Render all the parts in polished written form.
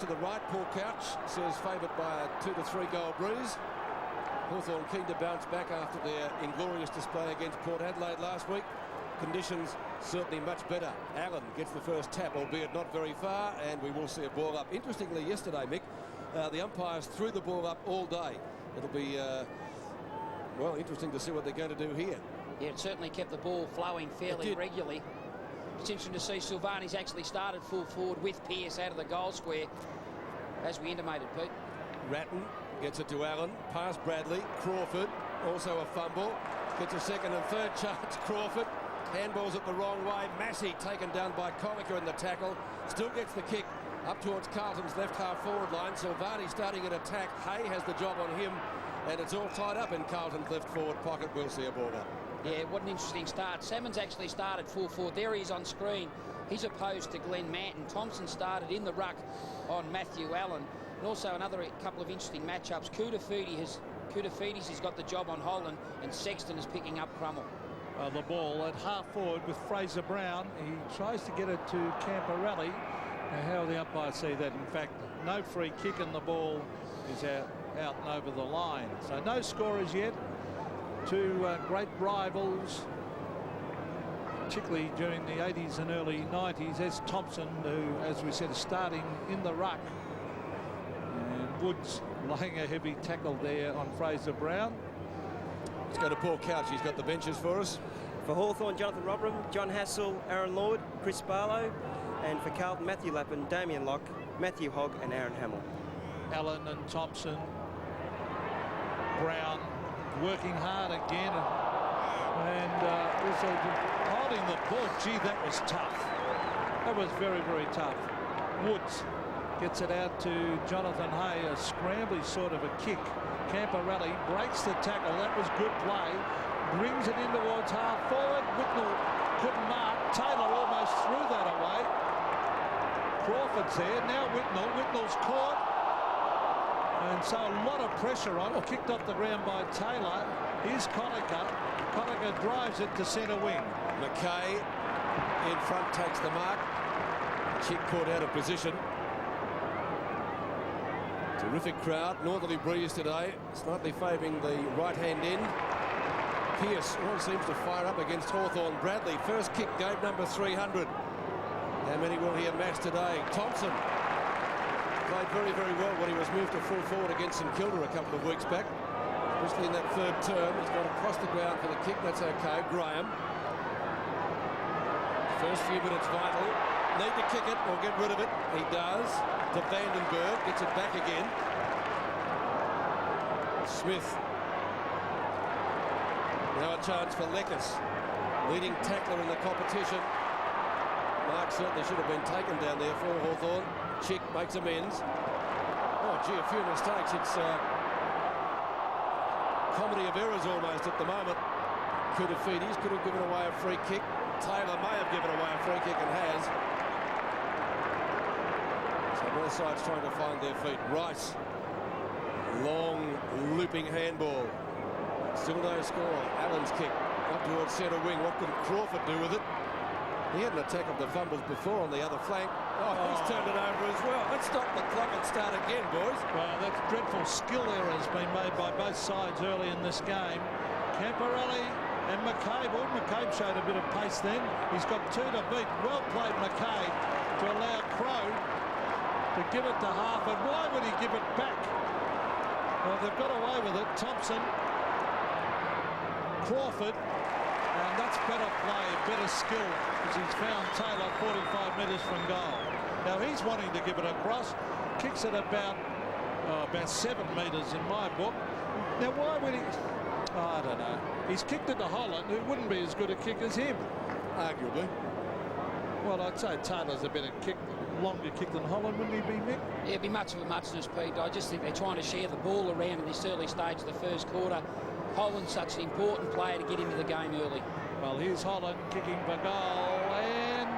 To the right, Paul Couch says favoured by a 2 to 3 goal breeze. Hawthorn keen to bounce back after their inglorious display against Port Adelaide last week. Conditions certainly much better. Allen gets the first tap, albeit not very far, and we will see a ball up. Interestingly, yesterday, Mick, the umpires threw the ball up all day. It'll be, well, interesting to see what they're going to do here. Yeah, it certainly kept the ball flowing fairly regularly. It's interesting to see Silvani's actually started full forward with Pearce out of the goal square, as we intimated, Pete. Ratton gets it to Allen, past Bradley, Crawford, also a fumble, gets a second and third chance, Crawford, handballs it the wrong way, Massey taken down by Colliker in the tackle, still gets the kick up towards Carlton's left half forward line. Silvani starting an attack, Hay has the job on him, and it's all tied up in Carlton's left forward pocket. We'll see a ball up. Yeah, what an interesting start. Salmon's actually started full forward. There he is on screen. He's opposed to Glenn Manton. Thompson started in the ruck on Matthew Allen. And also another couple of interesting matchups. Koutafidis has got the job on Holland, and Sexton is picking up Crummell. The ball at half forward with Fraser Brown. He tries to get it to Camporelli. Now, how will the umpire see that? In fact, no free kick and the ball is out and over the line. So no scorers yet. Two great rivals, particularly during the 80s and early 90s. There's Thompson, who, as we said, is starting in the ruck. And Woods laying a heavy tackle there on Fraser Brown. Let's go to Paul Couch. He's got the benches for us. For Hawthorn, Jonathan Robram, John Hassel, Aaron Lord, Chris Barlow. And for Carlton, Matthew Lappin, Damien Locke, Matthew Hogg and Aaron Hamill. Allen and Thompson. Brown working hard again, and also holding the ball. Gee, that was tough. That was very, very tough. Woods gets it out to Jonathan Hay, a scrambly sort of a kick. Camporelli breaks the tackle. That was good play. Brings it in towards half forward. Whitnell couldn't mark. Taylor almost threw that away. Crawford's there. Now Whitnell's caught. And so a lot of pressure on it. Kicked off the ground by Taylor. Here's Colliker. Colliker drives it to centre wing. McKay in front takes the mark. Chick caught out of position. Terrific crowd. Northerly breeze today. Slightly favouring the right-hand end. Pearce all seems to fire up against Hawthorn. Bradley, first kick, game number 300. How many will he amass today? Thompson played very, very well when he was moved to full forward against St Kilda a couple of weeks back, especially in that third term. He's gone across the ground for the kick. That's okay. Graham. First few minutes vital. Need to kick it or get rid of it. He does. To Vandenberg. Gets it back again. Smith. Now a chance for Leckis. Leading tackler in the competition. Mark certainly should have been taken down there for Hawthorn. Chick makes amends. Oh, gee, a few mistakes. It's comedy of errors almost at the moment. Koutafidis could have given away a free kick. Taylor may have given away a free kick and has. So both sides trying to find their feet. Rice. Long looping handball. Still no score. Allen's kick up towards centre wing. What could Crawford do with it? He had an attack of the fumbles before on the other flank. Oh, he's turned it over as well. Let's stop the clock and start again, boys. Well, that's dreadful skill errors being made by both sides early in this game. Camporelli and McCabe. Well, McCabe showed a bit of pace then. He's got two to beat. Well played, McCabe, to allow Crow to give it to Harford. Why would he give it back? Well, they've got away with it. Thompson, Crawford. And that's better play, better skill, because he's found Taylor 45 metres from goal. Now he's wanting to give it across, kicks it about 7 metres in my book. Now why would he? I don't know. He's kicked it to Holland, who wouldn't be as good a kick as him. Arguably. Well, I'd say Taylor's a better kick, longer kick than Holland, wouldn't he be, Mick? Yeah, it'd be much of a muchness, Pete. I just think they're trying to share the ball around in this early stage of the first quarter. Holland's such an important player to get into the game early. Well, here's Holland kicking for goal, and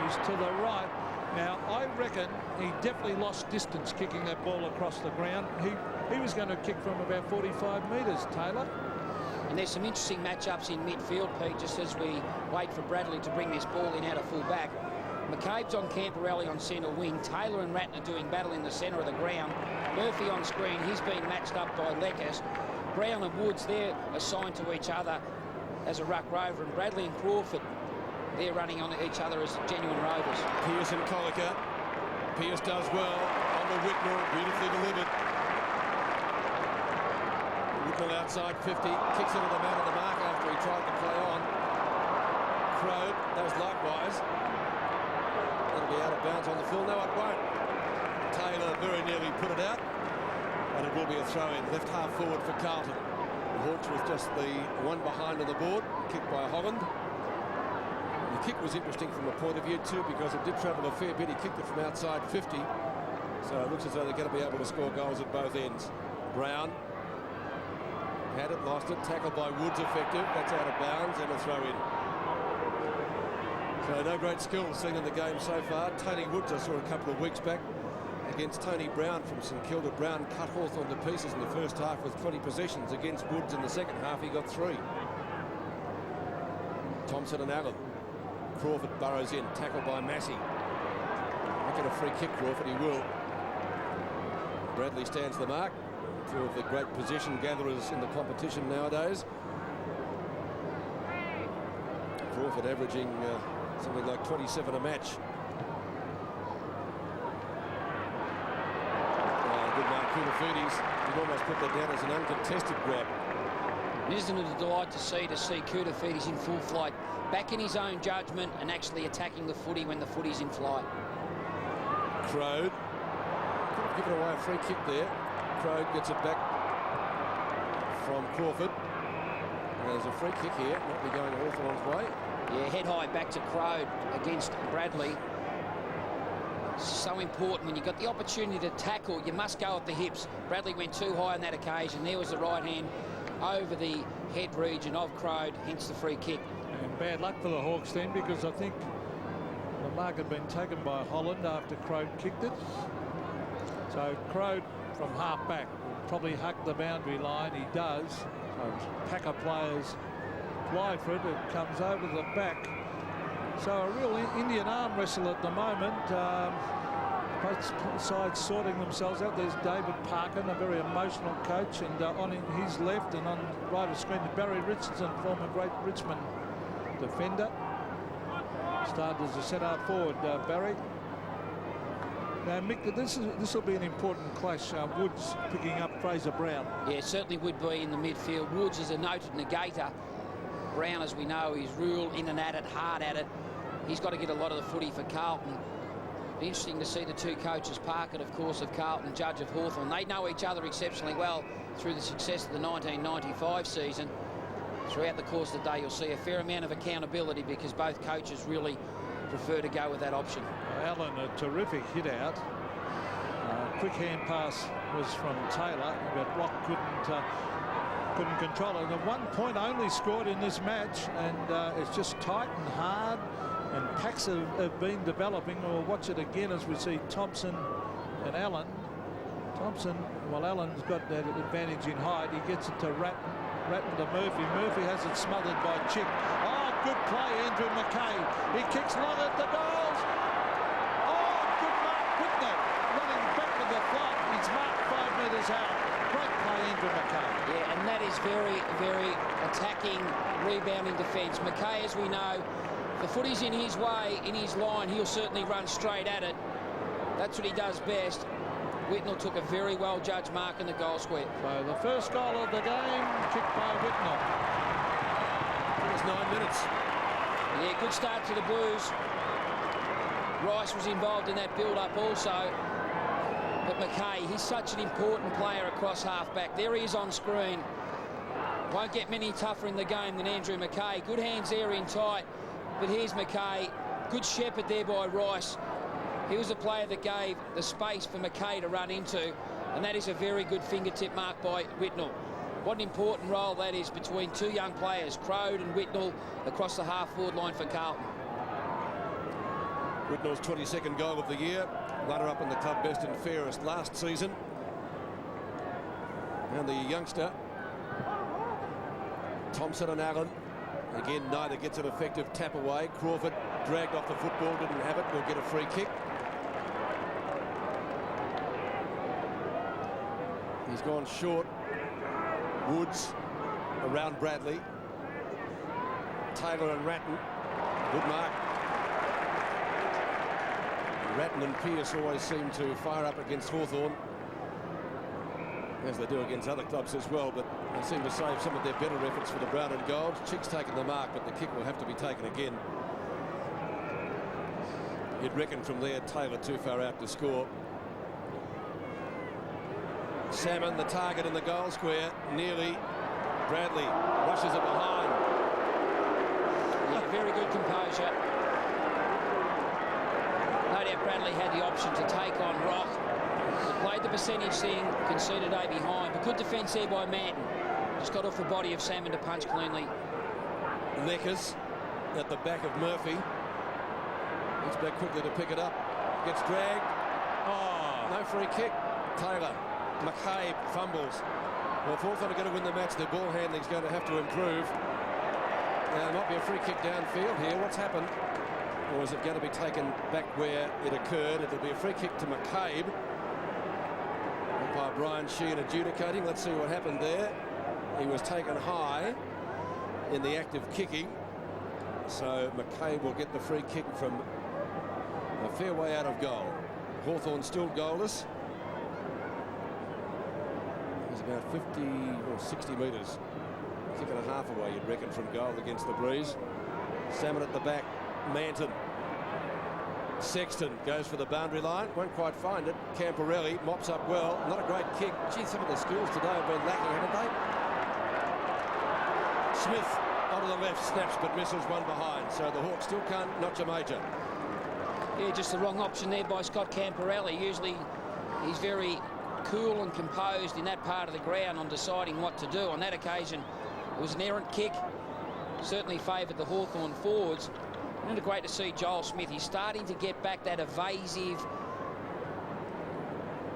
he's to the right. Now, I reckon he definitely lost distance kicking that ball across the ground. He was going to kick from about 45 metres, Taylor. And there's some interesting matchups in midfield, Pete, just as we wait for Bradley to bring this ball in out of full back. McCabe's on Camporelli on centre wing. Taylor and Ratner doing battle in the centre of the ground. Murphy on screen. He's being matched up by Leckers. Brown and Woods, they're assigned to each other as a ruck rover. And Bradley and Crawford, they're running on each other as genuine rovers. Pearce and Colliker. Pearce does well. On to Whitnell. Beautifully delivered. Whitnell outside 50. Kicks into the man of the mark after he tried to play on. Crow does likewise. That'll be out of bounds on the full. No, it won't. Taylor very nearly put it out. And it will be a throw-in. Left half forward for Carlton. The Hawks with just the one behind on the board. Kicked by Holland. The kick was interesting from a point of view too, because it did travel a fair bit. He kicked it from outside 50. So it looks as though they're going to be able to score goals at both ends. Brown had it, lost it. Tackled by Woods, effective. That's out of bounds and a throw-in. So no great skill seen in the game so far. Tony Woods, I saw a couple of weeks back against Tony Brown from St Kilda. Brown cut Hawthorn to pieces in the first half with 20 possessions. Against Woods in the second half, he got 3. Thompson and Allen. Crawford burrows in, tackled by Massey. Might get a free kick, Crawford, he will. Bradley stands the mark. Two of the great position gatherers in the competition nowadays. Crawford averaging something like 27 a match. Good mark, Koutafidis. He'd almost put that down as an uncontested grab. Isn't it a delight to see Koutafidis in full flight, back in his own judgment and actually attacking the footy when the footy's in flight. Crode. Could have given away a free kick there. Crode gets it back from Crawford. There's a free kick here. Might be going Hawthorn's way. Yeah, head high back to Crode against Bradley. So important when you've got the opportunity to tackle, you must go at the hips. Bradley went too high on that occasion. There was the right hand over the head region of Crode, hence the free kick. And bad luck for the Hawks then, because I think the mark had been taken by Holland after Crode kicked it. So Crode from half back will probably hug the boundary line. He does. So Packer players fly for it. It comes over the back. So a real Indian arm wrestle at the moment. Both sides sorting themselves out. There's David Parkin, a very emotional coach, and on his left and on right of screen, Barry Richardson, former great Richmond defender. Started as a centre forward, Barry. Now, Mick, this will be an important clash. Woods picking up Fraser Brown. Yeah, certainly would be in the midfield. Woods is a noted negator. Brown, as we know, is real in and at it, hard at it. He's got to get a lot of the footy for Carlton. Be interesting to see the two coaches, Parkin, of course, of Carlton, Judge of Hawthorn. They know each other exceptionally well through the success of the 1995 season. Throughout the course of the day, you'll see a fair amount of accountability because both coaches really prefer to go with that option. Allen, a terrific hit out. Quick hand pass was from Taylor, but Rock couldn't control it. And 1 point only scored in this match, and it's just tight and hard. And packs have been developing. We'll watch it again as we see Thompson and Allen. Thompson, well, Allen's got that advantage in height. He gets it to Ratton to Murphy. Murphy has it smothered by Chick. Oh, good play, Andrew McKay. He kicks long at the goals. Oh, good mark, Whitnell. Running back with the flight. He's marked 5 metres out. Great play, Andrew McKay. Yeah, and that is very, very attacking, rebounding defence. McKay, as we know, the footy's in his way, in his line, he'll certainly run straight at it. That's what he does best. Whitnell took a very well-judged mark in the goal square. So the first goal of the game, kicked by Whitnell. It was 9 minutes. Yeah, good start to the Blues. Rice was involved in that build-up also. But McKay, he's such an important player across half-back. There he is on screen. Won't get many tougher in the game than Andrew McKay. Good hands there in tight. But here's McKay. Good shepherd there by Rice. He was the player that gave the space for McKay to run into, and that is a very good fingertip mark by Whitnell. What an important role that is between two young players, Crode and Whitnell, across the half-forward line for Carlton. Whitnell's 22nd goal of the year, runner-up in the club best and fairest last season. And the youngster, Thompson and Allen. Again, neither gets an effective tap away. Crawford dragged off the football, didn't have it, will get a free kick. He's gone short. Woods around Bradley. Taylor and Ratton. Good mark. Ratton and Pearce always seem to fire up against Hawthorn, as they do against other clubs as well, but they seem to save some of their better efforts for the brown and gold. Chick's taken the mark, but the kick will have to be taken again. You'd reckon from there Taylor too far out to score. Salmon, the target in the goal square, nearly. Bradley rushes it behind. Yeah, very good composure. No doubt Bradley had the option to take on Rock. Played the percentage thing, conceded A behind, but good defence there by Manton. Just got off the body of Salmon to punch cleanly. Neckers at the back of Murphy. He's back quickly to pick it up. Gets dragged. Oh, no free kick. Taylor. McCabe fumbles. Well, if Hawthorn are going to win the match, their ball handling is going to have to improve. Now, there might be a free kick downfield here. What's happened? Or is it going to be taken back where it occurred? It'll be a free kick to McCabe. Umpire Brian Sheehan adjudicating. Let's see what happened there. He was taken high in the act of kicking. So McCabe will get the free kick from a fair way out of goal. Hawthorn still goalless. He's about 50 or 60 metres. Kick and a half away, you'd reckon, from goal against the Breeze. Salmon at the back. Manton. Sexton goes for the boundary line. Won't quite find it. Camporelli mops up well. Not a great kick. Gee, some of the skills today have been lacking, haven't they? Smith onto the left, snaps but misses one behind. So the Hawks still can't notch a major. Yeah, just the wrong option there by Scott Camporelli. Usually he's very cool and composed in that part of the ground on deciding what to do. On that occasion, it was an errant kick. Certainly favoured the Hawthorn forwards. And great to see Joel Smith. He's starting to get back that evasive,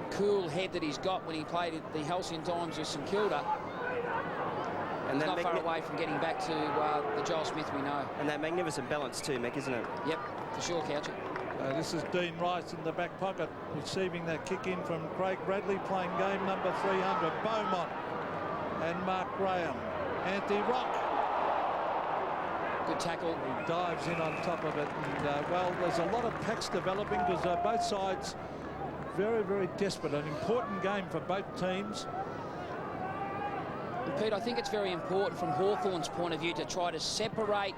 cool head that he's got when he played at the Halcyon Times with St Kilda. And he's not far away from getting back to the Joel Smith we know. And that magnificent balance too, Mick, isn't it? Yep, for sure, Couchy. This is Dean Rice in the back pocket, receiving that kick in from Craig Bradley, playing game number 300. Beaumont and Mark Graham. Anthony Rock. Good tackle. He dives in on top of it. And, well, there's a lot of packs developing because both sides very, very desperate. An important game for both teams. And Pete, I think it's very important from Hawthorn's point of view to try to separate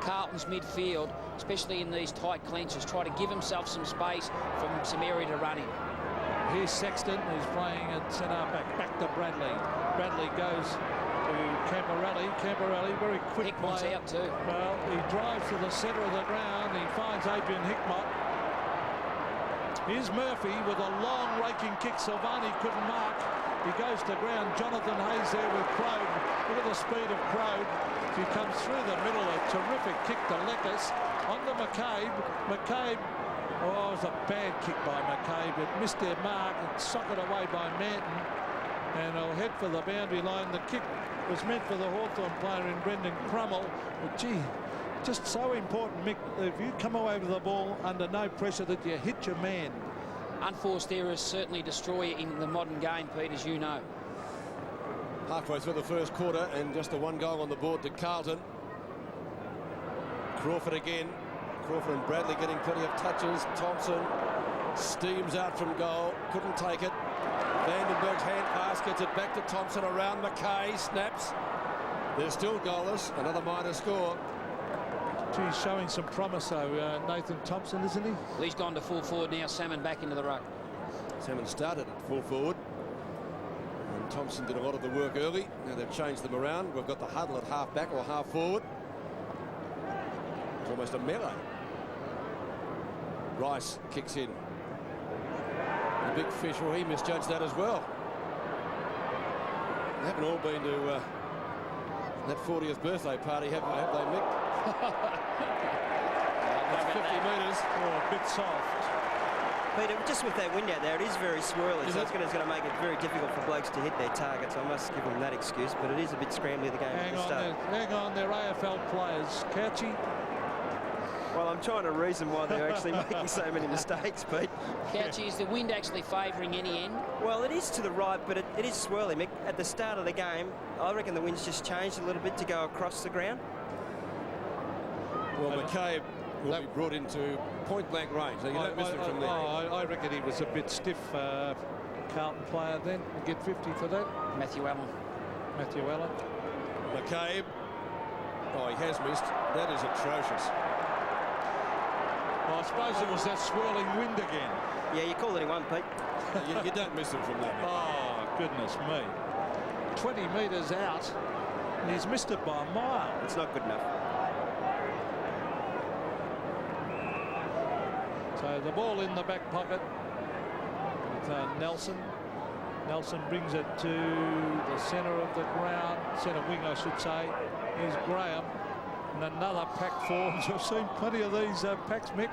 Carlton's midfield, especially in these tight clenches. Try to give himself some space from some area to run in. Here's Sexton, who's playing at centre-back. Back to Bradley. Bradley goes to Camporelli. Camporelli, very quick Hickmott's player. out too. Well, he drives to the centre of the ground. He finds Adrian Hickmott. Here's Murphy with a long raking kick. Silvani couldn't mark. He goes to ground. Jonathan Hayes there with Crode. Look at the speed of Crode. He comes through the middle. A terrific kick to Leckers. On to McCabe. McCabe. Oh, it was a bad kick by McCabe. It missed their mark and socked away by Manton. And they'll head for the boundary line. The kick was meant for the Hawthorn player in Brendan Crummell. But gee, just so important, Mick, if you come away with the ball under no pressure, that you hit your man. Unforced errors certainly destroy you in the modern game, Pete, as you know. Halfway through the first quarter and just the one goal on the board to Carlton. Crawford again. Crawford and Bradley getting plenty of touches. Thompson steams out from goal. Couldn't take it. Vandenberg's hand pass gets it back to Thompson around McKay. Snaps. They're still goalless. Another minor score. He's showing some promise, though, Nathan Thompson, isn't he? Well, he's gone to full forward now. Salmon back into the ruck. Salmon started at full forward. And Thompson did a lot of the work early. Now they've changed them around. We've got the huddle at half back or half forward. It's almost a melee. Rice kicks in. The big fish, well, he misjudged that as well. They haven't all been to that 40th birthday party, have they, Mick? That's 50 metres. Oh, a bit soft. Peter, just with that wind out there, it is very swirly, so it's going to make it very difficult for blokes to hit their targets. I must give them that excuse, but it is a bit scrambly the game at the start. Hang on, they're AFL players. Couchy. Well, I'm trying to reason why they're actually making so many mistakes, Pete. Couchy, is the wind actually favouring any end? Well, it is to the right, but it is swirling, Mick. At the start of the game, I reckon the wind's just changed a little bit to go across the ground. Well, McCabe will be brought into point-blank range. So you don't miss him from there. I reckon he was a bit stiff, Carlton player then. We'll get 50 for that. Matthew Allen. Matthew Allen. McCabe. Oh, he has missed. That is atrocious. Well, I suppose it was that swirling wind again. Yeah, you call anyone, Pete. You don't miss him from that. Oh, goodness me. 20 metres out, and he's missed it by a mile. It's not good enough. So the ball in the back pocket with Nelson. Nelson brings it to the centre of the ground, centre wing, I should say. Here's Graham, and another pack forms. I've seen plenty of these packs, Mick.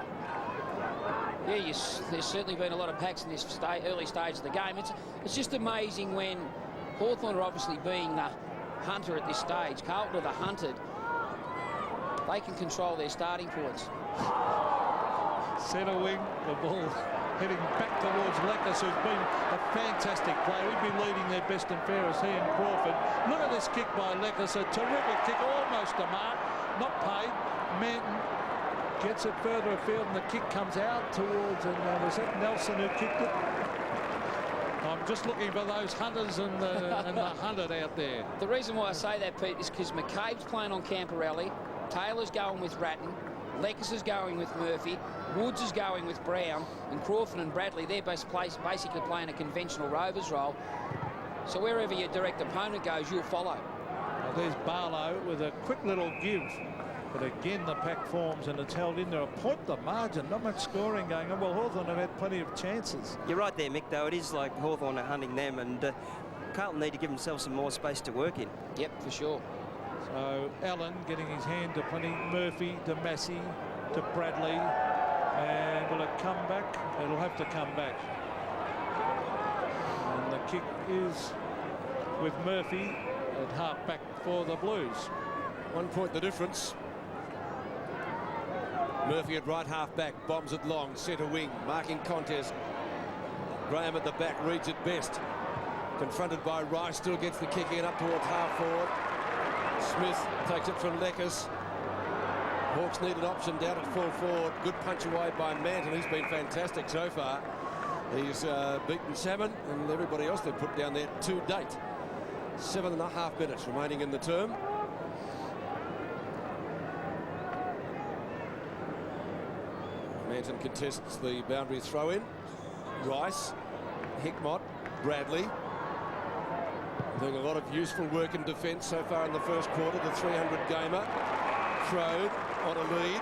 Yeah, there's certainly been a lot of packs in this early stage of the game. It's just amazing when Hawthorn are obviously being the hunter at this stage. Carlton are the hunted. They can control their starting points. Centre wing, the ball heading back towards Leckers, who's been a fantastic player. He'd been leading their best and fairest, he and Crawford. Look at this kick by Leckers, a terrific kick, almost a mark, not paid. Manton gets it further afield, and the kick comes out towards, and was that Nelson who kicked it? I'm just looking for those hunters and the hunted out there. The reason why I say that, Pete, is because McCabe's playing on Camporelli, Taylor's going with Ratton, Leckers is going with Murphy, Woods is going with Brown, and Crawford and Bradley, they're basically playing a conventional Rovers role. So wherever your direct opponent goes, you'll follow. Well, there's Barlow with a quick little give. But again, the pack forms, and it's held in there. A point the margin, not much scoring going on. Well, Hawthorn have had plenty of chances. You're right there, Mick, though. It is like Hawthorn are hunting them, and Carlton need to give themselves some more space to work in. Yep, for sure. So Allen getting his hand to plenty. Murphy to Massey to Bradley. And will it come back? It'll have to come back. And the kick is with Murphy at half back for the Blues. 1 point the difference. Murphy at right half back, bombs it long, centre wing, marking contest. Graham at the back reads it best. Confronted by Rice, still gets the kick in up towards half forward. Smith takes it from Leckers. Hawks need an option down at full forward. Good punch away by Manton. He's been fantastic so far. He's beaten Salmon and everybody else they've put down there to date. 7.5 minutes remaining in the term. Manton contests the boundary throw-in. Rice, Hickmott, Bradley. Doing a lot of useful work in defence so far in the first quarter. The 300-gamer. Crode on a lead.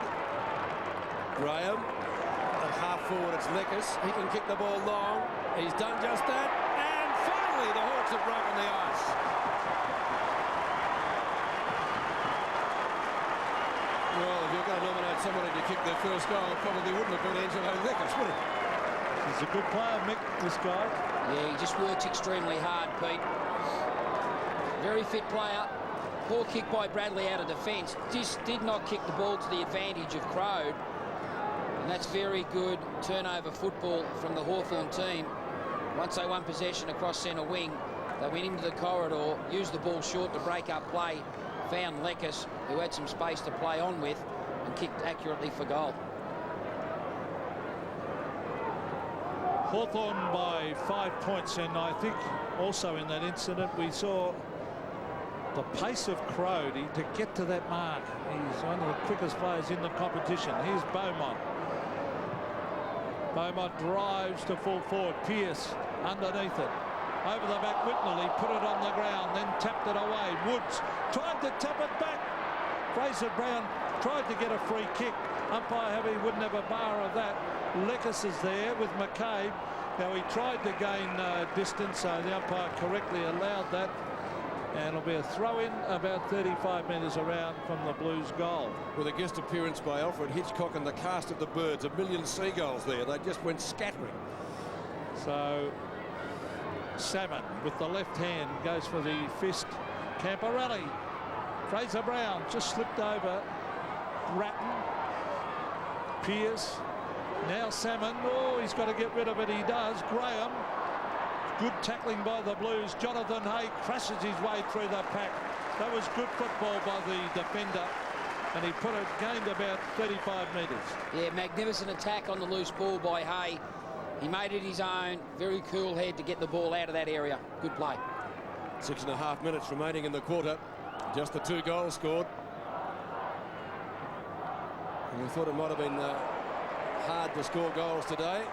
Graham at half forward. It's Leckers. He can kick the ball long. He's done just that. And finally, the Hawks have broken the ice. Well, if you're going to nominate somebody to kick their first goal, it probably wouldn't have been Angelo Leckers, would it? He's a good player, Mick, this guy. Yeah, he just works extremely hard, Pete. Very fit player. Poor kick by Bradley out of defence. Just did not kick the ball to the advantage of Crode. And that's very good turnover football from the Hawthorn team. Once they won possession across centre wing, they went into the corridor, used the ball short to break up play, found Leckers, who had some space to play on with, and kicked accurately for goal. Hawthorn by 5 points, and I think also in that incident we saw the pace of Crode to get to that mark. He's one of the quickest players in the competition. Here's Beaumont. Beaumont drives to full forward. Pearce underneath it. Over the back, Whitney put it on the ground, then tapped it away. Woods tried to tap it back. Fraser Brown tried to get a free kick. Umpire Heavy wouldn't have a bar of that. Leckers is there with McCabe. Now he tried to gain distance, so the umpire correctly allowed that. And it'll be a throw-in about 35 metres around from the Blues goal. With a guest appearance by Alfred Hitchcock and the cast of the Birds. A million seagulls there. They just went scattering. So Salmon with the left hand goes for the fist. Camporelli. Fraser Brown just slipped over Ratton. Pierce. Now Salmon. Oh, he's got to get rid of it. He does. Graham. Good tackling by the Blues. Jonathan Hay crashes his way through the pack. That was good football by the defender. And he gained about 35 metres. Yeah, magnificent attack on the loose ball by Hay. He made it his own. Very cool head to get the ball out of that area. Good play. 6.5 minutes remaining in the quarter. Just the 2 goals scored. And we thought it might have been hard to score goals today.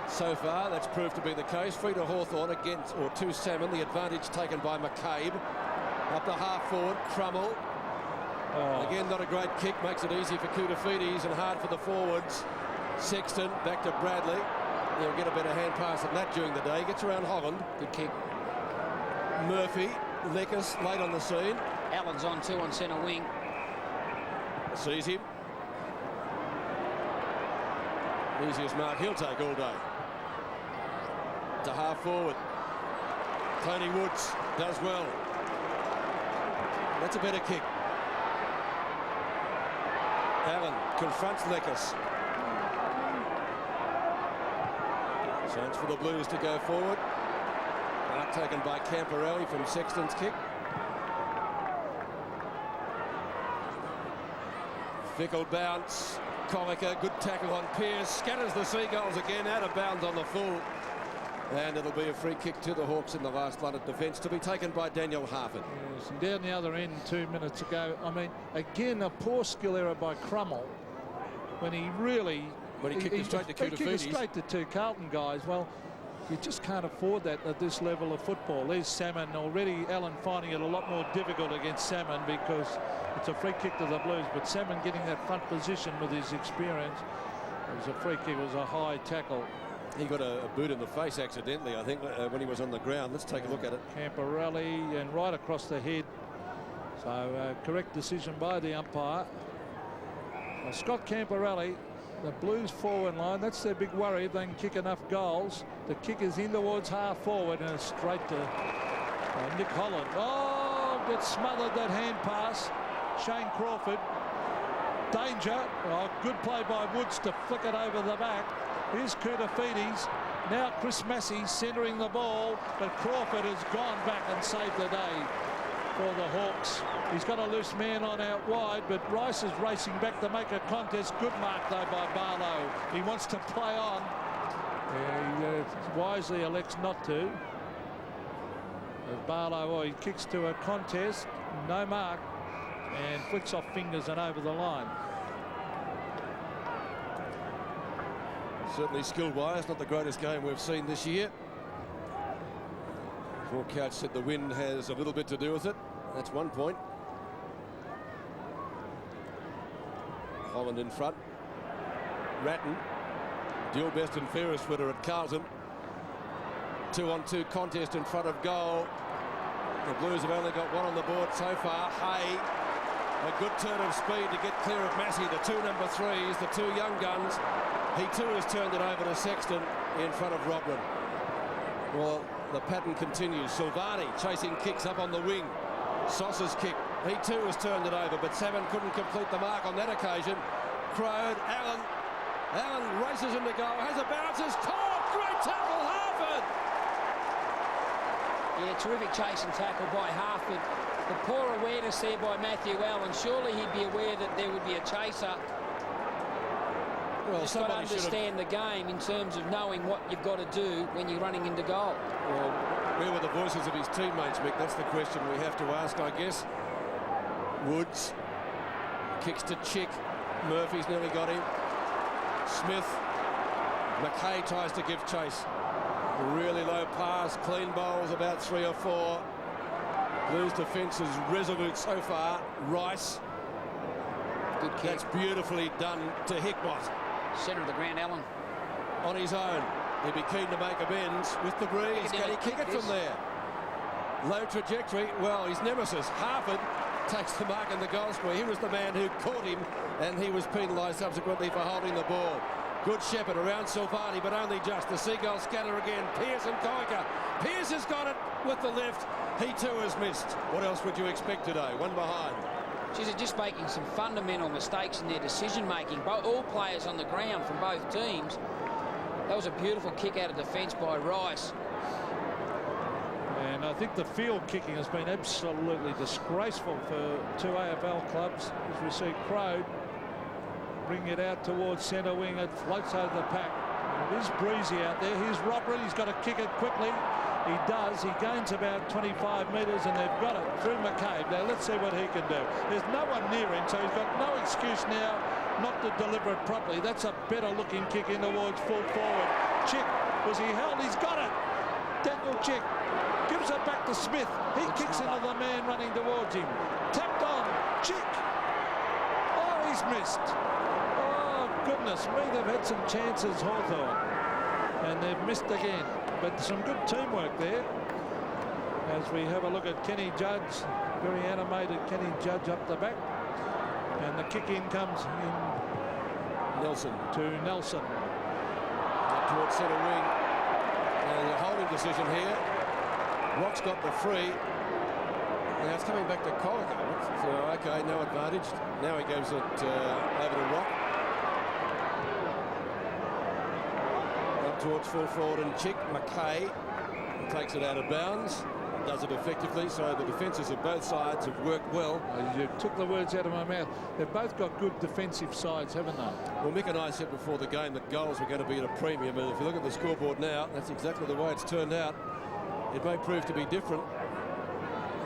So far, that's proved to be the case. 3 to Hawthorn against, or 2 Salmon. The advantage taken by McCabe. Up the half forward, Crummell. Oh. Again, not a great kick. Makes it easy for Koutafidis and hard for the forwards. Sexton back to Bradley. He'll get a better hand pass than that during the day. Gets around Holland. Good kick. Murphy, Lekas late on the scene. Allen's on 2 on centre wing. Sees him. Easiest mark he'll take all day. To half forward. Tony Woods does well. That's a better kick. Allen confronts Lekas. Chance for the Blues to go forward. Mark taken by Camporelli from Sexton's kick. Fickle bounce. Colica, good tackle on Pierce. Scatters the Seagulls again, out of bounds on the full. And it'll be a free kick to the Hawks in the last line of defence to be taken by Daniel Harford. Yes, and down the other end 2 minutes ago. I mean, again, a poor skill error by Crummell when he really... When he kicked it straight to Koutafidis. He kicked it straight to 2 Carlton guys. Well, you just can't afford that at this level of football. There's Salmon already. Allen finding it a lot more difficult against Salmon because it's a free kick to the Blues. But Salmon getting that front position with his experience. It was a free kick. It was a high tackle. He got a boot in the face accidentally, I think, when he was on the ground. Let's take a look at it. Camporelli and right across the head. So correct decision by the umpire. Scott Camporelli, the Blues forward line, that's their big worry. If they can kick enough goals. The kick is in towards half forward and it's straight to Nick Holland. Oh, gets smothered, that hand pass. Shane Crawford. Danger. Oh, good play by Woods to flick it over the back. Here's Koutafidis. Now Chris Massey centering the ball, but Crawford has gone back and saved the day for the Hawks. He's got a loose man on out wide, but Rice is racing back to make a contest. Good mark, though, by Barlow. He wants to play on. He wisely elects not to. As Barlow, he kicks to a contest. No mark. And flicks off fingers and over the line. Certainly skill-wise, not the greatest game we've seen this year. Couch said the wind has a little bit to do with it. That's 1 point. Holland in front. Ratton. Dual best and fairest footer at Carlton. 2-on-2 contest in front of goal. The Blues have only got 1 on the board so far. Hay. A good turn of speed to get clear of Massey. The 2 number 3s, the 2 young guns. He too has turned it over to Sexton in front of Robran. Well, the pattern continues. Silvani chasing kicks up on the wing. Sauce's kick. He too has turned it over, but Salmon couldn't complete the mark on that occasion. Crowd, Allen. Allen races into goal, has a bounce, is caught. Great tackle, Harford. Yeah, terrific chase and tackle by Harford. The poor awareness there by Matthew Allen. Surely he'd be aware that there would be a chaser. Well, You've got to understand the game in terms of knowing what you've got to do when you're running into goal. Well, where were the voices of his teammates, Mick? That's the question we have to ask, I guess. Woods kicks to Chick. Murphy's nearly got him. Smith. McKay tries to give chase. A really low pass. Clean bowls, about 3 or 4. Blues defence is resolute so far. Rice. Good kick. That's beautifully done to Hickmott. Centre of the ground, Allen. On his own. He'd be keen to make amends with the breeze. Can he kick it from there? Low trajectory. Well, his nemesis, Harford, takes the mark in the goal square. He was the man who caught him, and he was penalised subsequently for holding the ball. Good shepherd around Silvani, but only just. The Seagulls scatter again. Pierce and Koika. Pierce has got it with the left. He too has missed. What else would you expect today? 1 behind. She's just making some fundamental mistakes in their decision-making. All players on the ground from both teams. That was a beautiful kick out of defence by Rice. And I think the field kicking has been absolutely disgraceful for two AFL clubs. As we see Crode bring it out towards centre wing. It floats over the pack. It is breezy out there. Here's Robert. He's got to kick it quickly. He does. He gains about 25 metres, and they've got it through McCabe. Now let's see what he can do. There's no one near him, so he's got no excuse now not to deliver it properly. That's a better looking kick in towards full forward. Chick, was he held? He's got it. Daniel Chick gives it back to Smith. He kicks into the man running towards him. Tapped on. Chick. Oh, he's missed. Oh, goodness me. They've had some chances, Hawthorn, and they've missed again. But some good teamwork there. As we have a look at Kenny Judge, very animated Kenny Judge up the back. And the kick in comes in Nelson. To Nelson. Up towards centre wing. And a holding decision here. Rock's got the free. Now it's coming back to Colico. So, okay, no advantage. Now he gives it over to Rock. Up towards full forward and Chick. McKay takes it out of bounds. Does it effectively, so the defences of both sides have worked well. You took the words out of my mouth. They've both got good defensive sides, haven't they? Well, Mick and I said before the game that goals were going to be at a premium, and if you look at the scoreboard now, that's exactly the way it's turned out. It may prove to be different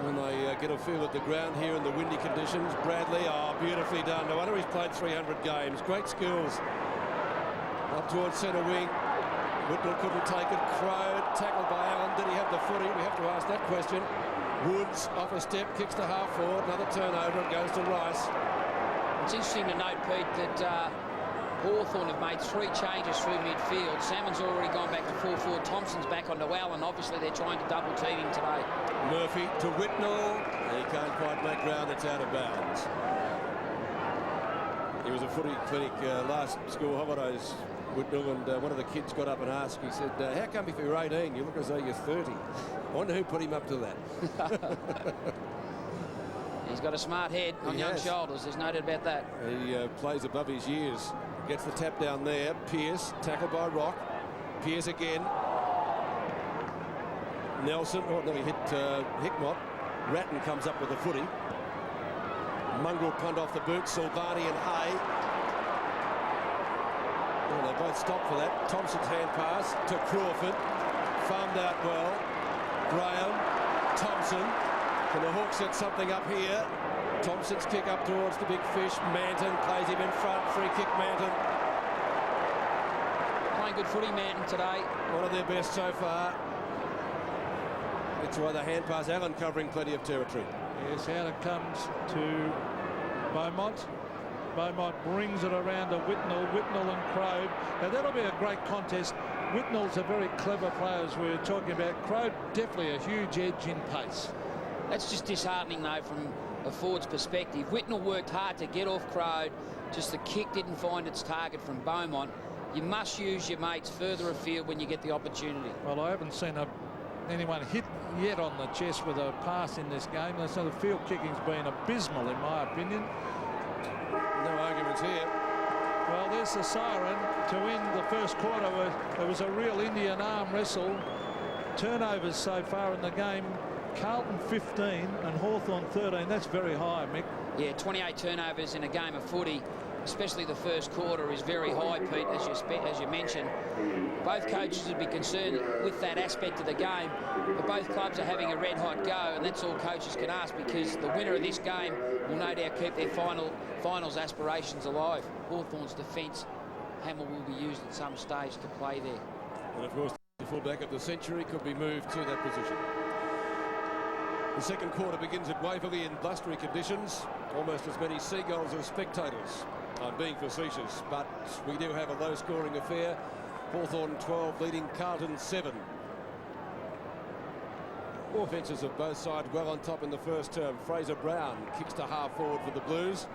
when they get a feel at the ground here in the windy conditions. Bradley, beautifully done. No wonder he's played 300 games. Great skills. Up towards centre wing. Whitnell couldn't take it. Crode tackled by Allen. Did he have the footy? We have to ask that question. Woods off a step, kicks to half forward. Another turnover and goes to Rice. It's interesting to note, Pete, that Hawthorn have made 3 changes through midfield. Salmon's already gone back to full forward. Thompson's back onto Allen. Obviously, they're trying to double team him today. Murphy to Whitnell. He can't quite make ground. It's out of bounds. He was a footy clinic last school holidays, Whitnell, and one of the kids got up and asked, he said, how come if you're 18 you look as though you're 30? I wonder who put him up to that. He's got a smart head on young shoulders, there's no doubt about that. He plays above his years. Gets the tap down there. Pearce tackled by Rock. Pearce again. Nelson, no, he hit Hickmott. Ratton comes up with the footy. Mungrel punt off the boot. Silvani and Hay. Well, they both stopped for that. Thompson's hand pass to Crawford. Farmed out well. Graham. Thompson. Can the Hawks set something up here? Thompson's kick up towards the big fish. Manton plays him in front. Free kick, Manton. Playing good footy, Manton, today. One of their best so far. It's why the hand pass. Allen covering plenty of territory. Yes, out it comes to Beaumont. Beaumont brings it around to Whitnell. Whitnell and Crode. Now that'll be a great contest. Whitnell's a very clever player, as we were talking about. Crode definitely a huge edge in pace. That's just disheartening, though, from a forward's perspective. Whitnell worked hard to get off Crode. Just the kick didn't find its target from Beaumont. You must use your mates further afield when you get the opportunity. Well, I haven't seen anyone hit yet on the chest with a pass in this game. So the field kicking's been abysmal, in my opinion. No arguments here. Well, there's the siren to end the first quarter. There was a real Indian arm wrestle. Turnovers so far in the game. Carlton 15 and Hawthorn 13. That's very high, Mick. Yeah, 28 turnovers in a game of footy, especially the first quarter, is very high, Pete, as you mentioned. Both coaches would be concerned with that aspect of the game, but both clubs are having a red-hot go, and that's all coaches can ask, because the winner of this game will no doubt keep their finals aspirations alive. Hawthorn's defence, Hamill will be used at some stage to play there. And of course, the fullback of the century could be moved to that position. The second quarter begins at Waverley in blustery conditions. Almost as many seagulls as spectators. I'm being facetious, but we do have a low-scoring affair. Hawthorn 12 leading Carlton 7. Offences of both sides well on top in the first term. Fraser Brown kicks to half forward for the Blues.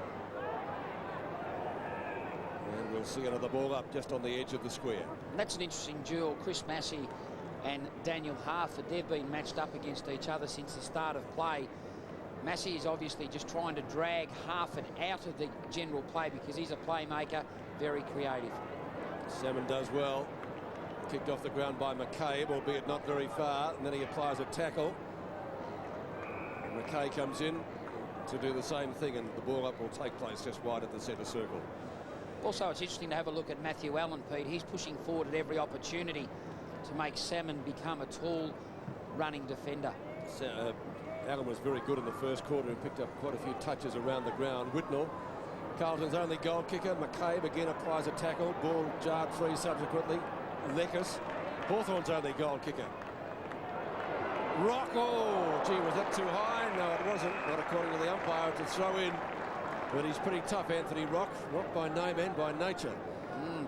And we'll see another ball up just on the edge of the square. And that's an interesting duel. Chris Massey and Daniel Harford, they've been matched up against each other since the start of play. Massey is obviously just trying to drag Harford out of the general play because he's a playmaker, very creative. Salmon does well. Kicked off the ground by McCabe, albeit not very far, and then he applies a tackle. McKay comes in to do the same thing, and the ball up will take place just wide at the centre circle. Also, it's interesting to have a look at Matthew Allen, Pete. He's pushing forward at every opportunity to make Salmon become a tall running defender. Allen was very good in the first quarter and picked up quite a few touches around the ground. Whitnell, Carlton's only goal kicker. McCabe again applies a tackle. Ball jarred free subsequently. Lekas, Hawthorn's only goal kicker. Rock, oh, gee, was that too high? No, it wasn't, not according to the umpire. To throw in, but he's pretty tough, Anthony Rock. Rock by name and by nature.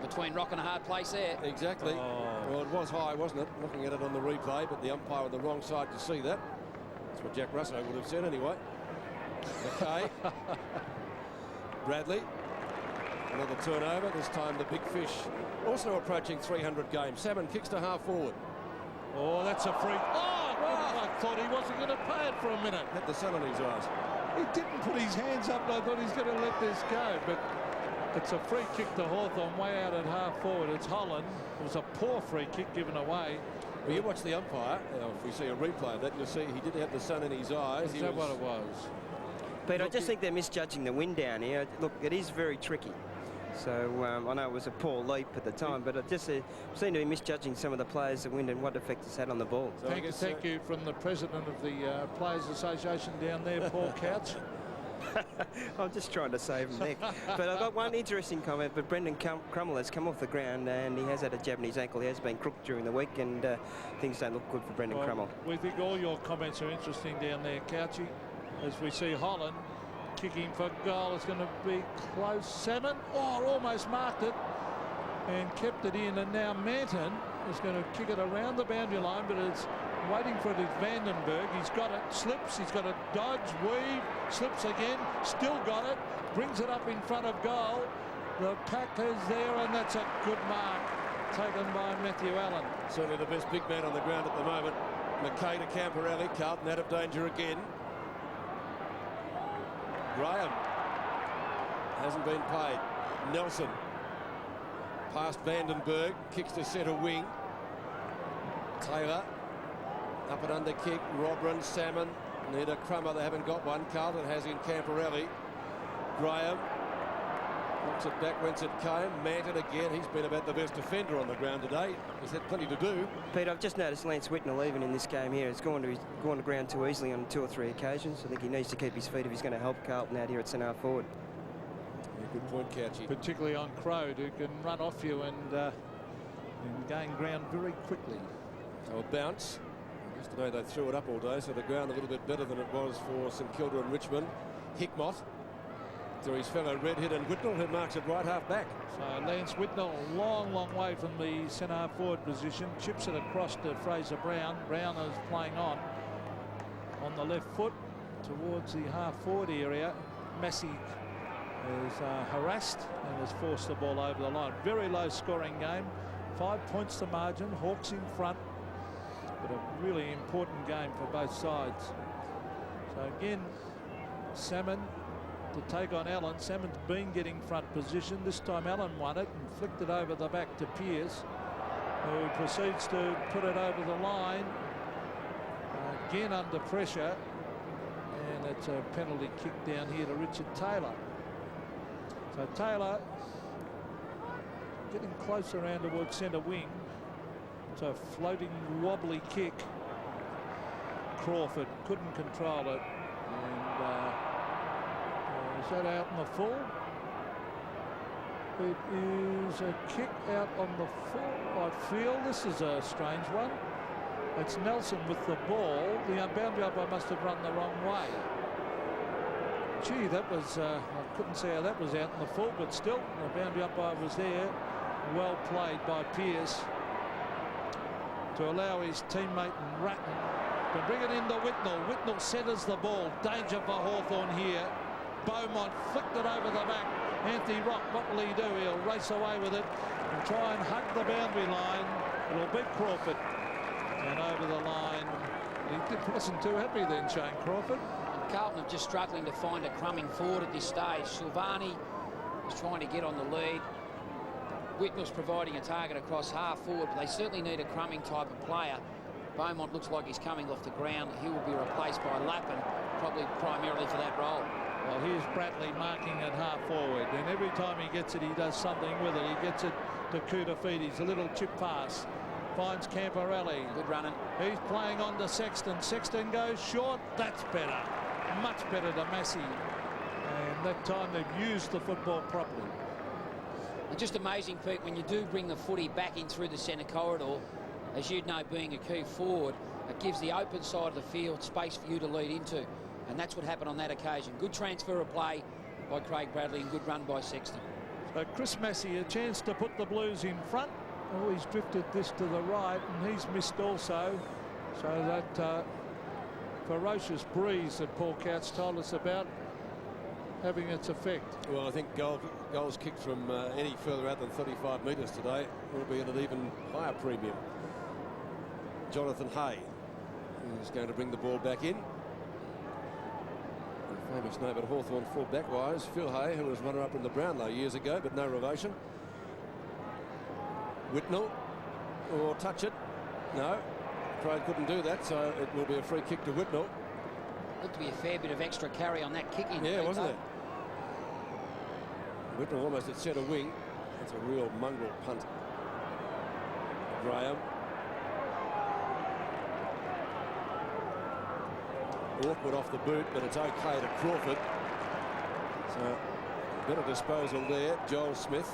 Between rock and a hard place there. Exactly. Oh. Well, it was high, wasn't it? Looking at it on the replay, but the umpire on the wrong side to see that. That's what Jack Russo would have said anyway. Okay. Bradley. Another turnover, this time the big fish. Also approaching 300 games. Salmon kicks to half forward. Oh, that's a free. Oh, I thought he wasn't going to pay it for a minute. Had the sun on his eyes. He didn't put his hands up, and I thought he's going to let this go. But it's a free kick to Hawthorn way out at half forward. It's Holland. It was a poor free kick given away. Well, you watch the umpire. If we see a replay of that, you'll see he did have the sun in his eyes. Is that what it was? But I just think they're misjudging the wind down here. Look, it is very tricky. So I know it was a poor leap at the time, but it just seemed to be misjudging some of the players, the wind, and what effect it's had on the ball. So Thank you from the president of the Players Association down there, Paul Couch. I'm just trying to save him, Nick. But I've got one interesting comment. But Brendan Crummell has come off the ground and he has had a jab in his ankle. He has been crooked during the week, and things don't look good for Brendan Crummell. We think all your comments are interesting down there, Couchy. As we see Holland kicking for goal, it's going to be close. Salmon, almost marked it and kept it in, and now Manton is going to kick it around the boundary line, but it's waiting for it is Vandenberg. He's got it, slips, he's got a dodge, weave, slips again, still got it, brings it up in front of goal. The pack is there, and that's a good mark taken by Matthew Allen. certainly the best big man on the ground at the moment. McKay to Camporelli. Carlton out of danger again. Graham hasn't been paid. Nelson past Vandenberg, kicks to centre wing. Taylor up and under kick. Robran, Salmon need a crummer. They haven't got one. Carlton has in Camporelli. Graham knocks it back whence it came. Manton again. He's been about the best defender on the ground today. He's had plenty to do. Pete, I've just noticed Lance Whitnell, even in this game here, has gone to ground too easily on 2 or 3 occasions. I think he needs to keep his feet if he's going to help Carlton out here at centre forward. Yeah, good point, Couchy. Particularly on Crowd, who can run off you and gain ground very quickly. So a bounce. Yesterday they threw it up all day, so the ground a little bit better than it was for St Kilda and Richmond. Hickmott to his fellow redhead and Whitnell, who marks it right half back. So Lance Whitnell, a long, long way from the centre forward position, chips it across to Fraser Brown. Brown is playing on the left foot towards the half forward area. Massey is harassed and has forced the ball over the line. Very low scoring game. 5 points to margin. Hawks in front, but a really important game for both sides. So again, Salmon to take on Allen. Salmon's been getting front position. This time Allen won it and flicked it over the back to Pearce, who proceeds to put it over the line. Again under pressure, and it's a penalty kick down here to Richard Taylor. So Taylor getting closer around towards centre wing. It's a floating wobbly kick. Crawford couldn't control it, and is that out in the full? It is a kick out on the full. I feel this is a strange one. It's Nelson with the ball. The boundary umpire must have run the wrong way. Gee, that was I couldn't see how that was out in the full, but still the boundary umpire was there. Well played by Pearce to allow his teammate Ratton to bring it into Whitnell. Whitnell centres the ball. Danger for Hawthorn here. Beaumont flicked it over the back. Anthony Rock, what will he do? He'll race away with it and try and hug the boundary line. It'll beat Crawford. And over the line. He wasn't too happy then, Shane Crawford. Carlton are just struggling to find a crumbing forward at this stage. Silvani is trying to get on the lead. Whitnell's providing a target across half forward, but they certainly need a crumbing type of player. Beaumont looks like he's coming off the ground. He will be replaced by Lappin, probably primarily for that role. Well, here's Bradley marking at half forward, and every time he gets it, he does something with it. He gets it to Koudafides, a little chip pass. Finds Camporelli. Good running. He's playing on to Sexton. Sexton goes short. That's better. Much better to Massey. And that time they've used the football properly. And just amazing, Pete, when you do bring the footy back in through the centre corridor, as you'd know, being a key forward, it gives the open side of the field space for you to lead into. And that's what happened on that occasion. Good transfer of play by Craig Bradley and good run by Sexton. So Chris Massey, a chance to put the Blues in front. Oh, he's drifted this to the right, and he's missed also. So that ferocious breeze that Paul Couch told us about having its effect. Well, I think goals kicked from any further out than 35 metres today will be at an even higher premium. Jonathan Hay is going to bring the ball back in. A famous name at Hawthorn full-back wise, Phil Hay, who was runner-up in the Brownlow years ago, but no relation. Whitnell, or touch it. No, Craig couldn't do that, so it will be a free kick to Whitnell. Looked to be a fair bit of extra carry on that kick in. Yeah, wasn't it? Whitnell almost at centre wing. That's a real mongrel punt. Graham. Awkward off the boot, but it's okay to Crawford. So better disposal there. Joel Smith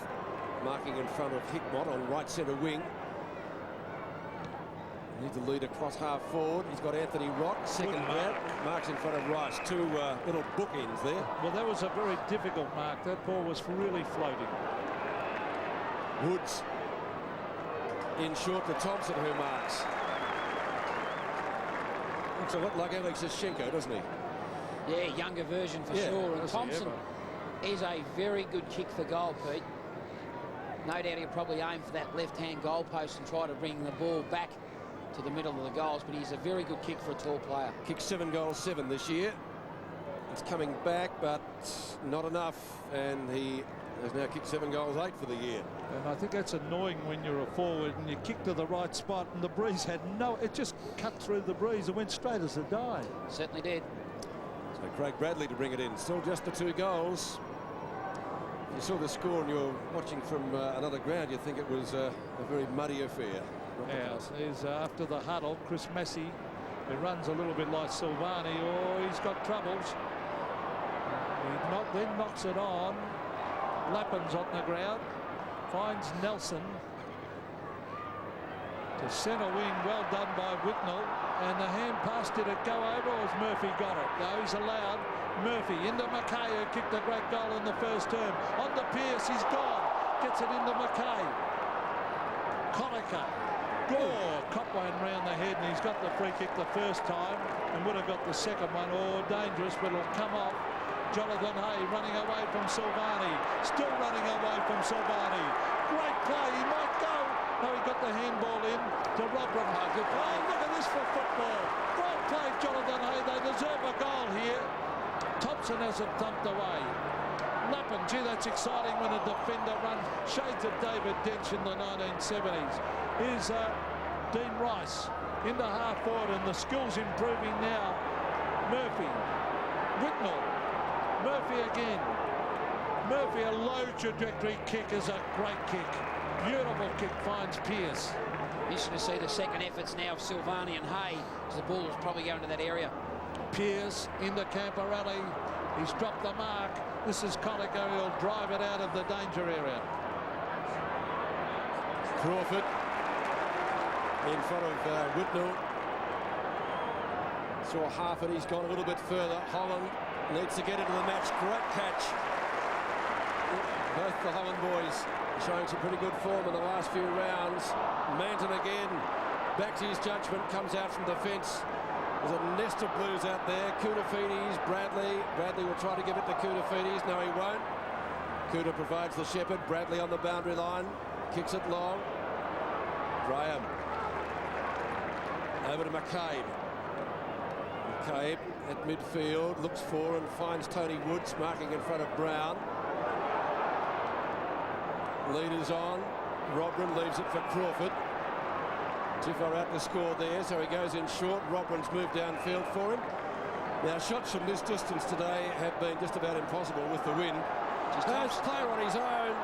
marking in front of Hickmott on right centre wing. Needs the lead across half forward. He's got Anthony Rock, second man. Marks in front of Rice. Two little bookends there. Well, that was a very difficult mark. That ball was really floating. Woods in short to Thompson, who marks. Looks a lot like Alex Schenko, doesn't he? Yeah, younger version for sure. And Thompson is a very good kick for goal, Pete. No doubt he'll probably aim for that left-hand goal post and try to bring the ball back to the middle of the goals, but he's a very good kick for a tall player. Kicked 7 goals, 7 this year. It's coming back, but not enough, and he has now kicked 7 goals, 8 for the year. And I think that's annoying when you're a forward and you kick to the right spot, and the breeze had it just cut through the breeze and went straight as a die. Certainly did. So Craig Bradley to bring it in. Still just the 2 goals. If you saw the score and you're watching from another ground, you'd think it was a very muddy affair. Yeah, he's after the huddle. Chris Massey, who runs a little bit like Silvani. Oh, he's got troubles. He then knocks it on. Lappin's on the ground. Finds Nelson. To centre wing, well done by Whitnell. And the hand pass, did it go over, or has Murphy got it? No, he's allowed. Murphy into Mackay, who kicked a great goal in the first term. On to Pearce, he's gone. Gets it into Mackay. Conacher. Oh, cop one round the head, and he's got the free kick the first time and would have got the second one. Oh, dangerous, but it'll come off. Jonathan Hay running away from Silvani. Still running away from Silvani. Great play, he might go. No, he got the handball in to Robram. Oh, good play. Oh, look at this for football. Great play, Jonathan Hay. They deserve a goal here. Thompson has it thumped away. Lappin, gee, that's exciting when a defender runs. Shades of David Dench in the 1970s. Here's Dean Rice into half forward, and the skill's improving now. Murphy, Whitnell, Murphy again. Murphy, a low trajectory kick is a great kick. Beautiful kick, finds Pearce. Interesting to see the second efforts now of Silvani and Hay, as the ball was probably going to that area. Pearce into Camporelli. He's dropped the mark. This is Conacher. He'll drive it out of the danger area. Crawford in front of Whitnell. Saw half it. He's gone a little bit further. Holland needs to get into the match. Great catch. Both the Holland boys showing some pretty good form in the last few rounds. Manton again. Back to his judgment. Comes out from defence. There's a nest of Blues out there. Koudafides, Bradley. Bradley will try to give it to Koudafides. No, he won't. Kouda provides the shepherd. Bradley on the boundary line. Kicks it long. Graham. Over to McCabe. McCabe at midfield, looks for and finds Tony Woods marking in front of Brown. Leaders on. Robran leaves it for Crawford. Too far out to score there, so he goes in short. Robran's moved downfield for him. Now, shots from this distance today have been just about impossible with the wind. Has player on his own.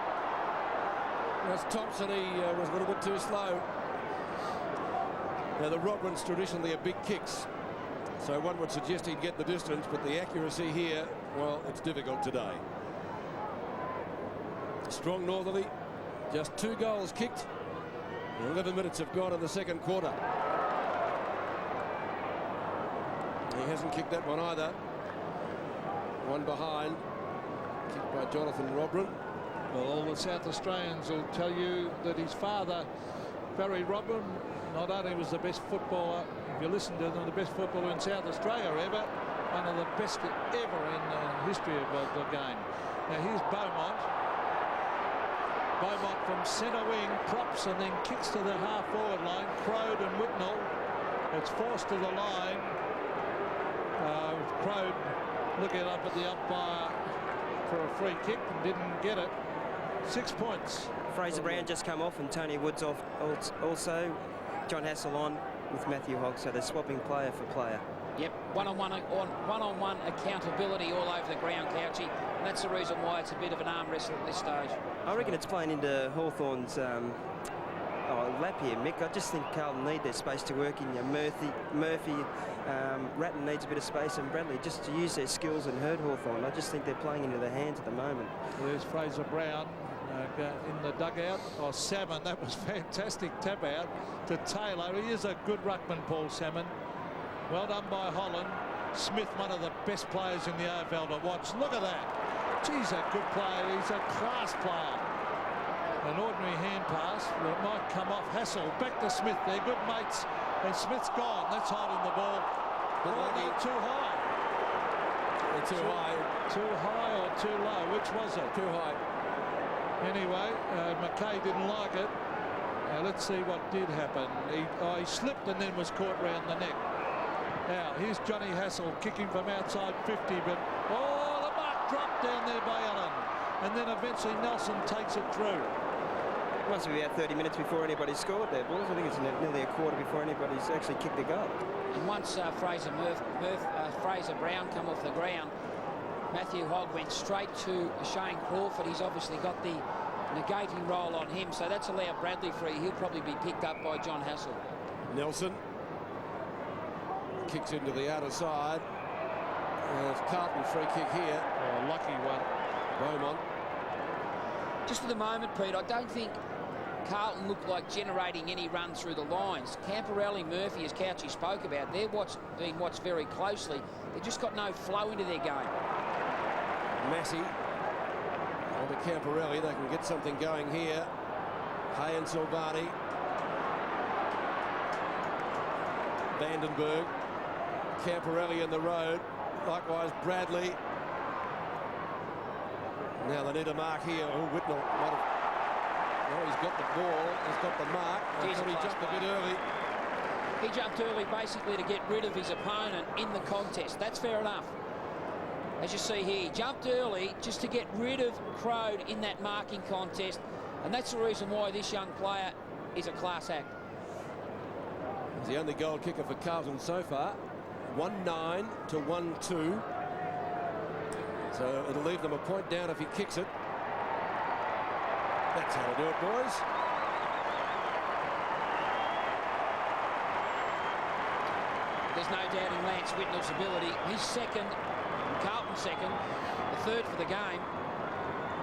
That's Thompson. He was a little bit too slow. Now, the Robran's traditionally a big kicks, so one would suggest he'd get the distance, but the accuracy here, well, it's difficult today. Strong northerly, just 2 goals kicked. 11 minutes have gone in the second quarter. He hasn't kicked that one either. One behind. Kicked by Jonathan Robran. Well, all the South Australians will tell you that his father, Barry Robran, not only was the best footballer, if you listen to them, the best footballer in South Australia ever, one of the best ever in the history of the game. Now here's Beaumont. Beaumont from centre wing, props and then kicks to the half-forward line. Crode and Whitnell. It's forced to the line. Crode looking up at the umpire for a free kick and didn't get it. 6 points. Fraser Brown just come off and Tony Woods off also. John Hassel on with Matthew Hogg, so they're swapping player for player. Yep, one-on-one accountability all over the ground, Couchy. And that's the reason why it's a bit of an arm wrestle at this stage. I reckon it's playing into Hawthorn's lap here, Mick. I just think Carlton need their space to work in. Murphy, Ratton needs a bit of space, and Bradley just to use their skills and hurt Hawthorn. I just think they're playing into their hands at the moment. There's Fraser Brown in the dugout. Oh, Salmon, that was fantastic tap out to Taylor. He is a good ruckman, Paul Salmon. Well done by Holland. Smith, one of the best players in the AFL to watch. Look at that. Geez, a good player. He's a class player. An ordinary hand pass. Well, it might come off. Hassel back to Smith. They're good mates. And Smith's gone. That's holding the ball. But too high. Too high. Too high or too low? Which was it? Too high. Anyway, McKay didn't like it. Let's see what did happen. He slipped and then was caught round the neck. Now, here's Johnny Hassel kicking from outside 50, but oh, the mark dropped down there by Allen. And then eventually Nelson takes it through. Must be about 30 minutes before anybody scored there, boys. I think it's nearly a quarter before anybody's actually kicked a goal. And once Fraser Brown come off the ground, Matthew Hogg went straight to Shane Crawford. He's obviously got the negating role on him, so that's allowed Bradley free. He'll probably be picked up by John Hassel. Nelson kicks into the outer side. It's Carlton free kick here. Oh, lucky one. Beaumont. Just for the moment, Pete, I don't think Carlton looked like generating any run through the lines. Camporelli, Murphy, as Couchy spoke about, they're being watched very closely. They've just got no flow into their game. Massey on to Camporelli. They can get something going here. Hay and Silvani. Vandenberg. Camporelli in the road. Likewise, Bradley. Now they need a mark here. Oh, Whitnell might have... No, he's got the ball. He's got the mark. He jumped a bit early. He jumped early basically to get rid of his opponent in the contest. That's fair enough. As you see here, he jumped early just to get rid of Crode in that marking contest. And that's the reason why this young player is a class act. He's the only goal kicker for Carlton so far. 1-9 to 1-2. So it'll leave them a point down if he kicks it. That's how to do it, boys. There's no doubting Lance Whitnell's ability. He's second, Carlton second, the third for the game.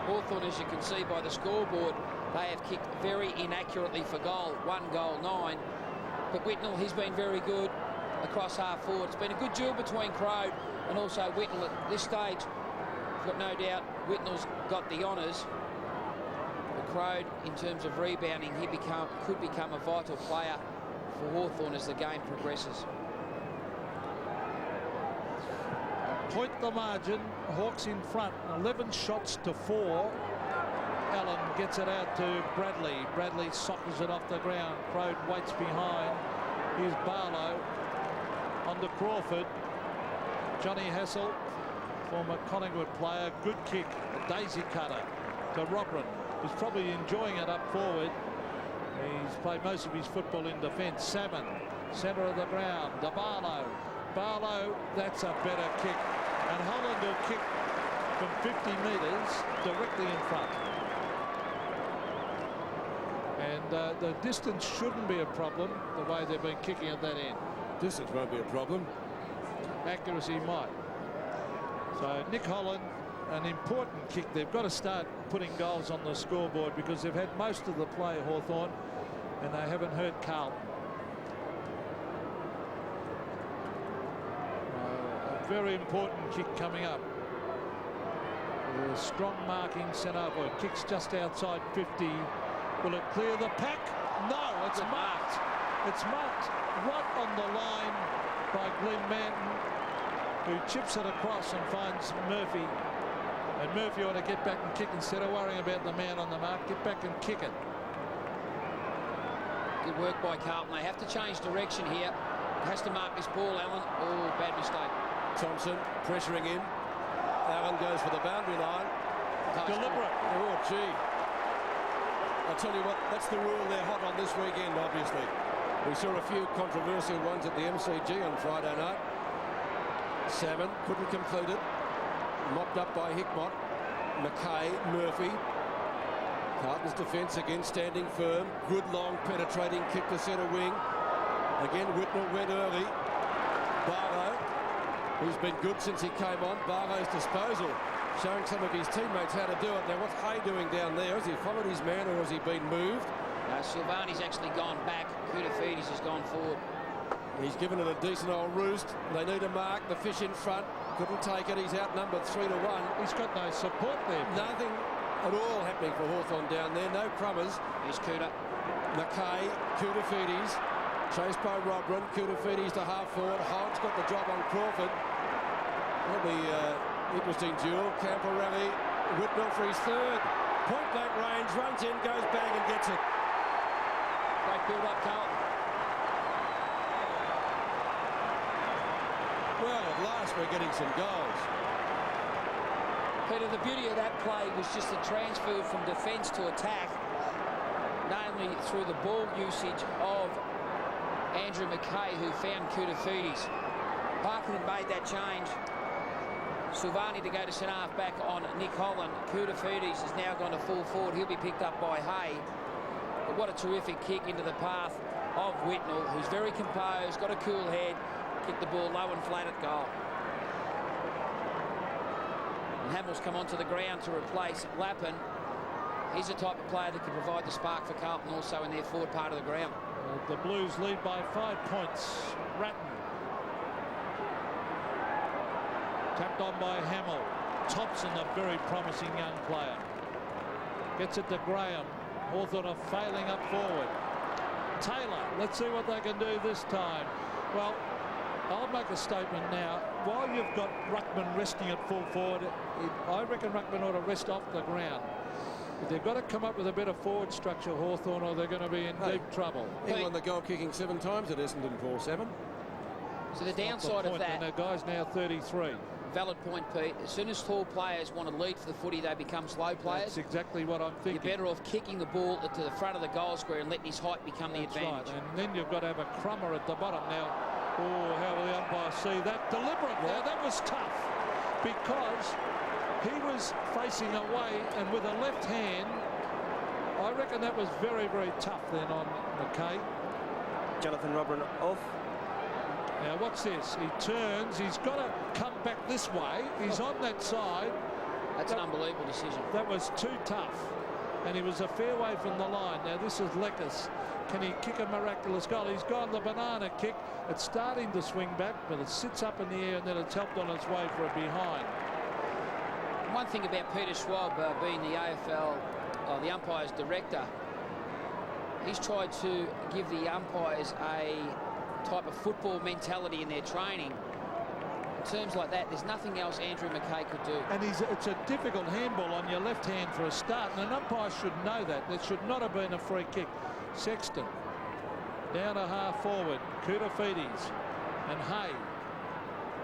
Hawthorn, as you can see by the scoreboard, they have kicked very inaccurately for goal. 1 goal, 9. But Whitnell, he's been very good across half forward. It's been a good duel between Crode and also Whitnell at this stage. I've got no doubt Whitnell's got the honours. But Crode, in terms of rebounding, he could become a vital player for Hawthorn as the game progresses. Point the margin. Hawks in front. 11 shots to 4. Allen gets it out to Bradley. Bradley sockers it off the ground. Crode waits behind. Here's Barlow on to Crawford. Johnny Hassel, former Collingwood player, good kick, a daisy cutter to Robrin, who's probably enjoying it up forward. He's played most of his football in defence. Salmon, centre of the ground, to Barlow. Barlow, that's a better kick. And Holland will kick from 50 metres directly in front. And the distance shouldn't be a problem, the way they've been kicking at that end. Distance won't be a problem. Accuracy might. So Nick Holland, an important kick. They've got to start putting goals on the scoreboard because they've had most of the play, Hawthorn, and they haven't hurt Carlton. A very important kick coming up. A strong marking sent over. Kicks just outside 50. Will it clear the pack? No, it's marked. It's marked right on the line by Glenn Manton, who chips it across and finds Murphy. And Murphy ought to get back and kick instead of worrying about the man on the mark. Get back and kick it. Good work by Carlton. They have to change direction here. Has to mark this ball, Allen. Oh, bad mistake. Thompson pressuring him. Allen goes for the boundary line. Deliberate. Oh, gee. I'll tell you what, that's the rule they're hot on this weekend, obviously. We saw a few controversial ones at the MCG on Friday night. Salmon couldn't complete it. Mopped up by Hickmott. Mackay, Murphy. Carlton's defence again standing firm. Good long penetrating kick to centre wing. Again, Whitnell went early. Barlow, who's been good since he came on. Barlow's disposal, showing some of his teammates how to do it. Now, what's Hay doing down there? Has he followed his man or has he been moved? Silvani's actually gone back. Koutafidis has gone forward. He's given it a decent old roost. They need a mark. The fish in front. Couldn't take it. He's outnumbered 3-1. He's got no support there. Nothing at all happening for Hawthorn down there. No crummers. Here's Kuta. Mackay, Koutafidis. Chased by Robrin. Koutafidis to half forward. Holt's got the job on Crawford. That'll be interesting duel. Camporelli. Whitnell for his third. Point blank range. Runs in, goes bang and gets it. Great build up, Carlton. Well, at last we're getting some goals. Peter, the beauty of that play was just the transfer from defence to attack, namely through the ball usage of Andrew Mackay, who found Koutafidis. Parkin made that change. Silvani to go to centre half back on Nick Holland. Koutafidis has now gone to full forward. He'll be picked up by Hay. But what a terrific kick into the path of Whitnell, who's very composed, got a cool head, kicked the ball low and flat at goal. And Hamill's come onto the ground to replace Lappin. He's the type of player that can provide the spark for Carlton also in their forward part of the ground. The Blues lead by 5 points. Ratton. Tapped on by Hamill. Thompson, a very promising young player. Gets it to Graham. Hawthorn are failing up forward. Taylor, let's see what they can do this time. Well, I'll make a statement now. While you've got Ruckman resting at full forward, I reckon Ruckman ought to rest off the ground. But they've got to come up with a better forward structure, Hawthorn, or they're going to be in deep trouble. He won the goal kicking 7 times at Essendon, Paul. 7. So the downside of that... And the guy's now 33. Valid point, Pete. As soon as tall players want to lead for the footy, they become slow players. That's exactly what I'm thinking. You're better off kicking the ball to the front of the goal square and letting his height become the advantage. Right. And then you've got to have a crummer at the bottom. Now, oh, how will the umpire see that? Deliberate. Yeah. Now, that was tough because he was facing away and with a left hand, I reckon that was very, very tough then on McKay. Jonathan Robin off. Now, what's this? He turns. He's got to come back this way. He's on that side. That's an unbelievable decision. That was too tough. And he was a fair way from the line. Now, this is Leckers. Can he kick a miraculous goal? He's gone the banana kick. It's starting to swing back, but it sits up in the air and then it's helped on its way for a behind. One thing about Peter Schwab being the AFL, the umpires director, he's tried to give the umpires a type of football mentality in their training. In terms like that, there's nothing else Andrew Mackay could do. And it's a difficult handball on your left hand for a start, and an umpire should know that. That should not have been a free kick. Sexton down a half forward. Koutafidis and Hay.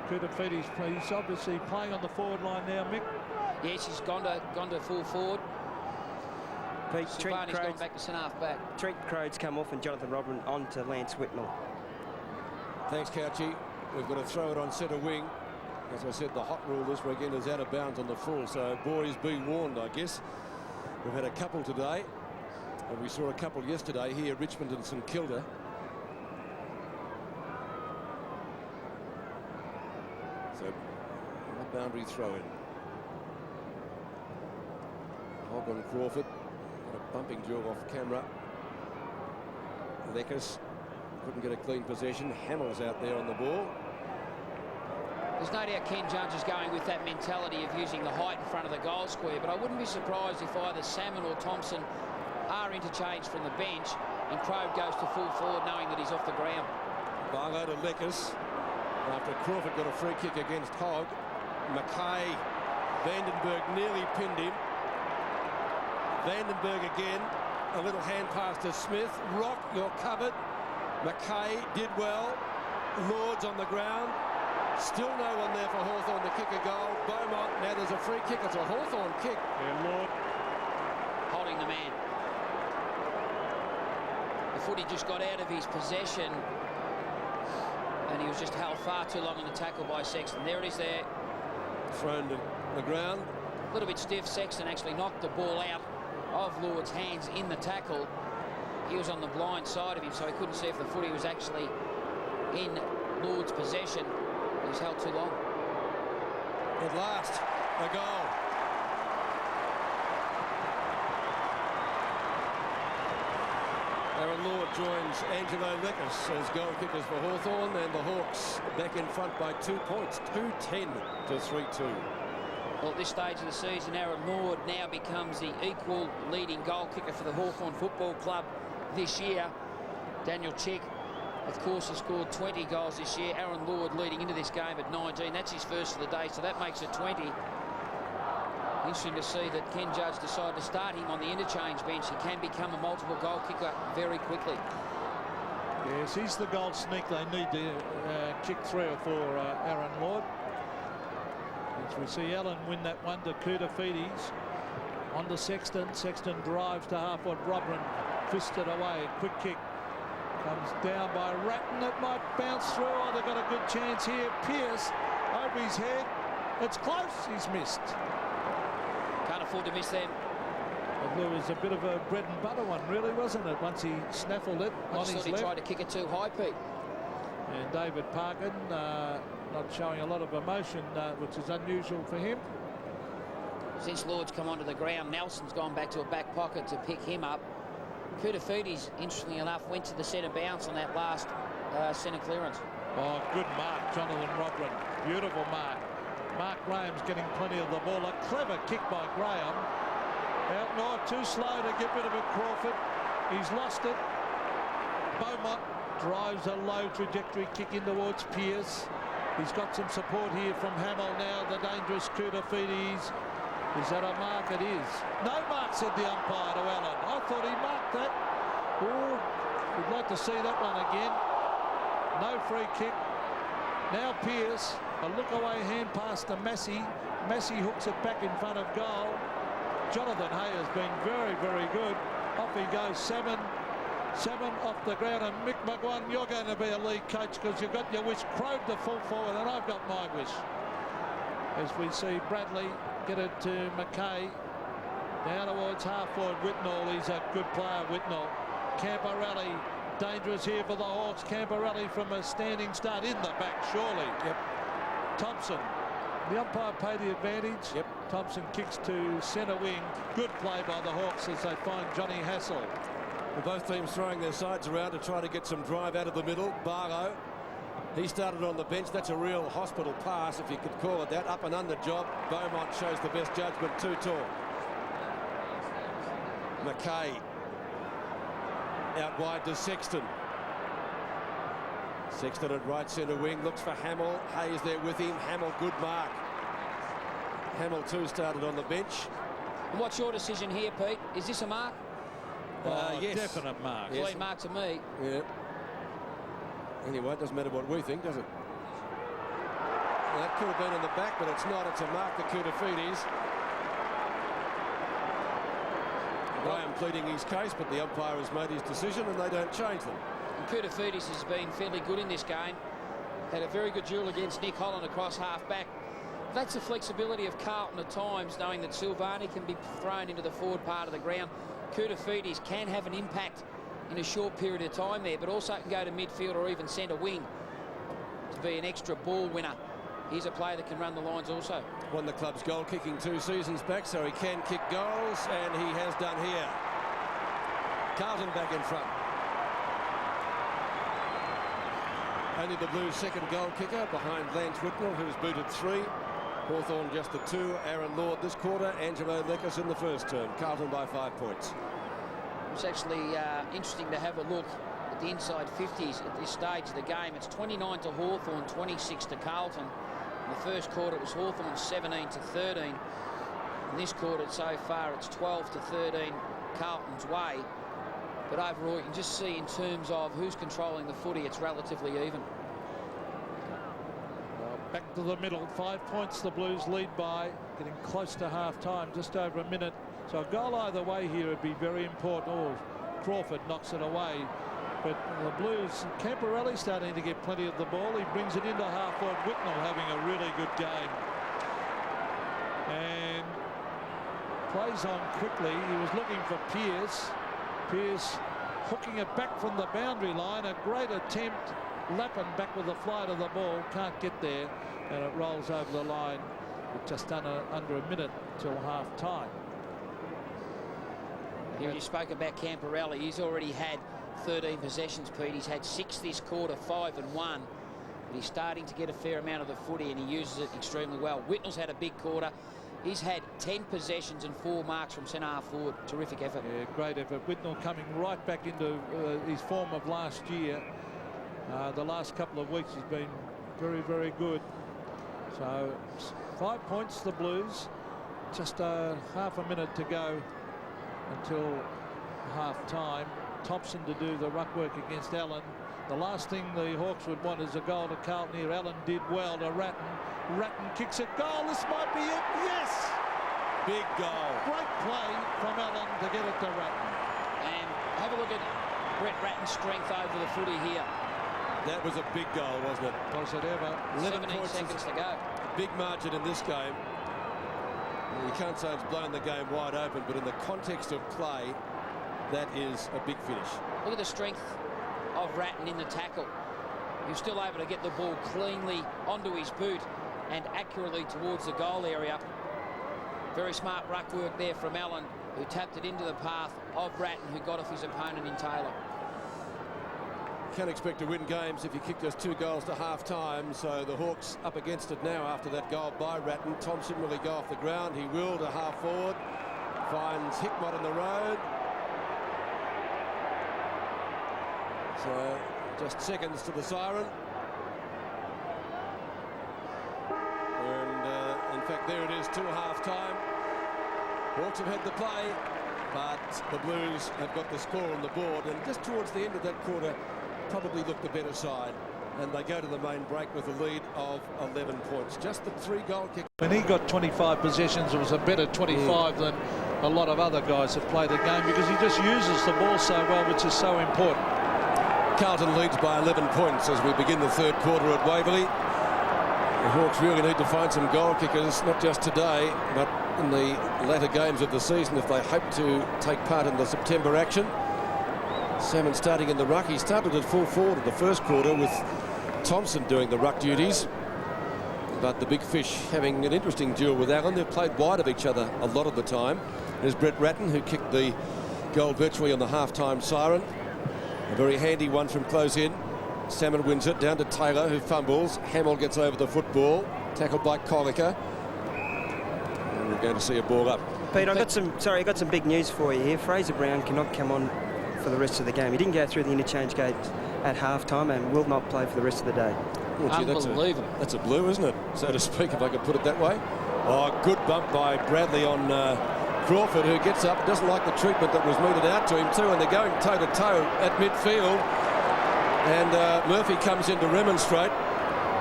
Koutafidis. He's obviously playing on the forward line now, Mick. Yes, he's gone to full forward. Silvani's gone back to centre-half back. Trent Crode's come off and Jonathan Robin on to Lance Whitnell. Thanks, Couchy. We've got to throw it on centre wing. As I said, the hot rule this weekend is out of bounds on the full, so boys be warned, I guess. We've had a couple today, and we saw a couple yesterday here, Richmond and St Kilda. So, a boundary throw-in. Hogg on Crawford. Got a bumping jaw off camera. Lekas couldn't get a clean possession. Hamill's out there on the ball. There's no doubt Ken Judge is going with that mentality of using the height in front of the goal square, but I wouldn't be surprised if either Salmon or Thompson are interchanged from the bench and Crowe goes to full forward knowing that he's off the ground. Barlow to Lekas. After Crawford got a free kick against Hogg. Mackay, Vandenberg nearly pinned him. Vandenberg again. A little hand pass to Smith. Rock, you're covered. Mackay did well. Lords on the ground. Still no one there for Hawthorn to kick a goal. Beaumont, now there's a free kick. It's a Hawthorn kick. Yeah, Lord. Holding the man. The footy just got out of his possession and he was just held far too long on the tackle by Sexton. There it is there. Thrown to the ground. A little bit stiff. Sexton actually knocked the ball out of Lord's hands in the tackle. He was on the blind side of him, so he couldn't see if the footy was actually in Lord's possession. He was held too long. At last, a goal. Aaron Lord joins Angelo Lekas as goal kickers for Hawthorn, and the Hawks back in front by 2 points, 2-10 to 3-2. Well, at this stage of the season, Aaron Lord now becomes the equal leading goal kicker for the Hawthorn Football Club this year. Daniel Chick, of course, has scored 20 goals this year. Aaron Lord leading into this game at 19. That's his first of the day, so that makes it 20. Interesting to see that Ken Judge decided to start him on the interchange bench. He can become a multiple goal kicker very quickly. Yes, he's the goal sneak. They need to kick 3 or 4 Aaron Lord. As we see Allen win that one to Koutafidis. On to Sexton. Sexton drives to half-forward. Robin fisted away. Quick kick. Comes down by Ratton. It might bounce through. Oh, they've got a good chance here. Pearce over his head. It's close. He's missed. Can't afford to miss them. It was a bit of a bread and butter one, really, wasn't it? Once he snaffled it I on just his thought he left. tried to kick it too high, Pete. And David Parkin not showing a lot of emotion, which is unusual for him. Since Lord's come onto the ground, Nelson's gone back to a back pocket to pick him up. Koutafidis, interestingly enough, went to the centre bounce on that last centre clearance. Oh, good mark, Jonathan Robin. Beautiful mark. Mark Graham's getting plenty of the ball. A clever kick by Graham. Out north, too slow to get rid of it, Crawford. He's lost it. Beaumont drives a low trajectory kick in towards Pearce. He's got some support here from Hamill now. The dangerous Koutafidis. Is that a mark? It is. No mark, said the umpire to Allen. I thought he marked that. Oh, we'd like to see that one again. No free kick. Now Pearce, a look away hand pass to Massey. Massey hooks it back in front of goal. Jonathan Hay has been very, very good. Off he goes. Seven off the ground, and Mick McGuan, you're going to be a league coach because you've got your wish. Crowe to full forward, and I've got my wish. As we see Bradley get it to Mackay. Down towards half-forward Whitnall. He's a good player, Whitnall. Camporelli, dangerous here for the Hawks. Camporelli from a standing start in the back, surely. Yep. Thompson. The umpire paid the advantage. Yep. Thompson kicks to centre wing. Good play by the Hawks as they find Johnny Hassel. Well, both teams throwing their sides around to try to get some drive out of the middle. Barlow, he started on the bench. That's a real hospital pass, if you could call it that. Up and under job. Beaumont shows the best judgment. Too tall. Mackay out wide to Sexton. Sexton at right centre wing, looks for Hamill. Hayes there with him. Hamill, good mark. Hamill too started on the bench. And what's your decision here, Pete? Is this a mark? Yes. Definite mark. Yes. Clean mark to me. Yeah. Anyway, it doesn't matter what we think, does it? That could have been in the back, but it's not. It's a mark to Koutafidis. Graham pleading his case, but the umpire has made his decision and they don't change them. And Koutafidis has been fairly good in this game. Had a very good duel against Nick Holland across half-back. That's the flexibility of Carlton at times, knowing that Silvani can be thrown into the forward part of the ground. Koutafidis can have an impact in a short period of time there, but also can go to midfield or even centre wing to be an extra ball winner. He's a player that can run the lines also. Won the club's goal kicking 2 seasons back, so he can kick goals, and he has done here. Carlton back in front. Only the Blues' second goal kicker behind Lance Whitnell, who's booted 3. Hawthorn just the 2. Aaron Lord this quarter. Angelo Lekos in the first term. Carlton by 5 points. It's actually interesting to have a look at the inside 50s at this stage of the game. It's 29 to Hawthorn, 26 to Carlton. In the first quarter, it was Hawthorn 17 to 13. In this quarter so far, it's 12 to 13 Carlton's way. But overall, you can just see in terms of who's controlling the footy, it's relatively even. Back to the middle, 5 points the Blues lead by, getting close to half-time, just over a minute. So a goal either way here would be very important. Oh, Crawford knocks it away. But the Blues, Camporelli starting to get plenty of the ball. He brings it into half-forward. Whitnell having a really good game. And plays on quickly. He was looking for Pearce. Pearce hooking it back from the boundary line. A great attempt. Lappin back with the flight of the ball. Can't get there. And it rolls over the line with just under a minute till half-time. Here you spoke about Camporelli. He's already had 13 possessions, Pete. He's had 6 this quarter, 5 and 1. But he's starting to get a fair amount of the footy and he uses it extremely well. Whitnell's had a big quarter. He's had 10 possessions and 4 marks from centre-half forward. Terrific effort. Yeah, great effort. Whitnell coming right back into his form of last year. The last couple of weeks he's been very, very good. So 5 points the Blues. Just half a minute to go until half-time. Thompson to do the ruck work against Allen. The last thing the Hawks would want is a goal to Carlton here. Allen did well to Ratton. Ratton kicks it. Goal. This might be it. Yes! Big goal. Great play from Allen to get it to Ratton. And have a look at Brett Ratton's strength over the footy here. That was a big goal, wasn't it? Was it ever? 17 seconds to go. Big margin in this game. You can't say it's blown the game wide open, but in the context of play, that is a big finish. Look at the strength of Ratton in the tackle. He was still able to get the ball cleanly onto his boot and accurately towards the goal area. Very smart ruck work there from Allen, who tapped it into the path of Ratton, who got off his opponent in Taylor. Can't expect to win games if you kick just 2 goals to half-time, so the Hawks up against it now after that goal by Ratton. Thompson will he go off the ground? He will to half-forward. Finds Hickmott in the road. So just seconds to the siren. And in fact, there it is, to half-time. Hawks have had the play, but the Blues have got the score on the board. And just towards the end of that quarter, probably looked the better side. And they go to the main break with a lead of 11 points. Just the 3 goal kick. When he got 25 possessions, it was a better 25 than a lot of other guys have played the game because he just uses the ball so well, which is so important. Carlton leads by 11 points as we begin the third quarter at Waverley. The Hawks really need to find some goal kickers, not just today, but in the latter games of the season if they hope to take part in the September action. Salmon starting in the ruck. He started at full forward in the first quarter with Thompson doing the ruck duties. But the big fish having an interesting duel with Allen. They've played wide of each other a lot of the time. There's Brett Ratton, who kicked the goal virtually on the half-time siren. A very handy one from close in. Salmon wins it down to Taylor, who fumbles. Hamill gets over the football, tackled by Colica. And we're going to see a ball up. Pete, I got some big news for you here. Fraser Brown cannot come on for the rest of the game. He didn't go through the interchange gate at half-time and will not play for the rest of the day. Well, gee, Unbelievable. That's a blue, isn't it? So to speak, if I could put it that way. Oh, good bump by Bradley on Crawford, who gets up, doesn't like the treatment that was meted out to him too, and they're going toe-to-toe at midfield. And Murphy comes in to remonstrate.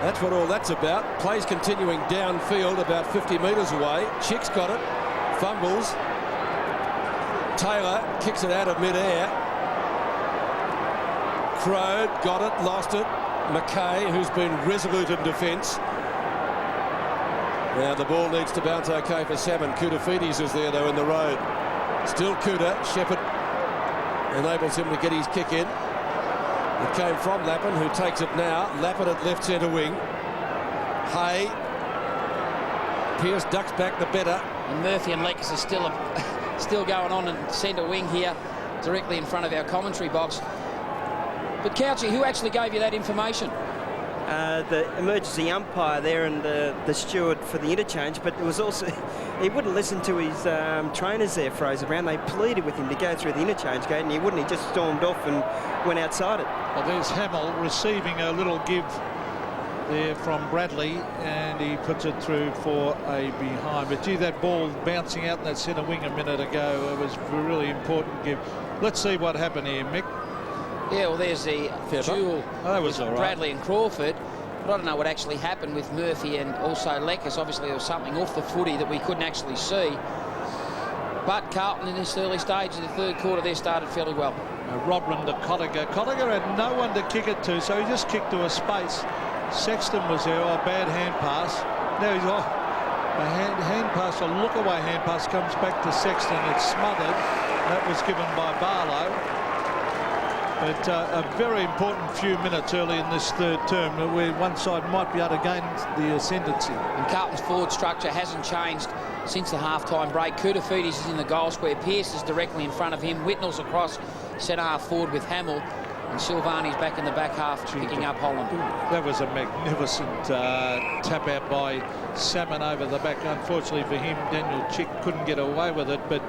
That's what all that's about. Plays continuing downfield about 50 metres away. Chick's got it. Fumbles. Taylor kicks it out of mid-air. Crode got it, lost it. McKay, who's been resolute in defence. Now the ball needs to bounce okay for Salmon. Koutafidis is there though in the road. Still Kouta. Shepherd enables him to get his kick in. It came from Lappin, who takes it now. Lappin at left centre wing. Hay. Pearce ducks back the better. And Murphy and Lex are still going on in centre wing here, directly in front of our commentary box. But Couchy, who actually gave you that information? The emergency umpire there and the steward for the interchange, but it was also he wouldn't listen to his trainers there, Fraser Brown. They pleaded with him to go through the interchange gate and he wouldn't. He just stormed off and went outside it. Well, there's Hamill receiving a little give there from Bradley, and he puts it through for a behind. But gee, that ball bouncing out in that centre wing a minute ago, it was a really important give. Let's see what happened here, Mick. Yeah, well, there's the duel. Oh, that was all right. Bradley and Crawford. But I don't know what actually happened with Murphy and also Leckers. Obviously, there was something off the footy that we couldn't actually see. But Carlton, in this early stage of the third quarter, they started fairly well. Robin to Cotter. Cotter had no one to kick it to, so he just kicked to a space. Sexton was there. Oh, bad hand pass. Now he's off. A hand pass, a look-away hand pass comes back to Sexton. It's smothered. That was given by Barlow. But a very important few minutes early in this third term where one side might be able to gain the ascendancy. And Carlton's forward structure hasn't changed since the half-time break. Koutafidis is in the goal square. Pearce is directly in front of him. Whitnell's across centre half forward with Hamill. And Silvani's back in the back half picking up Holland. That was a magnificent tap out by Salmon over the back. Unfortunately for him, Daniel Chick couldn't get away with it. But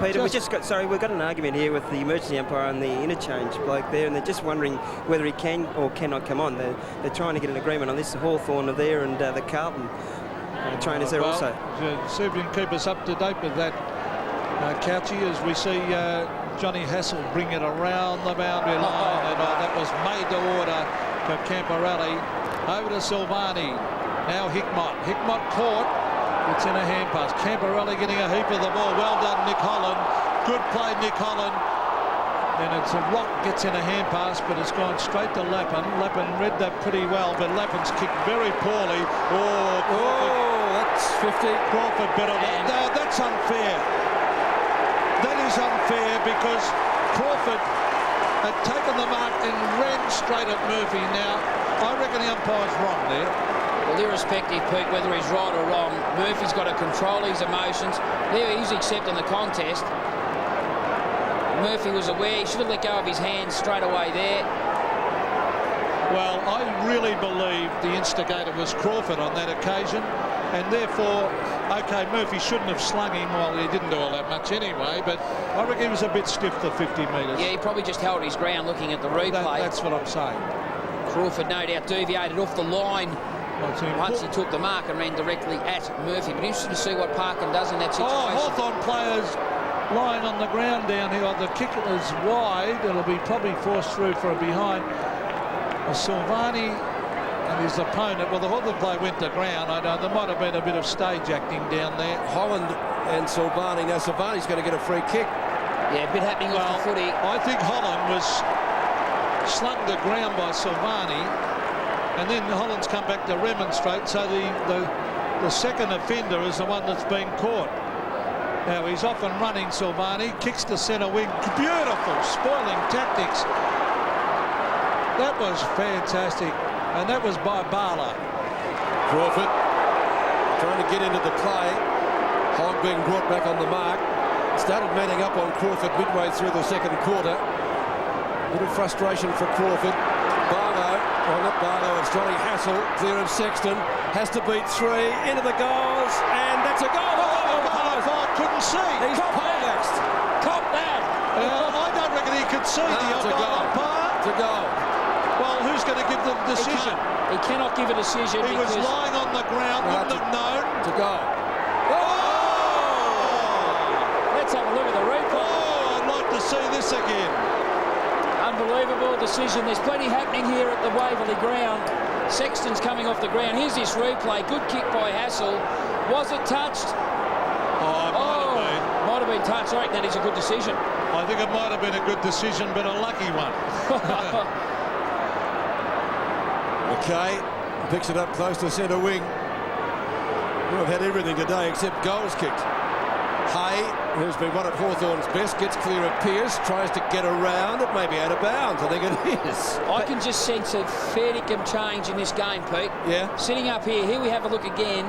Peter, we've got an argument here with the emergency umpire and the interchange bloke there, and they're just wondering whether he can or cannot come on. They're trying to get an agreement on this. The Hawthorn are there, and the Carlton trainers there also. See if we can keep us up to date with that, Couchy, as we see Johnny Hassel bring it around the boundary line, and that was made to order for Camporelli. Over to Silvani. Now Hickmott caught. It's in a hand pass. Camporelli getting a heap of the ball. Well done, Nick Holland. Good play, Nick Holland. Then it's a rock, gets in a hand pass, but it's gone straight to Lappin. Lappin read that pretty well, but Lappin's kicked very poorly. That's 50. Crawford better. No, that's unfair. That is unfair because Crawford had taken the mark and ran straight at Murphy. Now, I reckon the umpire's wrong there. Well, irrespective, Pete, whether he's right or wrong, Murphy's got to control his emotions. There he's accepting the contest. Murphy was aware. He should have let go of his hands straight away there. Well, I really believe the instigator was Crawford on that occasion, and therefore, OK, Murphy shouldn't have slung him. Well, he didn't do all that much anyway, but I reckon he was a bit stiff for 50 metres. Yeah, he probably just held his ground looking at the replay. That's what I'm saying. Crawford, no doubt, deviated off the line once he took the mark and ran directly at Murphy. But interesting to see what Parkin does in that situation. Hawthorn players lying on the ground down here. The kick is wide. It'll be probably forced through for a behind. Silvani and his opponent. Well, the Hawthorn player went to ground. I know there might have been a bit of stage acting down there. Holland and Silvani. Now Silvani's going to get a free kick. Yeah, a bit happening off the footy. I think Holland was slung to ground by Silvani, and then Holland's come back to remonstrate. So the second offender is the one that's been caught. Now he's off and running. Silvani kicks to centre wing. Beautiful, spoiling tactics. That was fantastic, and that was by Barlow. Crawford trying to get into the play. Hogg being brought back on the mark. Started manning up on Crawford midway through the second quarter. Little frustration for Crawford. Barlow, well, not Barlow, it's Johnny Hassel. Clear of Sexton. Has to beat three. Into the goals, and that's a goal. I couldn't see. He's poleaxed. Cop that. I don't reckon he could see the umpire. It's a goal. Well, who's going to give the decision? He cannot give a decision. He was lying on the ground, wouldn't have known. To go. Let's have a look at the replay. I'd like to see this again. Unbelievable decision. There's plenty happening here at the Waverley ground. Sexton's coming off the ground. Here's this replay. Good kick by Hassel. Was it touched? Oh, might have been touched. I reckon that is a good decision. I think it might have been a good decision, but a lucky one. McKay picks it up close to centre wing. We've had everything today except goals kicked. Hay, who's been one of Hawthorn's best, gets clear of Pearce, tries to get around. It may be out of bounds. I think it is. I can just sense a fair dinkum change in this game, Pete. Yeah. Sitting up here we have a look again.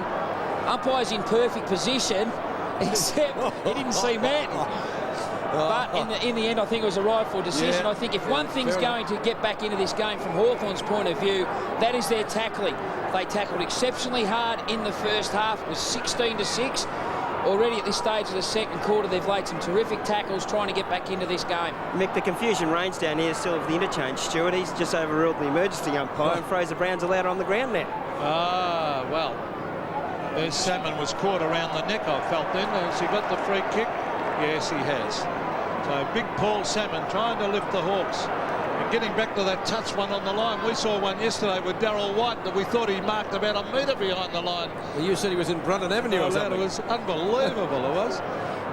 Umpire's in perfect position, except he didn't see Manton. But in the end, I think it was a rightful decision. Yeah. I think if one thing's going to get back into this game from Hawthorn's point of view, that is their tackling. They tackled exceptionally hard in the first half. It was 16-6. Already at this stage of the second quarter, they've laid some terrific tackles trying to get back into this game. Mick, the confusion reigns down here still of the interchange. Stuart, he's just overruled the emergency umpire, and Fraser Brown's allowed on the ground now. Ah, well, there's Salmon was caught around the neck, I felt then. Has he got the free kick? Yes, he has. So big Paul Salmon trying to lift the Hawks. And getting back to that touch one on the line. We saw one yesterday with Darryl White that we thought he marked about a metre behind the line. Well, you said he was in Brunton Avenue or something. It was unbelievable, it was.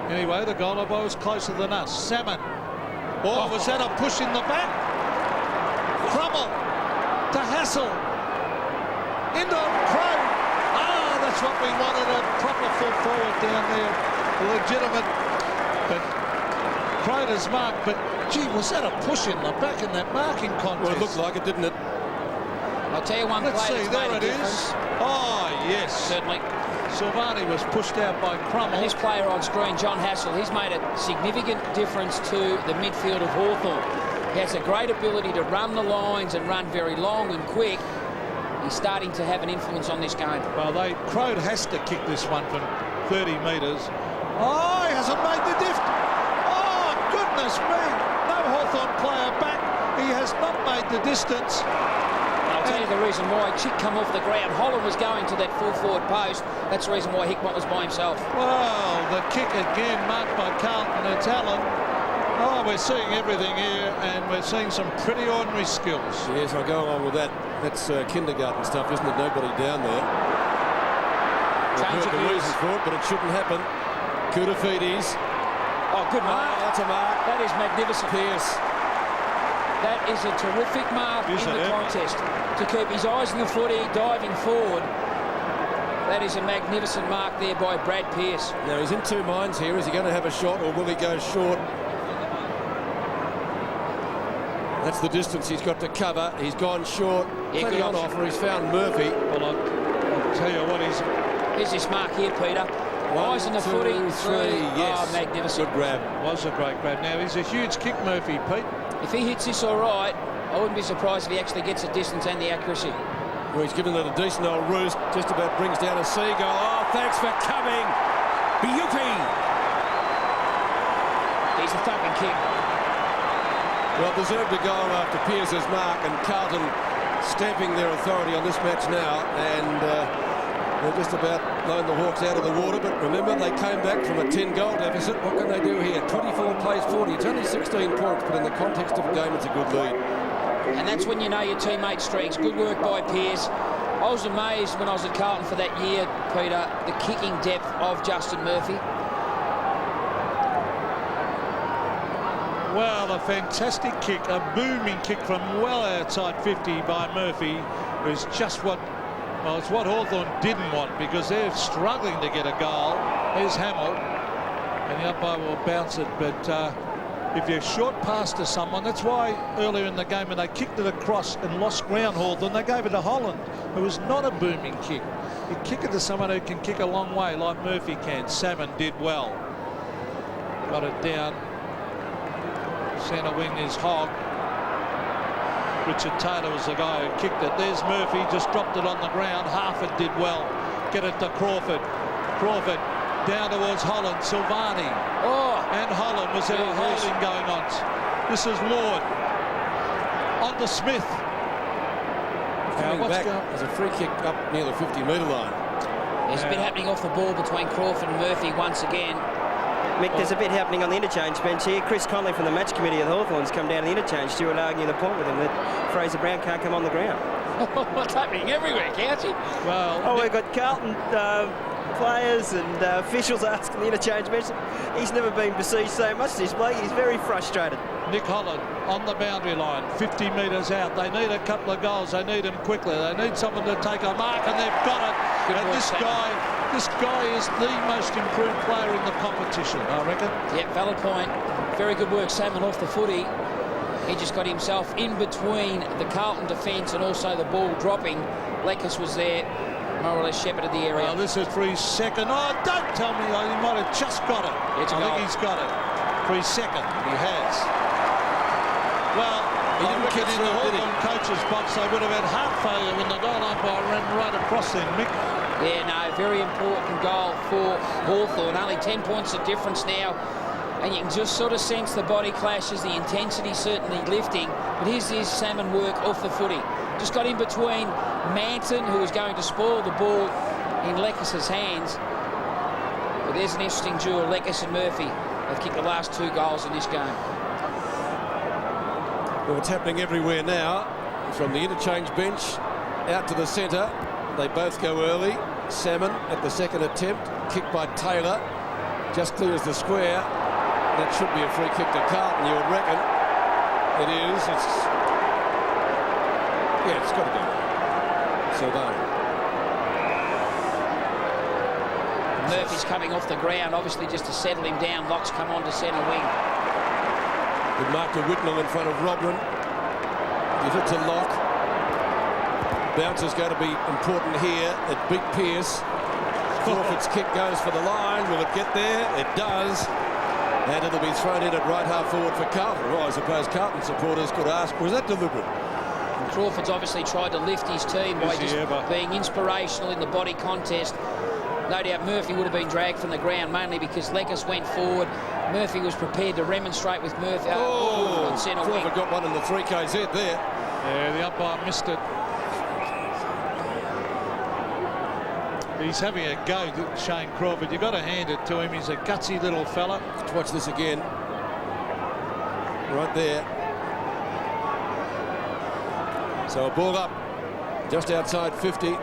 Anyway, the goal was closer than us. Salmon. Oh, was that a push in the back? Crummel to Hassel. Into Crow. Ah, that's what we wanted, a proper full forward down there. Legitimate. But Croder's mark, but gee, was that a push in the back in that marking contest? Well, it looked like it, didn't it? I'll tell you one Let's player see, that's there made it a difference. is. Oh, yes. Certainly. Silvani was pushed out by Crummel. And this player on screen, John Hassel, he's made a significant difference to the midfield of Hawthorn. He has a great ability to run the lines and run very long and quick. He's starting to have an influence on this game. Well, Crode has to kick this one from 30 metres. Oh, he hasn't made the diff. Oh, goodness me. No Hawthorn player back. He has not made the distance. I'll tell you the reason why. Chick come off the ground. Holland was going to that full forward post. That's the reason why Hickmott was by himself. Well, the kick again marked by Carlton. It's Allen. Oh, we're seeing everything here, and we're seeing some pretty ordinary skills. Yes, I'll go on with that. That's kindergarten stuff, isn't it? Nobody down there. We've heard the reasons for it, but it shouldn't happen. Kudafides. Oh, good mark. That's a mark. That is magnificent. Pearce. That is a terrific mark in the contest. To keep his eyes on the footy, diving forward. That is a magnificent mark there by Brad Pearce. Now, he's in two minds here. Is he going to have a shot, or will he go short? That's the distance he's got to cover. He's gone short. Yeah, Plenty on offer. He's found Murphy. Well, I'll tell you what, here's this mark here, Peter. Eyes on the footy. Three. Yes. Oh, magnificent. Good grab. Was a great grab. Now, he's a huge kick, Murphy, Pete. If he hits this all right, I wouldn't be surprised if he actually gets the distance and the accuracy. Well, he's given it a decent old roost. Just about brings down a seagull. Oh, thanks for coming. Beauty. He's a thumping kick. Well, deserved to go after Pearce's mark, and Carlton stamping their authority on this match now, and they're just about blowing the Hawks out of the water. But remember, they came back from a 10-goal deficit. What can they do here? 24 plays 40. It's only 16 points, but in the context of a game, it's a good lead. And that's when you know your teammate streaks. Good work by Pearce. I was amazed when I was at Carlton for that year, Peter, the kicking depth of Justin Murphy. Well, a fantastic kick, a booming kick from well outside 50 by Murphy. It was just what, well, it's what Hawthorn didn't want, because they're struggling to get a goal. There's Hamill, and the umpire will bounce it. But if you're short pass to someone, that's why earlier in the game when they kicked it across and lost ground, Hawthorn, they gave it to Holland. It was not a booming kick. You kick it to someone who can kick a long way like Murphy can. Salmon did well. Got it down. Centre wing is Hogg. Richard Taylor was the guy who kicked it. There's Murphy, just dropped it on the ground. Harford did well. Get it to Crawford. Crawford down towards Holland. Silvani. Oh, and Holland. Was there a holding going on? This is Ward. On to Smith. Coming back, there's a free kick up near the 50-metre line. There's a bit happening off the ball between Crawford and Murphy once again. Mick, there's a bit happening on the interchange bench here. Chris Conley from the match committee of the Hawthorns come down to the interchange. Stuart arguing the point with him that Fraser Brown can't come on the ground. What's happening everywhere, Couchy? Well, Oh, we've got Carlton players and officials asking the interchange bench. He's never been besieged so much, this bloke. He's very frustrated. Nick Holland on the boundary line, 50 metres out. They need a couple of goals. They need them quickly. They need someone to take a mark, and they've got it. Good and work, this guy is the most improved player in the competition, I reckon. Yeah, valid point. Very good work, Salmon off the footy. He just got himself in between the Carlton defence and also the ball dropping. Lekas was there, more or less shepherded the area. Well, this is for his second. Oh, don't tell me he might have just got it. It's a I goal. think he's got it. For his second, he has. Well, He I didn't reckon get in the through, did he? Hawthorn coach's box, they would have had heart failure when the goal umpire ran right across them, Mick. Yeah, no, very important goal for Hawthorn. Only 10 points of difference now. And you can just sort of sense the body clashes, the intensity certainly lifting. But here's his Salmon work off the footy. Just got in between Manton, who was going to spoil the ball in Lekas's hands. But there's an interesting duel. Lekas and Murphy have kicked the last 2 goals in this game. Well, it's happening everywhere now. From the interchange bench out to the centre. They both go early. Salmon at the second attempt. Kicked by Taylor. Just clears the square. That should be a free kick to Carlton, you would reckon. It is. It's got to be. Sylvani. Murphy's coming off the ground, obviously just to settle him down. Locke's come on to centre wing. Good mark to Whitnell in front of Robran. Gives it to Locke. Bounce is going to be important here. It beat Pearce. Crawford's kick goes for the line. Will it get there? It does. And it'll be thrown in at right half forward for Carlton. Well, I suppose Carlton supporters could ask, was that deliberate? And Crawford's obviously tried to lift his team by just being inspirational in the body contest. No doubt Murphy would have been dragged from the ground, mainly because Lekas went forward. Murphy was prepared to remonstrate with Murphy on centre wing. Crawford got one in the 3KZ there. Yeah, the umpire missed it. He's having a go, Shane Crawford. You've got to hand it to him. He's a gutsy little fella. Let's watch this again. Right there. So a ball up just outside 50.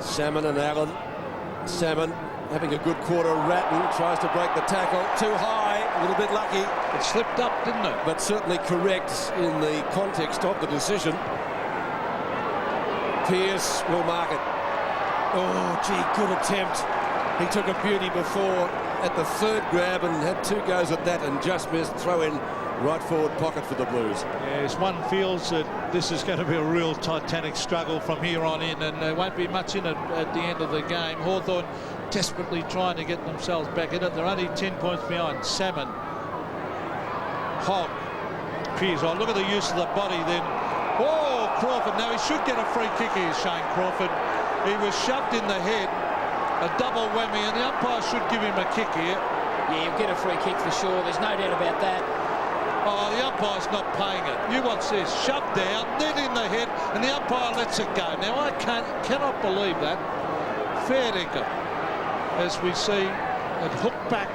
Salmon and Allen. Salmon having a good quarter. Ratton tries to break the tackle. Too high, a little bit lucky. It slipped up, didn't it? But certainly correct in the context of the decision. Pearce will mark it. Oh, gee, good attempt. He took a beauty before at the 3rd grab and had 2 goes at that and just missed. Throw in right forward pocket for the Blues. Yes, one feels that this is going to be a real titanic struggle from here on in, and there won't be much in it at the end of the game. Hawthorn desperately trying to get themselves back in it. They're only 10 points behind. Salmon, Hogg, Pearce. Oh, look at the use of the body then. Oh, Crawford. Now he should get a free kick here, Shane Crawford. He was shoved in the head. A double whammy, and the umpire should give him a kick here. Yeah, he'll get a free kick for sure. There's no doubt about that. Oh, the umpire's not paying it. You watch this. Shoved down, net in the head, and the umpire lets it go. Now, I cannot believe that. Fair dinkum. As we see it hooked back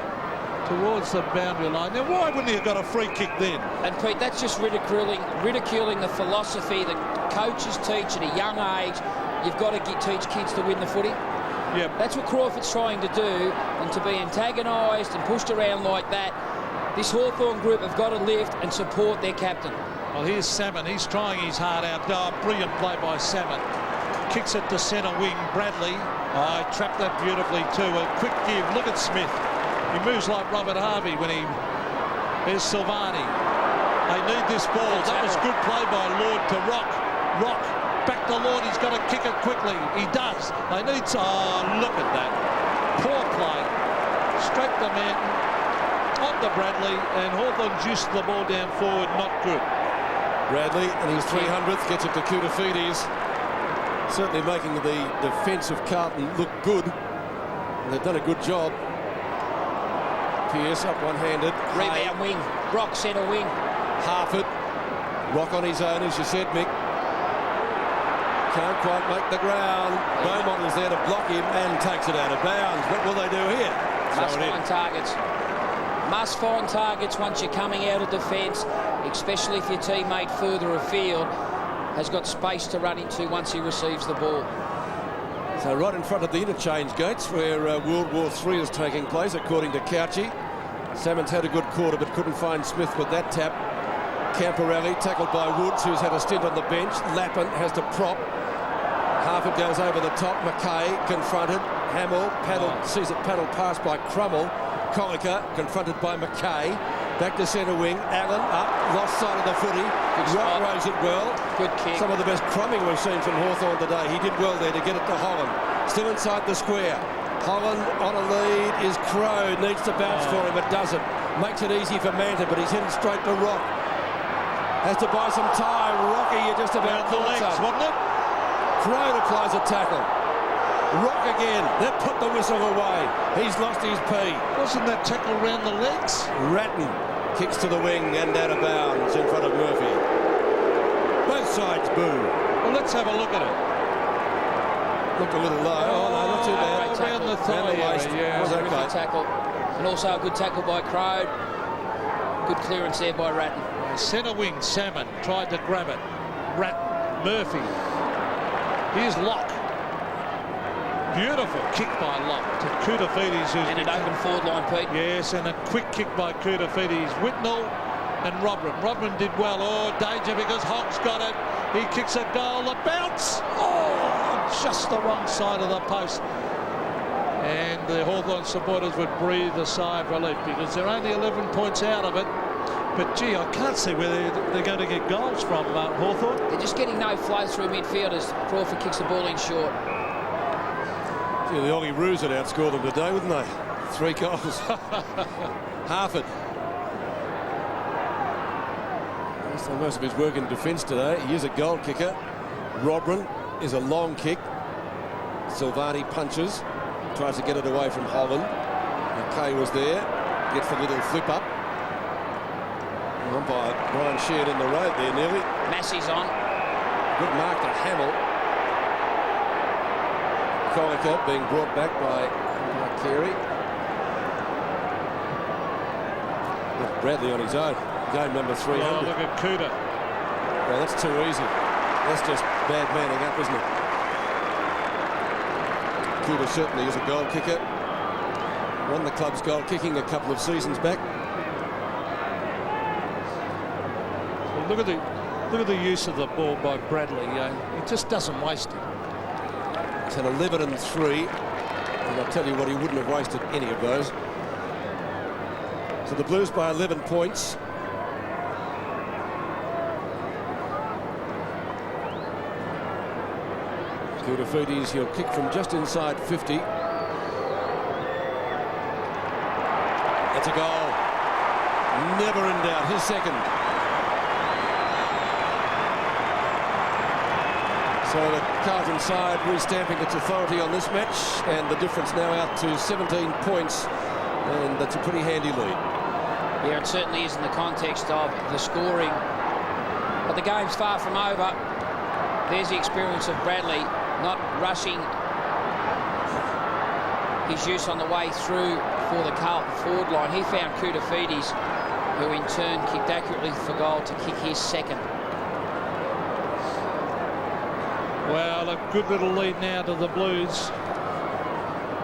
towards the boundary line. Now, why wouldn't he have got a free kick then? And Pete, that's just ridiculing the philosophy that coaches teach at a young age. You've got to teach kids to win the footy. Yep. That's what Crawford's trying to do, and to be antagonised and pushed around like that. This Hawthorn group have got to lift and support their captain. Well, here's Salmon. He's trying his heart out. Oh, brilliant play by Salmon. Kicks it to centre wing. Bradley. Oh, he trapped that beautifully too. A quick give. Look at Smith. He moves like Robert Harvey when he... There's Sylvani. They need this ball. That was good play by Lord to Rock. Rock. Back to Lord. He's got to kick it quickly. He does. They need... Oh, look at that. Poor play. Straight to Manton. On to Bradley. And Hawthorn juiced the ball down forward. Not good. Bradley and his 300th gets it to Koutafidis. Certainly making the defence of Carlton look good. They've done a good job. Pearce up one-handed. Rebound wing. Rock centre wing. Harford. Rock on his own, as you said, Mick. Can't quite make the ground. Beaumont is there to block him and takes it out of bounds. What will they do here? Must find targets. Must find targets once you're coming out of defence, especially if your teammate further afield has got space to run into once he receives the ball. So right in front of the interchange gates where World War III is taking place, according to Couchy. Salmon's had a good quarter but couldn't find Smith with that tap. Camporelli tackled by Woods, who's had a stint on the bench. Lappin has to prop. Harford goes over the top. McKay confronted. Hamill sees it paddled past by Crummell. Colliker confronted by McKay. Back to centre wing. Allen up. Lost sight of the footy. Rock rose it well. Good kick. Some of the best crumbing we've seen from Hawthorn today. He did well there to get it to Holland. Still inside the square. Holland on a lead is Crow. Needs to bounce for him. It doesn't. Makes it easy for Manta, but he's heading straight to Rock. Has to buy some time. Rocky, you just about the legs, wasn't it? Crow applies a tackle. Rock again. They've put the whistle away. He's lost his pee. Wasn't that tackle round the legs? Ratton kicks to the wing and out of bounds in front of Murphy. Both sides boo. Well, let's have a look at it. Looked a little low. Oh, no, not too bad. Around the thigh waist. area, yeah. Was okay. Good tackle. And also a good tackle by Crow. Good clearance there by Ratton. Centre wing, Salmon tried to grab it. Ratton, Murphy. Here's Locke. Beautiful kick by Locke to Koutafidis. And an open forward line, Pete. Yes, and a quick kick by Koutafidis. Whitnell and Robin. Robin did well. Oh, danger because Hogg's got it. He kicks a goal. The bounce. Oh, just the wrong side of the post. And the Hawthorn supporters would breathe a sigh of relief because they're only 11 points out of it. But, gee, I can't see where they're going to get goals from Hawthorn. They're just getting no flow through midfielders. Crawford kicks the ball in short. Gee, the Ollie Roos had outscored them today, wouldn't they? 3 goals. Harford. He's done most of his work in defence today. He is a goal kicker. Rodman is a long kick. Silvani punches. Tries to get it away from Holland. McKay was there. Gets the little flip up. On by Brian Sheard in the road there nearly. Massey's on. Good mark to Hamill. Colliker being brought back by Carey. Bradley on his own. Game number 300. Oh, look at Cooter. Well, that's too easy. That's just bad manning up, isn't it? Cooter certainly is a goal kicker. Won the club's goal kicking a couple of seasons back. Look at the use of the ball by Bradley. He just doesn't waste it. It's an 11 and 3, and I'll tell you what, he wouldn't have wasted any of those. So the Blues by 11 points. Koutafidis, he'll kick from just inside 50. That's a goal. Never in doubt. His second. So the Carlton side restamping its authority on this match, and the difference now out to 17 points, and that's a pretty handy lead. Yeah, it certainly is in the context of the scoring. But the game's far from over. There's the experience of Bradley not rushing his use on the way through for the Carlton forward line. He found Koutafidis, who in turn kicked accurately for goal to kick his second. Well, a good little lead now to the Blues.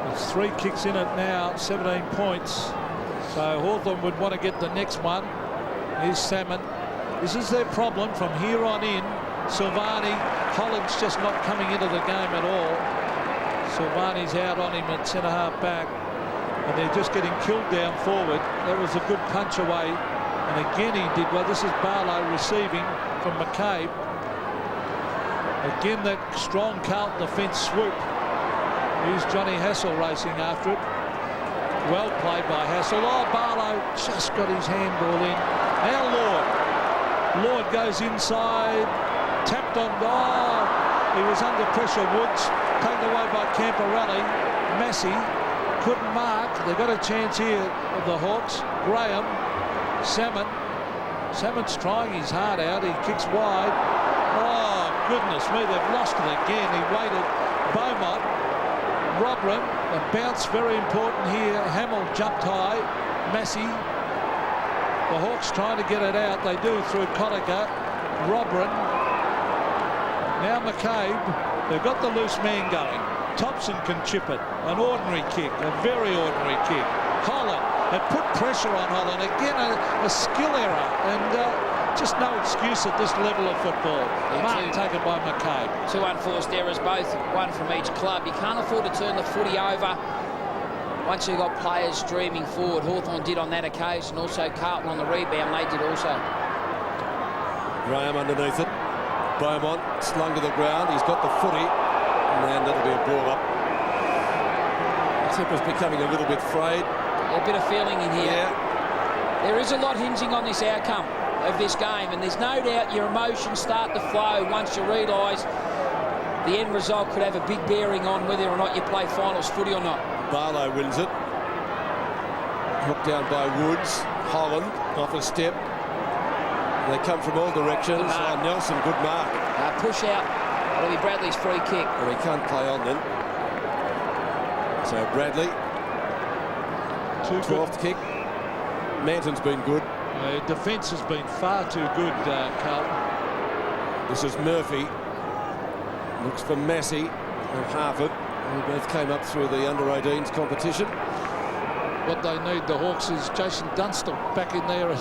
There's 3 kicks in it now, 17 points. So Hawthorn would want to get the next one. Here's Salmon. This is their problem from here on in. Silvani, Holland's just not coming into the game at all. Silvani's out on him at centre-half back. And they're just getting killed down forward. That was a good punch away. And again he did well. This is Barlow receiving from McCabe. Again, that strong Carlton defence swoop. Here's Johnny Hassel racing after it. Well played by Hassel. Oh, Barlow just got his handball in. Now Lord. Lord goes inside. Tapped on. Oh, he was under pressure. Woods taken away by Camporelli. Massey couldn't mark. They've got a chance here of the Hawks. Graham. Salmon. Salmon's trying his heart out. He kicks wide. Oh, goodness me, they've lost it again. He waited. Beaumont. Robran, a bounce very important here. Hamill jumped high. Massey. The Hawks trying to get it out. They do through Conacher. Robran. Now McCabe. They've got the loose man going. Thompson can chip it. An ordinary kick. A very ordinary kick. Holland. It put pressure on Holland. Again, a skill error. And just no excuse at this level of football. Mark taken by McCabe. 2 unforced errors, both one from each club. You can't afford to turn the footy over once you've got players streaming forward. Hawthorn did on that occasion. Also Carlton on the rebound, they did also. Graham underneath it. Beaumont slung to the ground. He's got the footy. And that'll be a ball up. The temper's becoming a little bit frayed. A bit of feeling in here. Yeah. There is a lot hinging on this outcome of this game, and there's no doubt your emotions start to flow once you realise the end result could have a big bearing on whether or not you play finals footy or not. Barlow wins it. Hooked down by Woods. Holland off a step. They come from all directions. Nelson, good mark. Push out. That'll be Bradley's free kick. Well, he can't play on then. So Bradley, 12th kick. Manton's been good. Defence has been far too good, Carlton. This is Murphy. Looks for Massey of Harvard, who both came up through the under-18s competition. What they need, the Hawks, is Jason Dunstall back in there.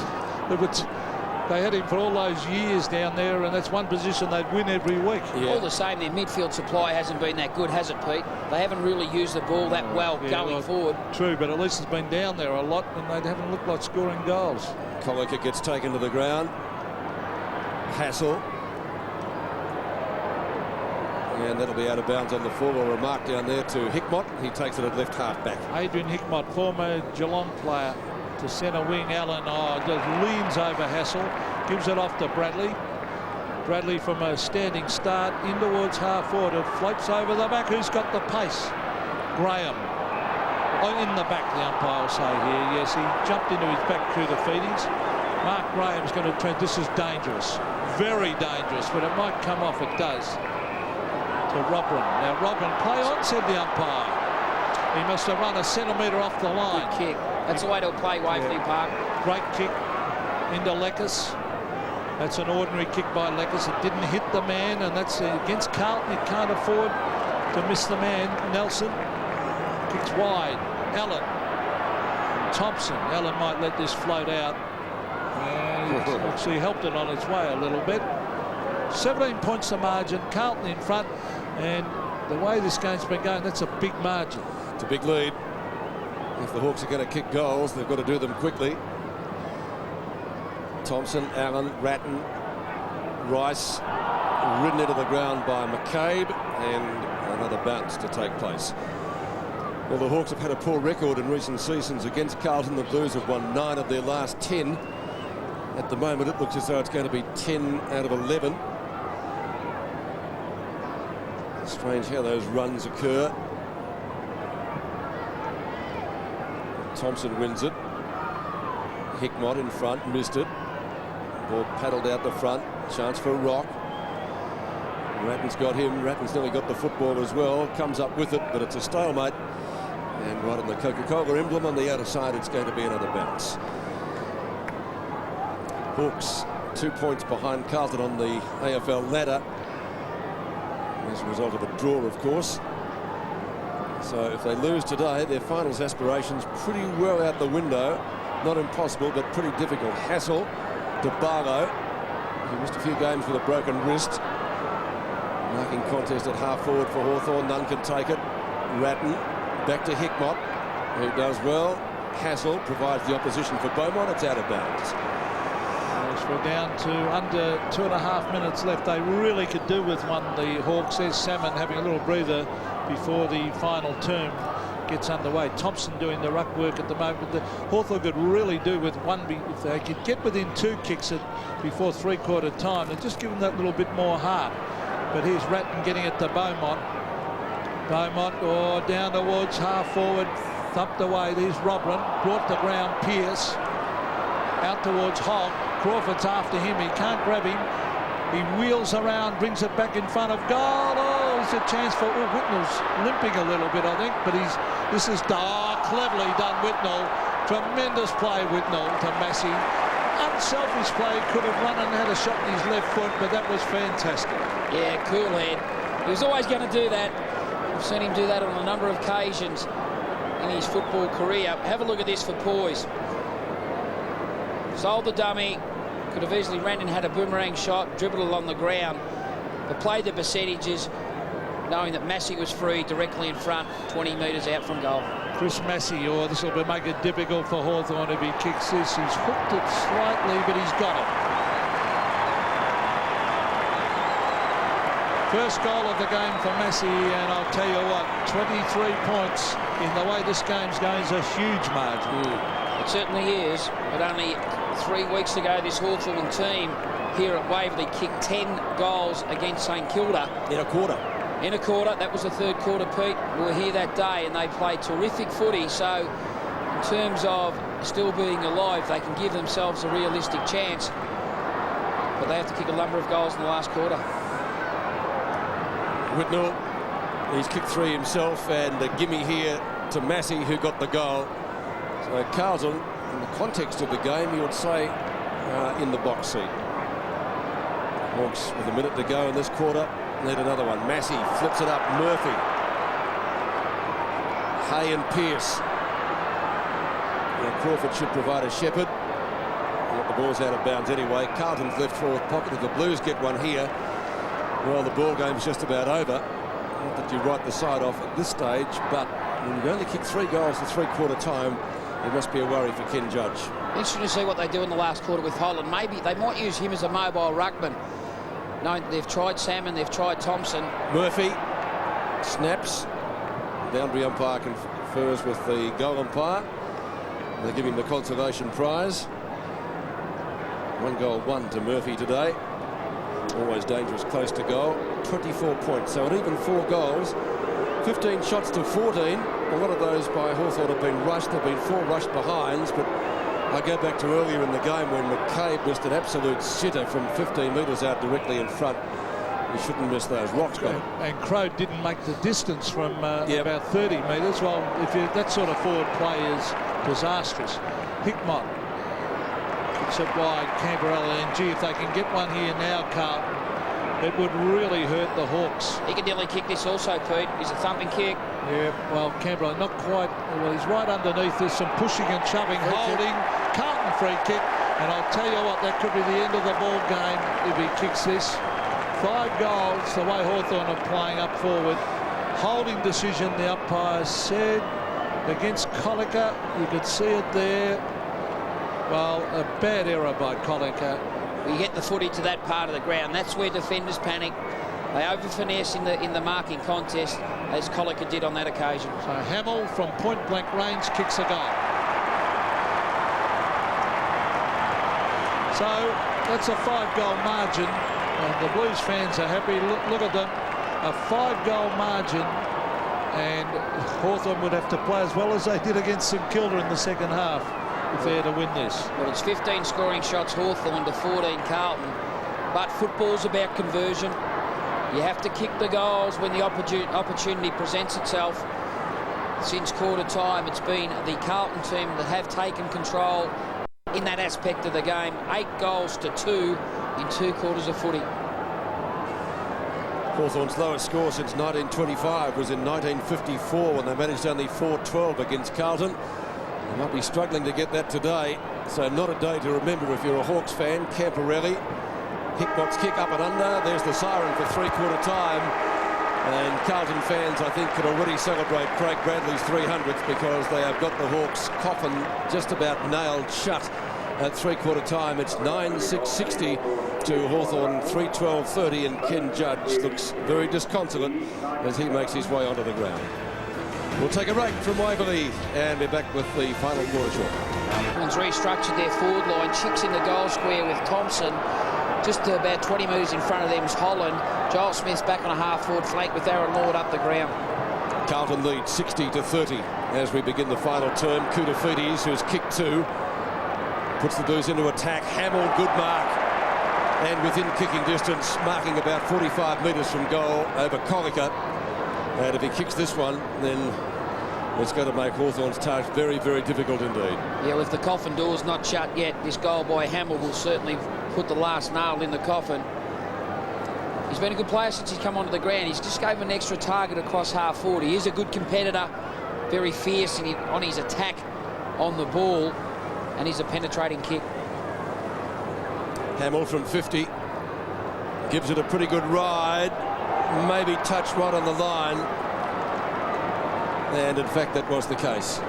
They had him for all those years down there, and that's one position they'd win every week. Yeah. All the same, their midfield supply hasn't been that good, has it, Pete? They haven't really used the ball that well going forward. True, but at least it's been down there a lot, and they haven't looked like scoring goals. Conacher gets taken to the ground. Hassel. And that'll be out of bounds on the full. A remark down there to Hickmott. He takes it at left half back. Adrian Hickmott, former Geelong player, to centre wing. Allen just leans over Hassel, gives it off to Bradley. Bradley from a standing start in towards half forward. It floats over the back. Who's got the pace? Graham. Oh, in the back, the umpire will say here. Yes, he jumped into his back through the feedings. Mark Graham's going to trend. This is dangerous. Very dangerous, but it might come off. It does. To Robran. Now Robran, play on, said the umpire. He must have run a centimetre off the line. Good kick. That's the way to play Waverley Park. Great kick into Leckis. That's an ordinary kick by Leckis. It didn't hit the man, and that's against Carlton. He can't afford to miss the man. Nelson kicks wide. Allen. Thompson. Allen might let this float out. Actually helped it on its way a little bit. 17 points the margin. Carlton in front, and the way this game's been going, that's a big margin. It's a big lead. If the Hawks are going to kick goals, they've got to do them quickly. Thompson, Allen, Ratton, Rice, ridden into the ground by McCabe, and another bounce to take place. Well, the Hawks have had a poor record in recent seasons against Carlton. The Blues have won 9 of their last 10. At the moment, it looks as though it's going to be 10 out of 11. Strange how those runs occur. Thompson wins it. Hickmott in front, missed it. Ball paddled out the front. Chance for a rock. Ratton's got him. Ratton's nearly got the football as well. Comes up with it, but it's a stalemate. And right on the Coca-Cola emblem on the outer side, it's going to be another bounce. Hawks 2 points behind Carlton on the AFL ladder as a result of a draw, of course. So if they lose today, their finals aspirations pretty well out the window. Not impossible, but pretty difficult. Hassel to Barlow. He missed a few games with a broken wrist. Marking contest at half forward for Hawthorn. None can take it. Ratton back to Hickmott, who does well. Hassel provides the opposition for Beaumont. It's out of bounds. We're down to under 2.5 minutes left. They really could do with one, the Hawks. There's Salmon having a little breather before the final term gets underway. Thompson doing the ruck work at the moment. The Hawthorn could really do with one. If they could get within 2 kicks before 3/4 time and just give them that little bit more heart. But here's Ratton getting it to Beaumont. Beaumont down towards half forward, thumped away. There's Robran, brought to ground. Pearce out towards Hogg. Crawford's after him. He can't grab him. He wheels around, brings it back in front of goal. Oh, is a chance for Whitnell's limping a little bit, I think, but this is cleverly done, Whitnell. Tremendous play, Whitnell to Massey. Unselfish play, could have run and had a shot in his left foot, but that was fantastic. Yeah, cool head. He was always going to do that. I've seen him do that on a number of occasions in his football career. Have a look at this for poise. Sold the dummy, could have easily ran and had a boomerang shot, dribbled along the ground, but played the percentages, knowing that Massey was free directly in front, 20 metres out from goal. Chris Massey, this will make it difficult for Hawthorn if he kicks this. He's hooked it slightly, but he's got it. First goal of the game for Massey, and I'll tell you what, 23 points in the way this game's going is a huge margin. It certainly is, but only 3 weeks ago this Hawthorn team here at Waverley kicked 10 goals against St Kilda. In a quarter. In a quarter. That was the third quarter, Pete. We were here that day and they played terrific footy, so in terms of still being alive, they can give themselves a realistic chance, but they have to kick a number of goals in the last quarter. Whitnell, he's kicked 3 himself, and a gimme here to Massey, who got the goal. So Carlton, in the context of the game, you would say in the box seat. Hawks with a minute to go in this quarter need another one. Massey flips it up. Murphy, Hay and Pearce. Now Crawford should provide a shepherd. The ball's out of bounds anyway. Carlton's left forward pocket. If the Blues get one here, well, the ball game's just about over. Not that you write the side off at this stage, but when you only kick 3 goals in 3/4 time, it must be a worry for Ken Judge. Interesting to see what they do in the last quarter with Holland. Maybe they might use him as a mobile ruckman. No, they've tried Salmon, they've tried Thompson. Murphy snaps. Boundary umpire confers with the goal umpire. They give him the consolation prize. 1 goal, 1 to Murphy today. Always dangerous, close to goal. 24 points, so at even 4 goals. 15 shots to 14. A lot of those by Hawthorn have been rushed. There have been 4 rushed behinds, but I go back to earlier in the game when McCabe missed an absolute sitter from 15 metres out directly in front. You shouldn't miss those. Rocks got it. And Crow didn't make the distance from about 30 metres. Well, that sort of forward play is disastrous. Hickmott kicks it wide. Canberra, and gee, if they can get one here now, Carlton, it would really hurt the Hawks. He could nearly kick this also, Pete. He's a thumping kick. Yeah, well, Canberra not quite. Well, he's right underneath. There's some pushing and shoving, holding. Carlton free kick, and I'll tell you what, that could be the end of the ball game if he kicks this. 5 goals, the way Hawthorn are playing up forward. Holding decision, the umpire said, against Collicker. You could see it there. Well, a bad error by Collicker. We get the footy to that part of the ground. That's where defenders panic. They over-finesse in the marking contest, as Collicker did on that occasion. So Hamill from point-blank range kicks a goal. So that's a 5-goal margin, and the Blues fans are happy. Look at them, a 5-goal margin, and Hawthorn would have to play as well as they did against St Kilda in the second half if they're to win this. Well, it's 15 scoring shots Hawthorn to 14 Carlton, but football's about conversion. You have to kick the goals when the opportunity presents itself. Since quarter time, it's been the Carlton team that have taken control in that aspect of the game. 8 goals to 2 in 2 quarters of footy. Hawthorn's lowest score since 1925 was in 1954 when they managed only 4-12 against Carlton. They might be struggling to get that today, so not a day to remember if you're a Hawks fan. Camporelli, Hickmott's kick up and under. There's the siren for 3/4 time. And Carlton fans, I think, could already celebrate Craig Bradley's 300th because they have got the Hawks' coffin just about nailed shut at 3/4 time. It's 9-6-60 to Hawthorn, 3-12-30, and Ken Judge looks very disconsolate as he makes his way onto the ground. We'll take a break from Waverley and be back with the final quarter short. Hawthorn's restructured their forward line. Chicks in the goal square with Thompson. Just about 20 metres in front of them is Holland. Joel Smith's back on a half-forward flank with Aaron Lord up the ground. Carlton leads 60-30 as we begin the final term. Koutafidis, who's kicked 2, puts the Blues into attack. Hamill, good mark. and within kicking distance, marking about 45 metres from goal over Colliker. And if he kicks this one, then it's going to make Hawthorn's task very, very difficult indeed. Yeah, well, if the coffin door's not shut yet, this goal by Hamill will certainly put the last nail in the coffin. He's been a good player since he's come onto the ground. He's just gave him an extra target across half forward. He is a good competitor, very fierce on his attack on the ball, and he's a penetrating kick. Hamill from 50 gives it a pretty good ride, maybe touched right on the line, and in fact that was the case.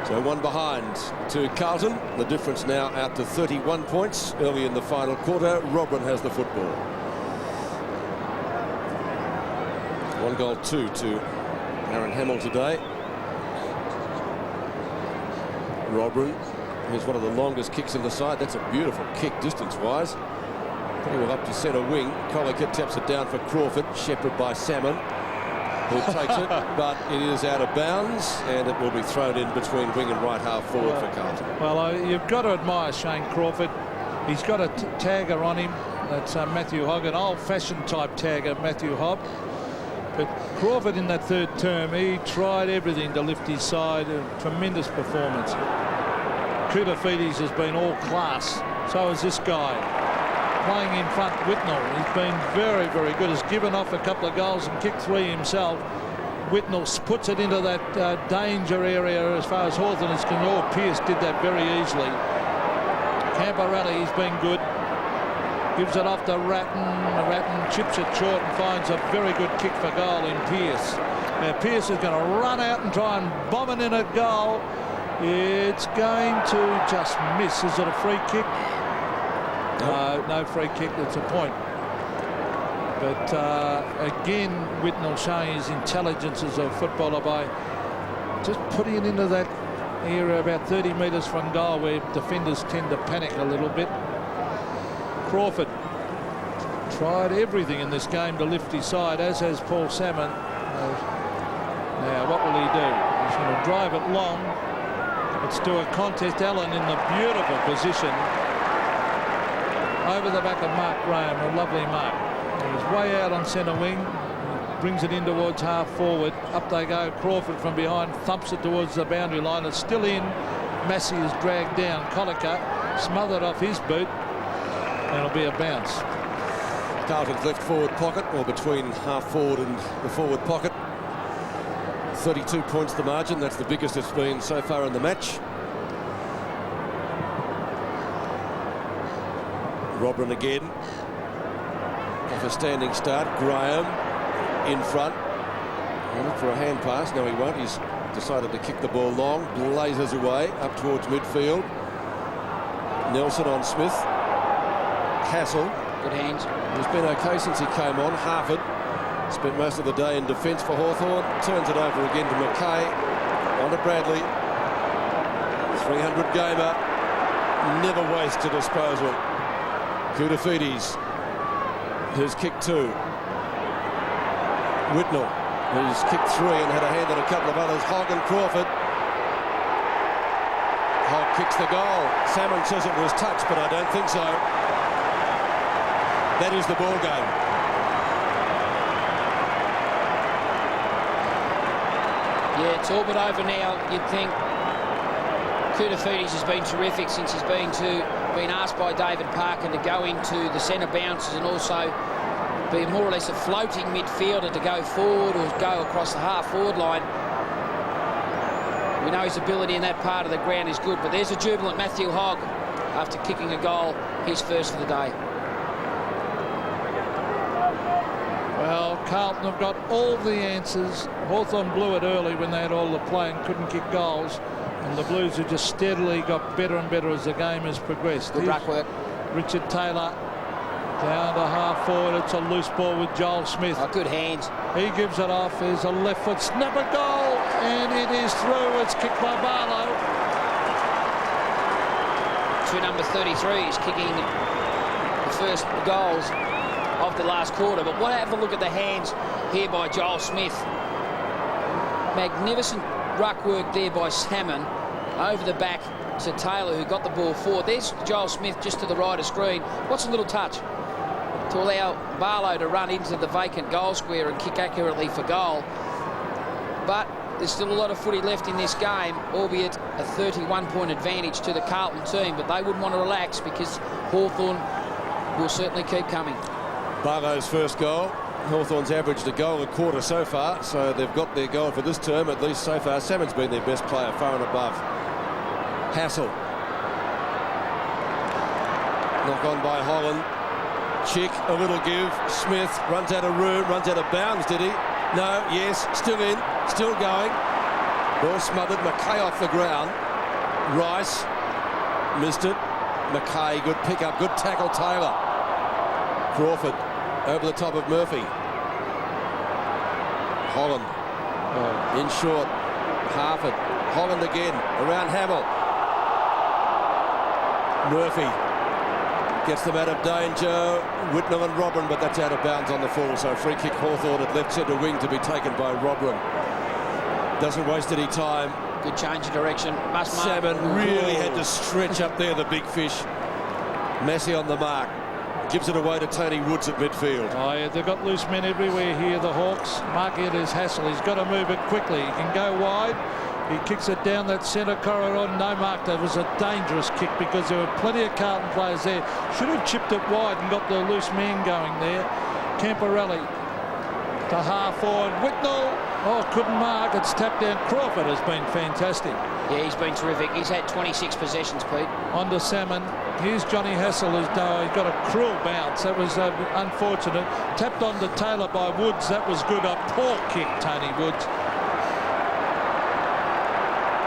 So one behind to Carlton. The difference now out to 31 points. Early in the final quarter, Robin has the football. 1-2 to Aaron Hamill today. Robin, here's one of the longest kicks in the side. That's a beautiful kick distance-wise. Pretty well up to centre wing. Colliker taps it down for Crawford. Shepherd by Salmon, who takes it, but it is out of bounds, and it will be thrown in between wing and right half forward for Carlton. Well, you've got to admire Shane Crawford. He's got a tagger on him. That's Matthew Hogg, an old-fashioned type tagger, Matthew Hogg. But Crawford in that third term, he tried everything to lift his side. A tremendous performance. Koutafidis has been all class. So has this guy. Playing in front, Whitnell, he's been very, very good. Has given off a couple of goals and kicked 3 himself. Whitnell puts it into that danger area as far as Hawthorn is concerned. Oh, Pearce did that very easily. Camporelli, he's been good. Gives it off to Ratton. Ratton chips it short and finds a very good kick for goal in Pearce. Now Pearce is going to run out and try and bomb it in at goal. It's going to just miss. Is it a free kick? No free kick. It's a point. But again, Whitnell showing his intelligence as a footballer by just putting it into that area about 30 metres from goal where defenders tend to panic a little bit. Crawford tried everything in this game to lift his side, as has Paul Salmon. Now, what will he do? He's going to drive it long. It's to a contest. Allen in the beautiful position over the back of Mark Graham, a lovely mark. He's way out on centre wing. Brings it in towards half forward. Up they go. Crawford from behind thumps it towards the boundary line. It's still in. Massey is dragged down. Colliker smothered off his boot. And it'll be a bounce. Carlton's left forward pocket, or between half forward and the forward pocket. 32 points the margin. That's the biggest it's been so far in the match. Robin again. Off a standing start. Graham in front. He'll look for a hand pass. No, he won't. He's decided to kick the ball long. Blazes away up towards midfield. Nelson on Smith. Castle. Good hands. He's been okay since he came on. Harford spent most of the day in defence for Hawthorn. Turns it over again to McKay. On to Bradley. 300 gamer. Never wastes a disposal. Koutafidis, who's kicked 2. Whitnell, who's kicked 3 and had a hand on a couple of others. Hogg and Crawford. Hogg kicks the goal. Salmon says it was touched, but I don't think so. That is the ball game. Yeah, it's all but over now. You'd think Koutafidis has been terrific since he's been asked by David Parkin to go into the centre bounces and also be more or less a floating midfielder to go forward or go across the half-forward line. We know his ability in that part of the ground is good, but there's a jubilant Matthew Hogg after kicking a goal, his first for the day. Well, Carlton have got all the answers. Hawthorn blew it early when they had all the play and couldn't kick goals. And the Blues have just steadily got better and better as the game has progressed. Good ruck work. Richard Taylor down to half forward. It's a loose ball with Joel Smith. Oh, good hands. He gives it off. There's a left foot snapper goal. And it is through. It's kicked by Barlow. To number 33 is kicking the first goals of the last quarter. But have a look at the hands here by Joel Smith. Magnificent ruck work there by Salmon over the back to Taylor, who got the ball forward. There's Joel Smith just to the right of screen. What's a little touch to allow Barlow to run into the vacant goal square and kick accurately for goal. But there's still a lot of footy left in this game, albeit a 31-point advantage to the Carlton team. But they wouldn't want to relax because Hawthorn will certainly keep coming. Barlow's first goal. Hawthorn's averaged a goal a quarter so far, so they've got their goal for this term, at least so far. Salmon's been their best player, far and above. Hassel. Knock on by Holland. Chick, a little give. Smith runs out of room, runs out of bounds, did he? No, yes, still in, still going. Ball smothered, McKay off the ground. Rice missed it. McKay, good pick up, good tackle, Taylor. Crawford over the top of Murphy. Holland in short. Harford. Holland again around Hamill. Murphy gets them out of danger. Whitnell and Robin, but that's out of bounds on the full. So free kick Hawthorn at left centre wing to be taken by Robin. Doesn't waste any time. Good change of direction. Salmon really had to stretch up there, the big fish. Massey on the mark. Gives it away to Tony Woods at midfield. Oh, yeah, they've got loose men everywhere here, the Hawks. Mark it is Hassel. He's got to move it quickly. He can go wide. He kicks it down that centre corridor. No mark. That was a dangerous kick because there were plenty of Carlton players there. Should have chipped it wide and got the loose man going there. Camporelli to half-forward. Whitnell. Oh, couldn't mark. It's tapped down. Crawford has been fantastic. Yeah, he's been terrific. He's had 26 possessions, Pete. On to Salmon. Here's Johnny Hassel, who's he's got a cruel bounce. That was unfortunate. Tapped on to Taylor by Woods. That was good. A poor kick, Tony Woods.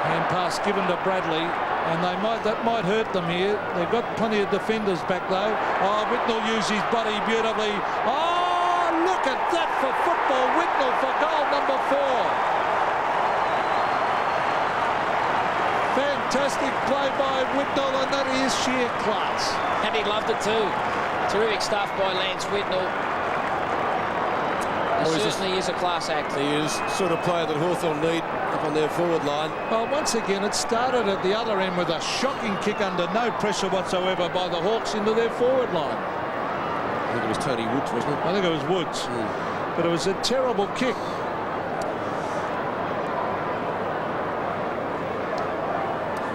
Hand pass given to Bradley, and that might hurt them here. They've got plenty of defenders back though. Oh, Whitnell used his body beautifully. Oh, look at that for football. Whitnell for goal number 4. Fantastic play by Whitnell, and that is sheer class. And he loved it too. Terrific stuff by Lance Whitnell. He certainly is a class act. He is sort of player that Hawthorn need up on their forward line. Well, once again, it started at the other end with a shocking kick under no pressure whatsoever by the Hawks into their forward line. I think it was Tony Woods, wasn't it? I think it was Woods. But it was a terrible kick.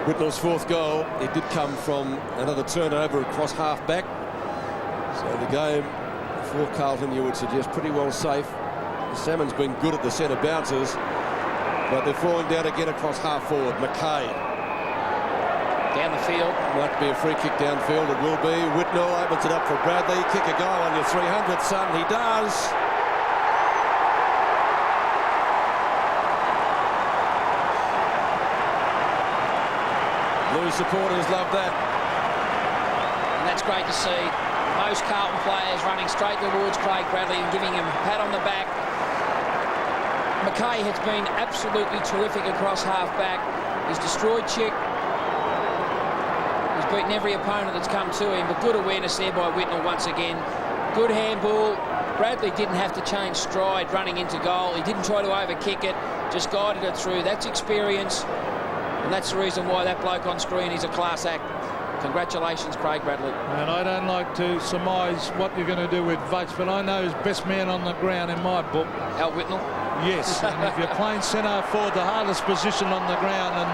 Whitnell's fourth goal, it did come from another turnover across half-back. So the game for Carlton, you would suggest, pretty well safe. Salmon's been good at the centre bounces, but they're falling down again across half-forward. McKay. Down the field. Might be a free kick downfield. It will be. Whitnell opens it up for Bradley. Kick a goal on your 300th, son. He does. Blue supporters love that. And that's great to see. Most Carlton players running straight towards Craig Bradley and giving him a pat on the back. McKay has been absolutely terrific across half-back. He's destroyed Chick. He's beaten every opponent that's come to him, but good awareness there by Whitnell once again. Good handball. Bradley didn't have to change stride running into goal. He didn't try to overkick it, just guided it through. That's experience, and that's the reason why that bloke on screen is a class act. Congratulations, Craig Bradley. And I don't like to surmise what you're going to do with Vates, but I know his best man on the ground in my book. Al Whitnell? Yes, and if you're playing centre forward, the hardest position on the ground, and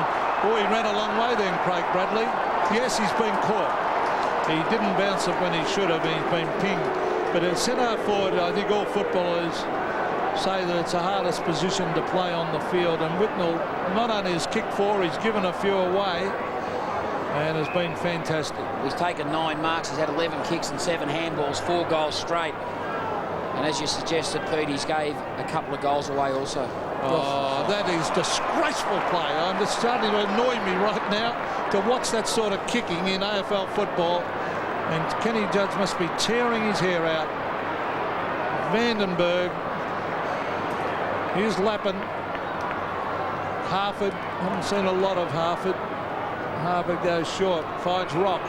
boy, he ran a long way then, Craig Bradley. Yes, he's been caught. He didn't bounce it when he should have. He's been pinged. But at centre forward, I think all footballers say that it's the hardest position to play on the field. And Whitnell not only has kicked 4, he's given a few away and has been fantastic. He's taken 9 marks. He's had 11 kicks and 7 handballs, 4 goals straight. And as you suggested, Pete, he's gave a couple of goals away also. Oh, that is disgraceful play. I'm just starting to annoy me right now to watch that sort of kicking in AFL football. And Kenny Judge must be tearing his hair out. Vandenberg. Here's Lappin. Harford. Haven't seen a lot of Harford. Harford goes short. Finds Rock.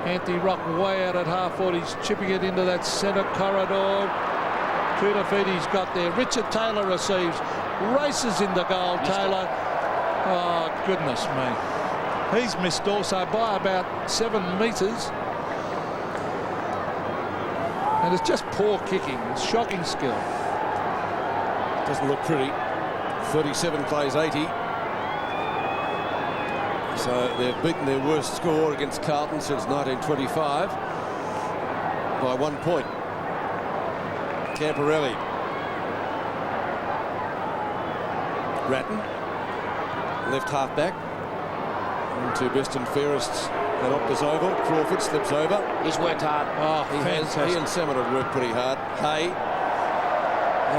Anthony Rock way out at half-forward. He's chipping it into that centre corridor. Tudafiti's got there. Richard Taylor receives. Races into goal. Taylor. Oh, goodness me. He's missed also by about 7 metres. And it's just poor kicking. It's shocking skill. Doesn't look pretty. 37 plays 80. So they've beaten their worst score against Carlton since 1925 by 1 point. Camporelli. Ratton. Left half back. Into Beston Fairest's that Optus Oval. Crawford slips over. He's worked hard. Oh, he has. He and Salmon have worked pretty hard. Hay.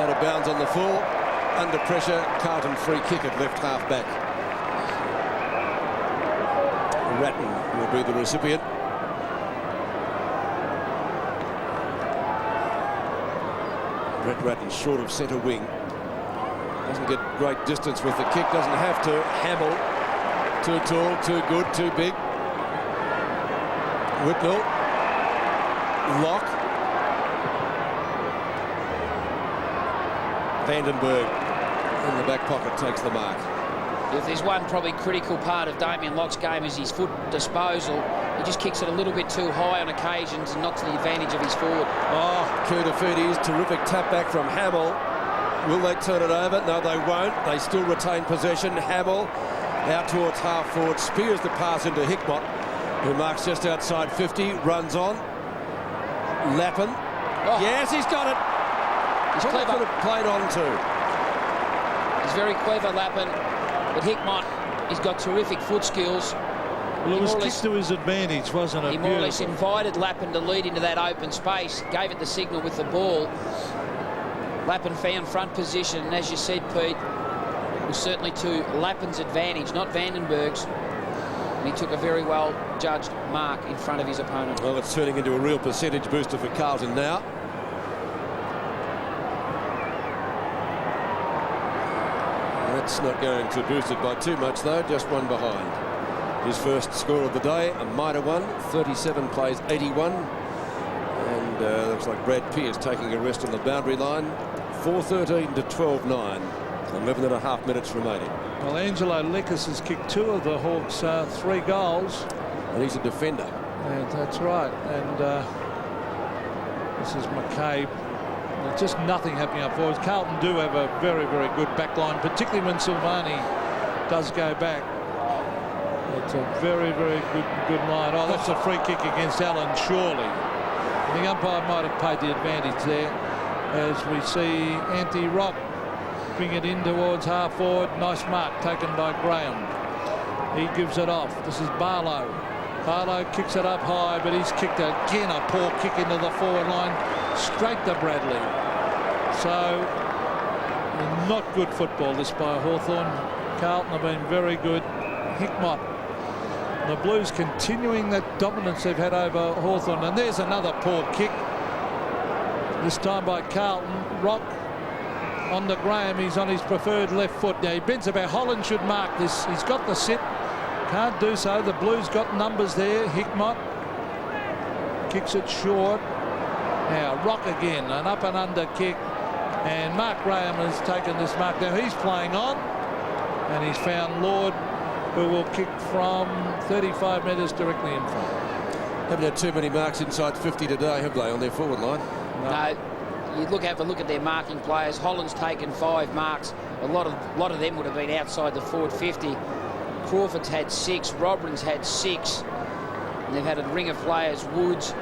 Out of bounds on the full. Under pressure. Carlton free kick at left half back. Ratton will be the recipient. Brett Ratton short of centre wing. Doesn't get great distance with the kick. Doesn't have to. Hamill. Too tall, too good, too big. Whitnell. Lock. Vandenberg in the back pocket takes the mark. If there's one probably critical part of Damien Lock's game is his foot disposal. He just kicks it a little bit too high on occasions and not to the advantage of his forward. Oh, Kudafides, terrific tap back from Hamill. Will they turn it over? No, they won't. They still retain possession. Hamill out towards half forward, spears the pass into Hickmott, who marks just outside 50, runs on. Lappin. Oh. Yes, he's got it. He's clever. Could have played on too. He's very clever, Lappin. But Hickmott, he's got terrific foot skills. Well, it was kicked to his advantage, wasn't it? He more or less invited Lappin to lead into that open space, gave it the signal with the ball. Lappin found front position, and as you said, Pete, it was certainly to Lappin's advantage, not Vandenberg's. And he took a very well judged mark in front of his opponent. Well, it's turning into a real percentage booster for Carlton now. That's not going to boost it by too much, though. Just one behind. His first score of the day, a mitre one. 37 plays 81. And looks like Brad Pearce taking a rest on the boundary line. 4:13 to 12:9. 11.5 minutes remaining. Well, Angelo Lekis has kicked 2 of the Hawks' 3 goals. And he's a defender. And that's right. And this is McCabe. Just nothing happening up forward. Carlton do have a very, very good back line, particularly when Silvani does go back. It's a very, very good line. Oh, that's a free kick against Allen, surely. The umpire might have paid the advantage there, as we see Anthony Rock bring it in towards half forward. Nice mark taken by Graham. He gives it off. This is Barlow. Barlow kicks it up high, but he's kicked again a poor kick into the forward line, straight to Bradley. So, not good football this by Hawthorn. Carlton have been very good. Hickmott. The Blues continuing that dominance they've had over Hawthorn. And there's another poor kick. This time by Carlton. Rock on the Graham. He's on his preferred left foot. Now he bends about. Holland should mark this. He's got the sit. Can't do so. The Blues got numbers there. Hickmott kicks it short. Now Rock again. An up and under kick. And Mark Graham has taken this mark. Now he's playing on. And he's found Lord, who will kick from 35 metres directly in front. Haven't had too many marks inside 50 today, have they, on their forward line? No. You have a look at their marking players. Holland's taken 5 marks. A lot of them would have been outside the forward 50. Crawford's had 6. Robin's had 6. And they've had a ring of players. Woods,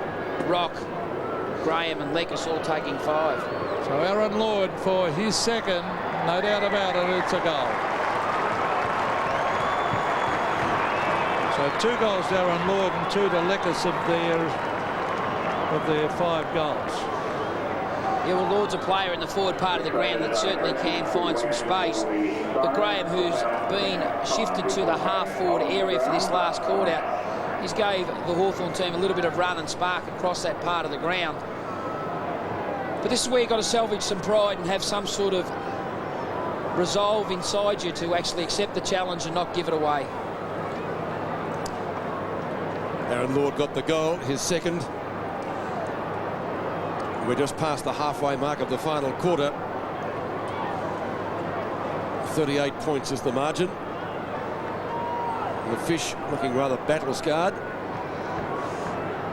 Rock, Graham and Lekis all taking 5. So Aaron Lord for his second. No doubt about it, it's a goal. So 2 goals to Aaron Lord and 2 to Lekis of their 5 goals. Yeah, well, Lord's a player in the forward part of the ground that certainly can find some space. But Graham, who's been shifted to the half-forward area for this last quarter, he's gave the Hawthorn team a little bit of run and spark across that part of the ground. But this is where you've got to salvage some pride and have some sort of resolve inside you to actually accept the challenge and not give it away. Aaron Lord got the goal, his second. We're just past the halfway mark of the final quarter. 38 points is the margin. The Fish looking rather battle-scarred.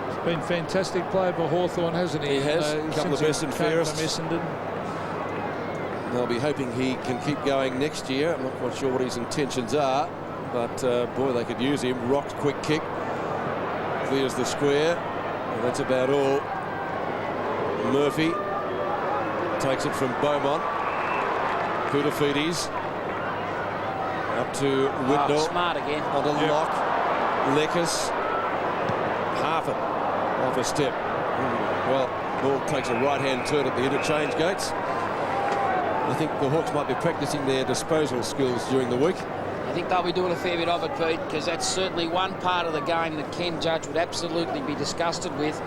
It's been fantastic play for Hawthorn, hasn't he? He has. A couple of best and fairest. They'll be hoping he can keep going next year. I'm not quite sure what his intentions are, but boy, they could use him. Rocked, quick kick. Clears the square. And that's about all. Murphy takes it from Beaumont. Koutafidis up to Whitnall. Smart again. On a lock. Lekas. Half it. Off a step. Well, ball takes a right-hand turn at the interchange gates. I think the Hawks might be practicing their disposal skills during the week. I think they'll be doing a fair bit of it, Pete, because that's certainly one part of the game that Ken Judge would absolutely be disgusted with.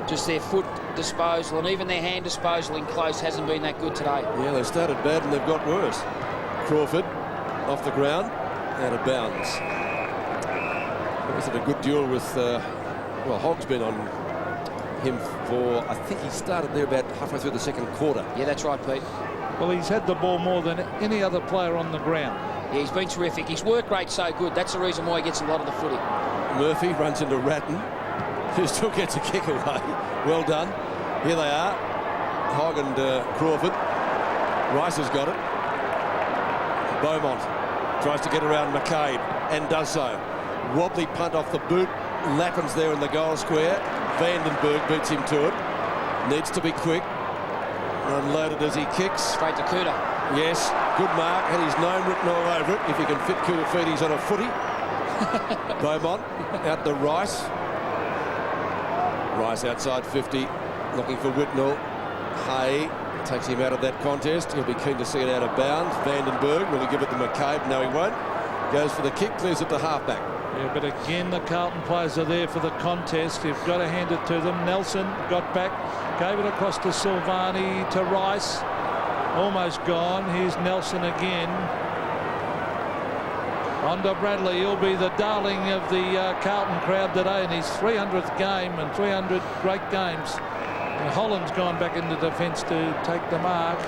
Just their foot disposal and even their hand disposal in close hasn't been that good today. Yeah, they started bad and they've got worse. Crawford off the ground, out of bounds. Was it a good duel with, well, Hogg's been on him for, I think he started there about halfway through the second quarter. Yeah, that's right, Pete. Well, he's had the ball more than any other player on the ground. Yeah, he's been terrific. His work rate's so good. That's the reason why he gets a lot of the footy. Murphy runs into Ratton, who still gets a kick away. Well done. Here they are. Hogg and Crawford. Rice has got it. Beaumont tries to get around McCabe and does so. Wobbly punt off the boot. Lappin's there in the goal square. Vandenberg beats him to it. Needs to be quick. Unloaded as he kicks. Straight to Kuta. Yes, good mark. Had his name written all over it. If he can fit Koutafidis on a footy. Beaumont out to Rice. Rice outside 50, looking for Whitnall. Hay takes him out of that contest. He'll be keen to see it out of bounds. Vandenberg, will he give it to McCabe? No, he won't. Goes for the kick, clears it to halfback. Yeah, but again, the Carlton players are there for the contest. You've got to hand it to them. Nelson got back, gave it across to Silvani, to Rice. Almost gone. Here's Nelson again. On to Bradley. He'll be the darling of the Carlton crowd today in his 300th game and 300 great games. And Holland's gone back into defence to take the mark.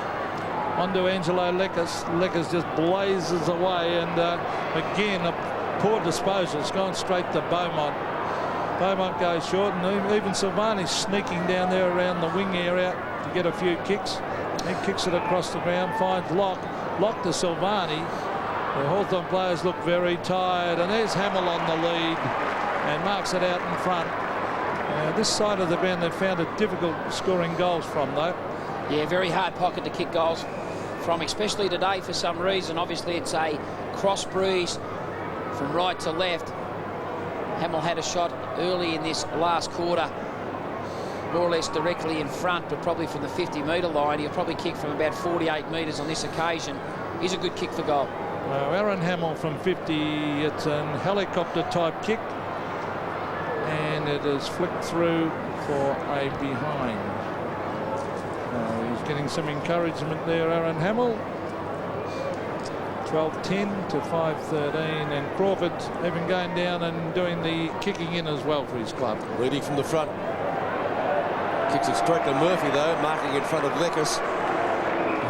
On to Angelo Lekas. Lekas just blazes away, and again a poor disposal. It's gone straight to Beaumont. Beaumont goes short, and even Silvani's sneaking down there around the wing area to get a few kicks. He kicks it across the ground, finds Lock. Lock to Silvani. The Hawthorn players look very tired, and there's Hamill on the lead and marks it out in front. This side of the ground they've found it difficult scoring goals from, though. Yeah, very hard pocket to kick goals from, especially today for some reason. Obviously it's a cross breeze from right to left. Hamill had a shot early in this last quarter, more or less directly in front, but probably from the 50-metre line. He'll probably kick from about 48 metres on this occasion. Is a good kick for goal. Well, Aaron Hamill from 50, it's a helicopter type kick, and it is flicked through for a behind. He's getting some encouragement there, Aaron Hamill. 12-10 to 5-13, and Crawford even going down and doing the kicking in as well for his club. Leading from the front. Kicks it straight to Murphy, though, marking in front of Lekas.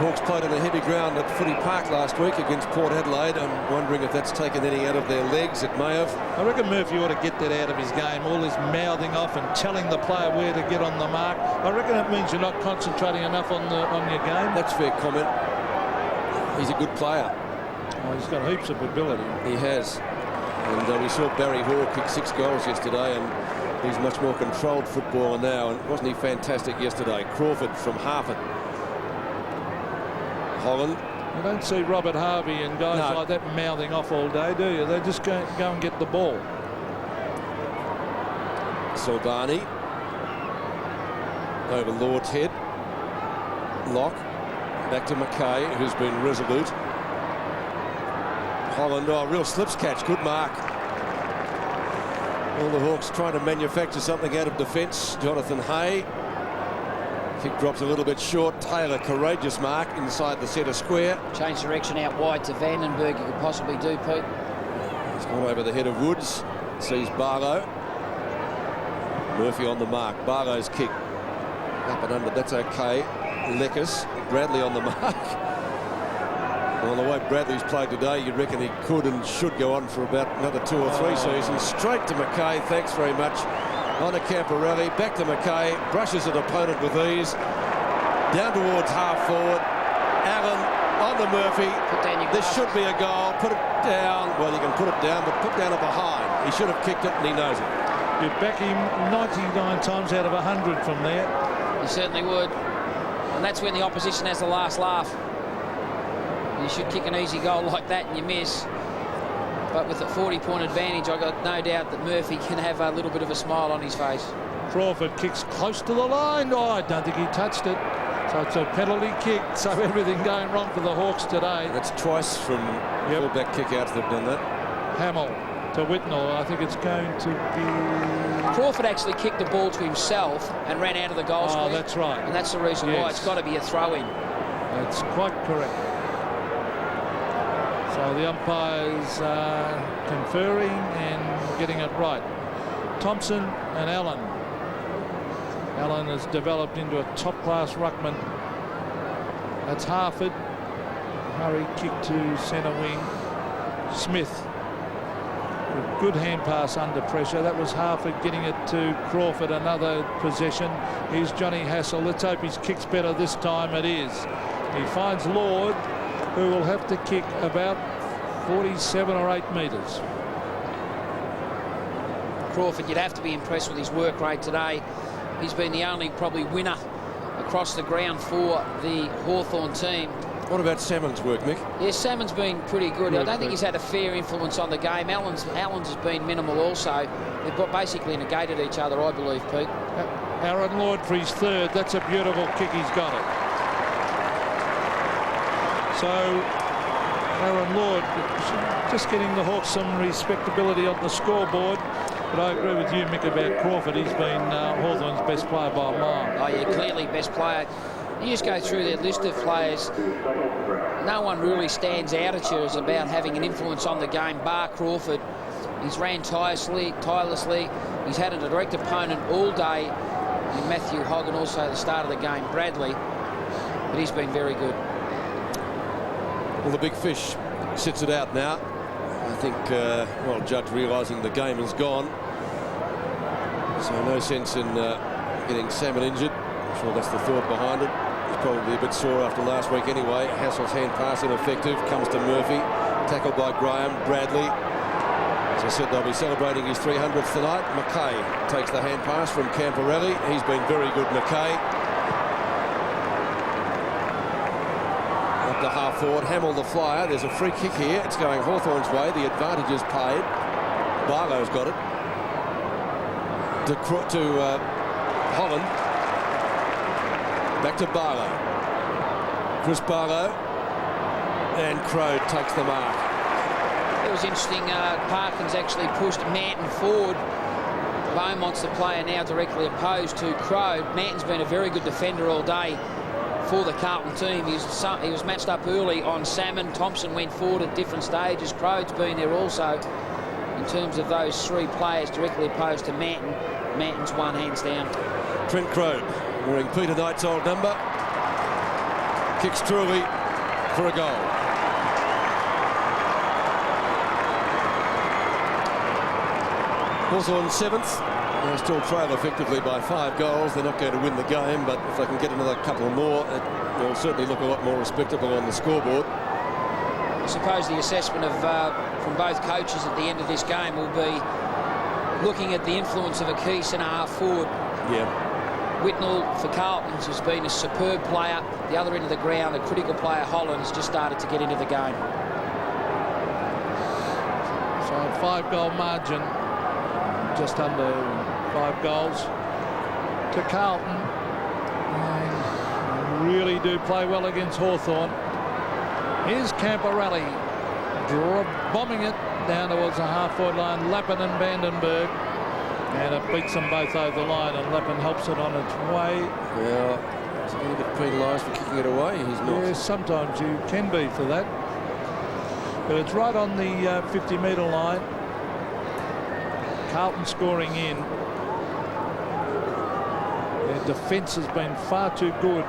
Hawks played on the heavy ground at Footy Park last week against Port Adelaide. I'm wondering if that's taken any out of their legs. It may have. I reckon Murphy ought to get that out of his game. All this mouthing off and telling the player where to get on the mark. I reckon it means you're not concentrating enough on your game. That's a fair comment. He's a good player. Oh, he's got heaps of ability. He has. And we saw Barry Hall kick 6 goals yesterday, and he's much more controlled footballer now. And wasn't he fantastic yesterday? Crawford from Harford. Holland. You don't see Robert Harvey and guys like that mouthing off all day, do you? They just go and get the ball. Silvani over Lord's head. Lock back to McKay, who's been resolute. Holland, oh, real slips catch, good mark. All the Hawks trying to manufacture something out of defence. Jonathan Hay. Kick drops a little bit short. Taylor, courageous mark inside the centre square. Change direction out wide to Vandenberg. You could possibly do, Pete. He's gone over the head of Woods. Sees Barlow. Murphy on the mark. Barlow's kick. Up and under. That's okay. Lekas. Bradley on the mark. Well, the way Bradley's played today, you reckon he could and should go on for about another 2 or 3 seasons. Straight to McKay, thanks very much. On to Camporelli, back to McKay, brushes an opponent with ease. Down towards half forward. Allen on to Murphy. This should be a goal. Put it down. Well, you can put it down, but put down a behind. He should have kicked it, and he knows it. You'd back him 99 times out of 100 from there. You certainly would. And that's when the opposition has the last laugh. You should kick an easy goal like that and you miss. But with a 40-point advantage, I've got no doubt that Murphy can have a little bit of a smile on his face. Crawford kicks close to the line. Oh, I don't think he touched it. So it's a penalty kick. So everything going wrong for the Hawks today. That's twice from full-back kick-outs they've done that. Hamill to Whitnell. I think it's going to be... Crawford actually kicked the ball to himself and ran out of the goal square. Oh, that's right. And that's the reason why it's got to be a throw-in. That's quite correct. So the umpires conferring and getting it right. Thompson and Allen. Allen has developed into a top-class ruckman. That's Harford. Murray kick to centre wing. Smith. A good hand pass under pressure. That was Harford getting it to Crawford. Another possession. Here's Johnny Hassel. Let's hope his kick's better this time. It is. He finds Lord, who will have to kick about 47 or 8 metres. Crawford, you'd have to be impressed with his work rate today. He's been the only probably winner across the ground for the Hawthorn team. What about Salmon's work, Mick? Yeah, Salmon's been pretty good. I don't think he's had a fair influence on the game. Allen's has been minimal also. They've basically negated each other, I believe, Pete. Aaron Lord for his third. That's a beautiful kick. He's got it. So Aaron Lord just getting the Hawks some respectability on the scoreboard. But I agree with you, Mick, about Crawford. He's been Hawthorn's best player by a mile. Oh, yeah, clearly best player. You just go through their list of players. No one really stands out at you as about having an influence on the game, bar Crawford. He's ran tirelessly. He's had a direct opponent all day in Matthew Hogg and also at the start of the game, Bradley. But he's been very good. Well, the big fish sits it out now. I think, well, Judge realising the game is gone. So no sense in getting Salmon injured. I'm sure that's the thought behind it. He's probably a bit sore after last week anyway. Hassel's hand pass ineffective. Comes to Murphy. Tackled by Graham. Bradley. As I said, they'll be celebrating his 300th tonight. McKay takes the hand pass from Camporelli. He's been very good, McKay. Up to half forward. Hamill the flyer. There's a free kick here. It's going Hawthorn's way. The advantage is paid. Barlow's got it. To Holland. Back to Barlow. Chris Barlow. And Crow takes the mark. It was interesting. Parkins actually pushed Manton forward. Beaumont's the player now directly opposed to Crow. Manton's been a very good defender all day for the Carlton team. He was matched up early on Salmon. Thompson went forward at different stages. Crow's been there also. In terms of those three players directly opposed to Manton, Manton's won hands down. Trent Crow wearing Peter Knight's old number. Kicks truly for a goal. Hawthorn 7th. They still trail effectively by 5 goals. They're not going to win the game, but if they can get another couple more, it will certainly look a lot more respectable on the scoreboard. I suppose the assessment of from both coaches at the end of this game will be looking at the influence of a key centre-half forward. Yeah. Whitnell for Carlton has been a superb player. The other end of the ground, a critical player, Holland, has just started to get into the game. So a 5-goal margin, just under 5 goals to Carlton. And really do play well against Hawthorn. Here's Camporelli bombing it down towards the half-forward line. Lappin and Vandenberg. And it beats them both over the line, and Lappin helps it on its way. Well, is he going to get penalised for kicking it away? He's not. Yes, sometimes you can be for that. But it's right on the 50-metre line. Carlton scoring in. Their defence has been far too good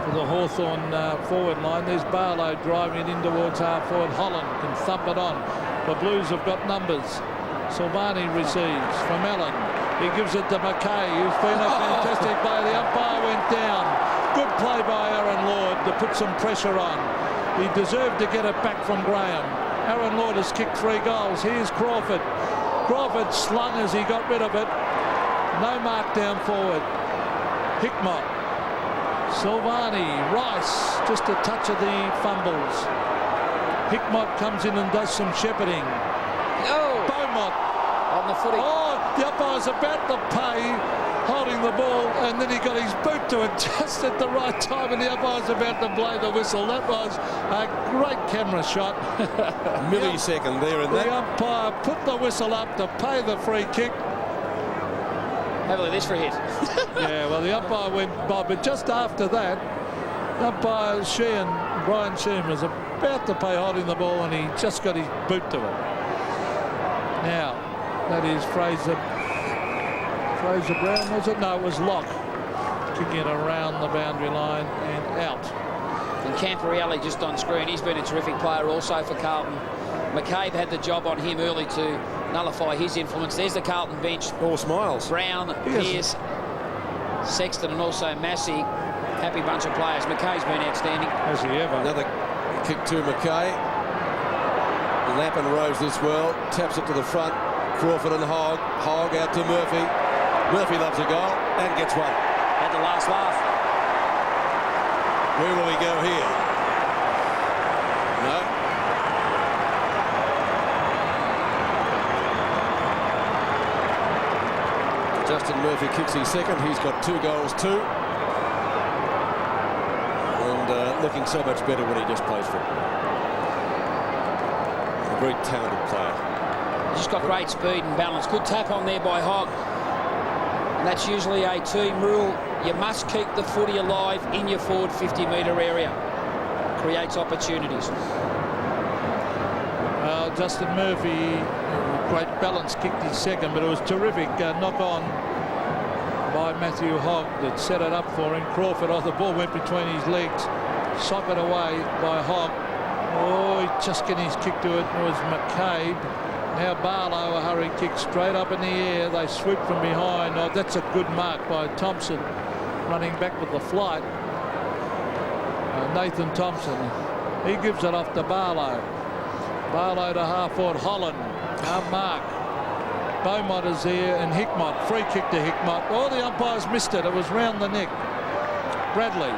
for the Hawthorn forward line. There's Barlow driving it in towards half forward. Holland can thump it on. The Blues have got numbers. Silvani receives from Allen. He gives it to McKay, who's been a fantastic player. The umpire went down. Good play by Aaron Lord to put some pressure on. He deserved to get it back from Graham. Aaron Lord has kicked 3 goals. Here's Crawford. Crawford slung as he got rid of it. No mark down forward. Hickmott. Silvani. Rice. Just a touch of the fumbles. Hickmott comes in and does some shepherding. Oh! Beaumont. On the footy. Oh, the umpire's about to pay, holding the ball, and then he got his boot to it just at the right time, and the umpire's about to blow the whistle. That was a great camera shot. Millisecond there in that. The umpire put the whistle up to pay the free kick. Have a look at this for a hit. Yeah, well, the umpire went by, but just after that, umpire Brian Sheehan was about to pay holding the ball, and he just got his boot to it. Now, that is Fraser Brown, was it? No, it was Locke. Kicking it around the boundary line and out. And Camporelli just on screen. He's been a terrific player also for Carlton. McCabe had the job on him early to nullify his influence. There's the Carlton bench. All smiles. Brown, Pearce, Sexton and also Massey. Happy bunch of players. McKay's been outstanding. Has he ever? Another kick to McKay. Lappin rows this well. Taps it to the front. Crawford and Hogg. Hogg out to Murphy. Murphy loves a goal and gets one. Had the last laugh. Where will he go here? No. Justin Murphy kicks his second. He's got 2 goals too. And looking so much better when he just plays football. A very talented player. He's just got great speed and balance. Good tap on there by Hogg. And that's usually a team rule. You must keep the footy alive in your forward 50-metre area. Creates opportunities. Justin Murphy, great balance, kicked his second, but it was terrific knock on by Matthew Hogg that set it up for him. Crawford, the ball went between his legs. Socket away by Hogg. Oh, he's just getting his kick to it. It was McCabe. Now Barlow, a hurry kick straight up in the air. They swoop from behind. Oh, that's a good mark by Thompson, running back with the flight. Nathan Thompson. He gives it off to Barlow. Barlow to half forward. Holland. Mark. Beaumont is there and Hickmott. Free kick to Hickmott. Oh, the umpires missed it. It was round the neck. Bradley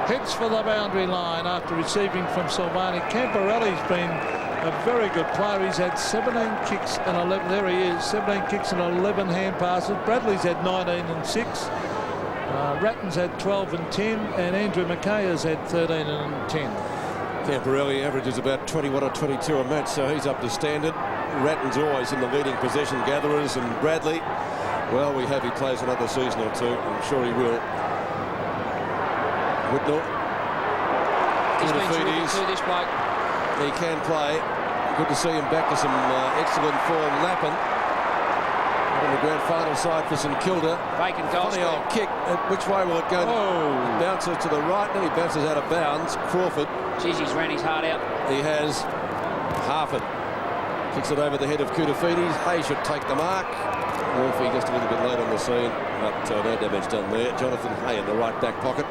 heads for the boundary line after receiving from Silvani. Camporelli's been a very good player. He's had 17 kicks and 11. There he is. 17 kicks and 11 hand passes. Bradley's had 19 and 6. Ratton's had 12 and 10, and Andrew McKay has had 13 and 10. Camporelli averages about 21 or 22 a match, so he's up to standard. Ratton's always in the leading possession gatherers, and Bradley, well, we hope he plays another season or two. I'm sure he will. Whitnall. He's been terrific too, this bloke. He can play. Good to see him back to some excellent form. Lappin on the grand final side for St Kilda. Vacant goal. Funny old kick. Which way will it go? Oh. It bounces to the right, then he bounces out of bounds. Crawford. Geez, he's ran his heart out. He has. Harford kicks it over the head of Koutoufides. Hay should take the mark. Murphy just a little bit late on the scene, but no damage done there. Jonathan Hay in the right back pocket.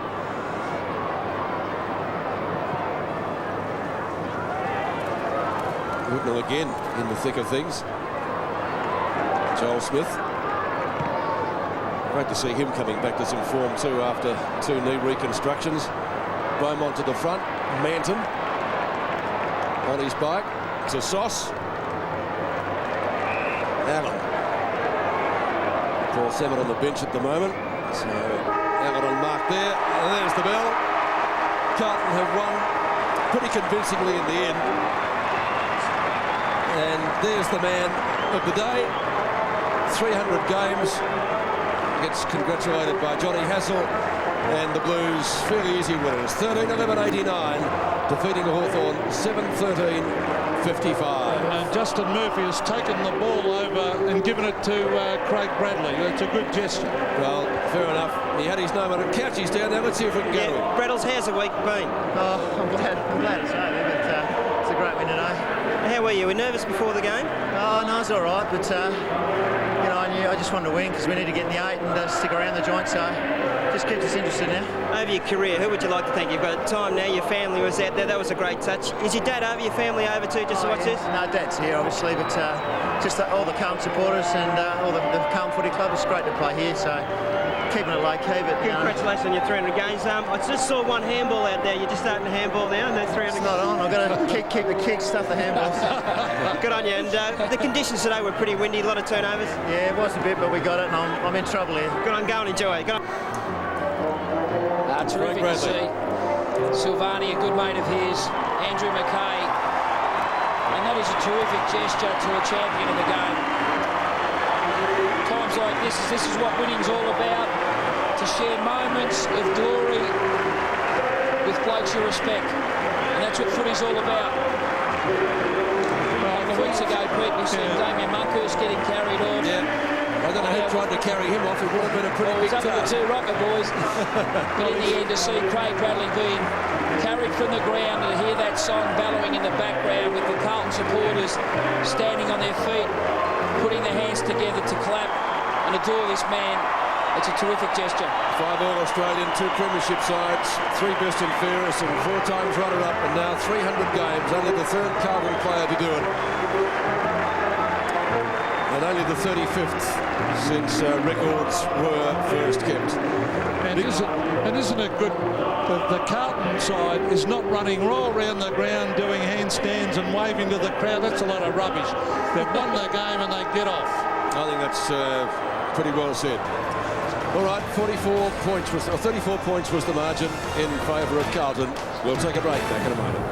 Whitnall again in the thick of things. Joel Smith. Great to see him coming back to some form too after 2 knee reconstructions. Beaumont to the front. Manton on his bike to Sauce. Allen. Paul Salmon on the bench at the moment. So Allen on mark there. And there's the bell. Carlton have won pretty convincingly in the end. And there's the man of the day. 300 games. Gets congratulated by Johnny Hassel. And the Blues fairly easy winners. 13-11-89. Defeating Hawthorn 7-13-55. And Justin Murphy has taken the ball over and given it to Craig Bradley. It's a good gesture. Well, fair enough. He had his name on it. Couch, he's down now. Let's see if we can get to him. Braddles, how's the week been? Oh, I'm glad it's over, but it's a great win today. How were you? Were you nervous before the game? Oh, no, it's all right, but you know, I just wanted to win because we need to get in the 8 and stick around the joint, so just keeps us interested now. Over your career, who would you like to thank? You've got time now, your family was out there, that was a great touch. Is your dad over, your family over too, just to watch this? No, Dad's here, obviously, but just all the Carlton supporters and all the Carlton Footy Club, it's great to play here, so keeping it low-key. But congratulations on your 300 games. I just saw one handball out there. You're just starting to handball now, and that's 300. It's not on. I've got to keep the kick, stuff the handballs. Good on you. And the conditions today were pretty windy, a lot of turnovers. Yeah, it was a bit, but we got it, and I'm in trouble here. Good on, go and enjoy it. Go on. Terrific to see. Silvani, a good mate of his. Andrew McKay. And that is a terrific gesture to a champion of the game. Times like this is what winning's all about. To share moments of glory with blokes you respect. And that's what footy's all about. A couple of weeks ago, Pete, we seen Damien Monkhurst getting carried off. Yeah. I don't know who tried to carry him off. It would have been a pretty big up task. to the 2 rocket boys. But in the end, to see Craig Bradley being carried from the ground and hear that song bellowing in the background with the Carlton supporters standing on their feet, putting their hands together to clap and adore this man, it's a terrific gesture. 5 All-Australian, 2 premiership sides, 3 best and fairest, and 4 times runner-up, and now 300 games. Only the 3rd Carlton player to do it. And only the 35th since records were first kept. And isn't it good that the Carlton side is not running all around the ground doing handstands and waving to the crowd? That's a lot of rubbish. They've won the game and they get off. I think that's pretty well said. All right, 34 points was the margin in favour of Carlton. We'll take a break. Back in a moment.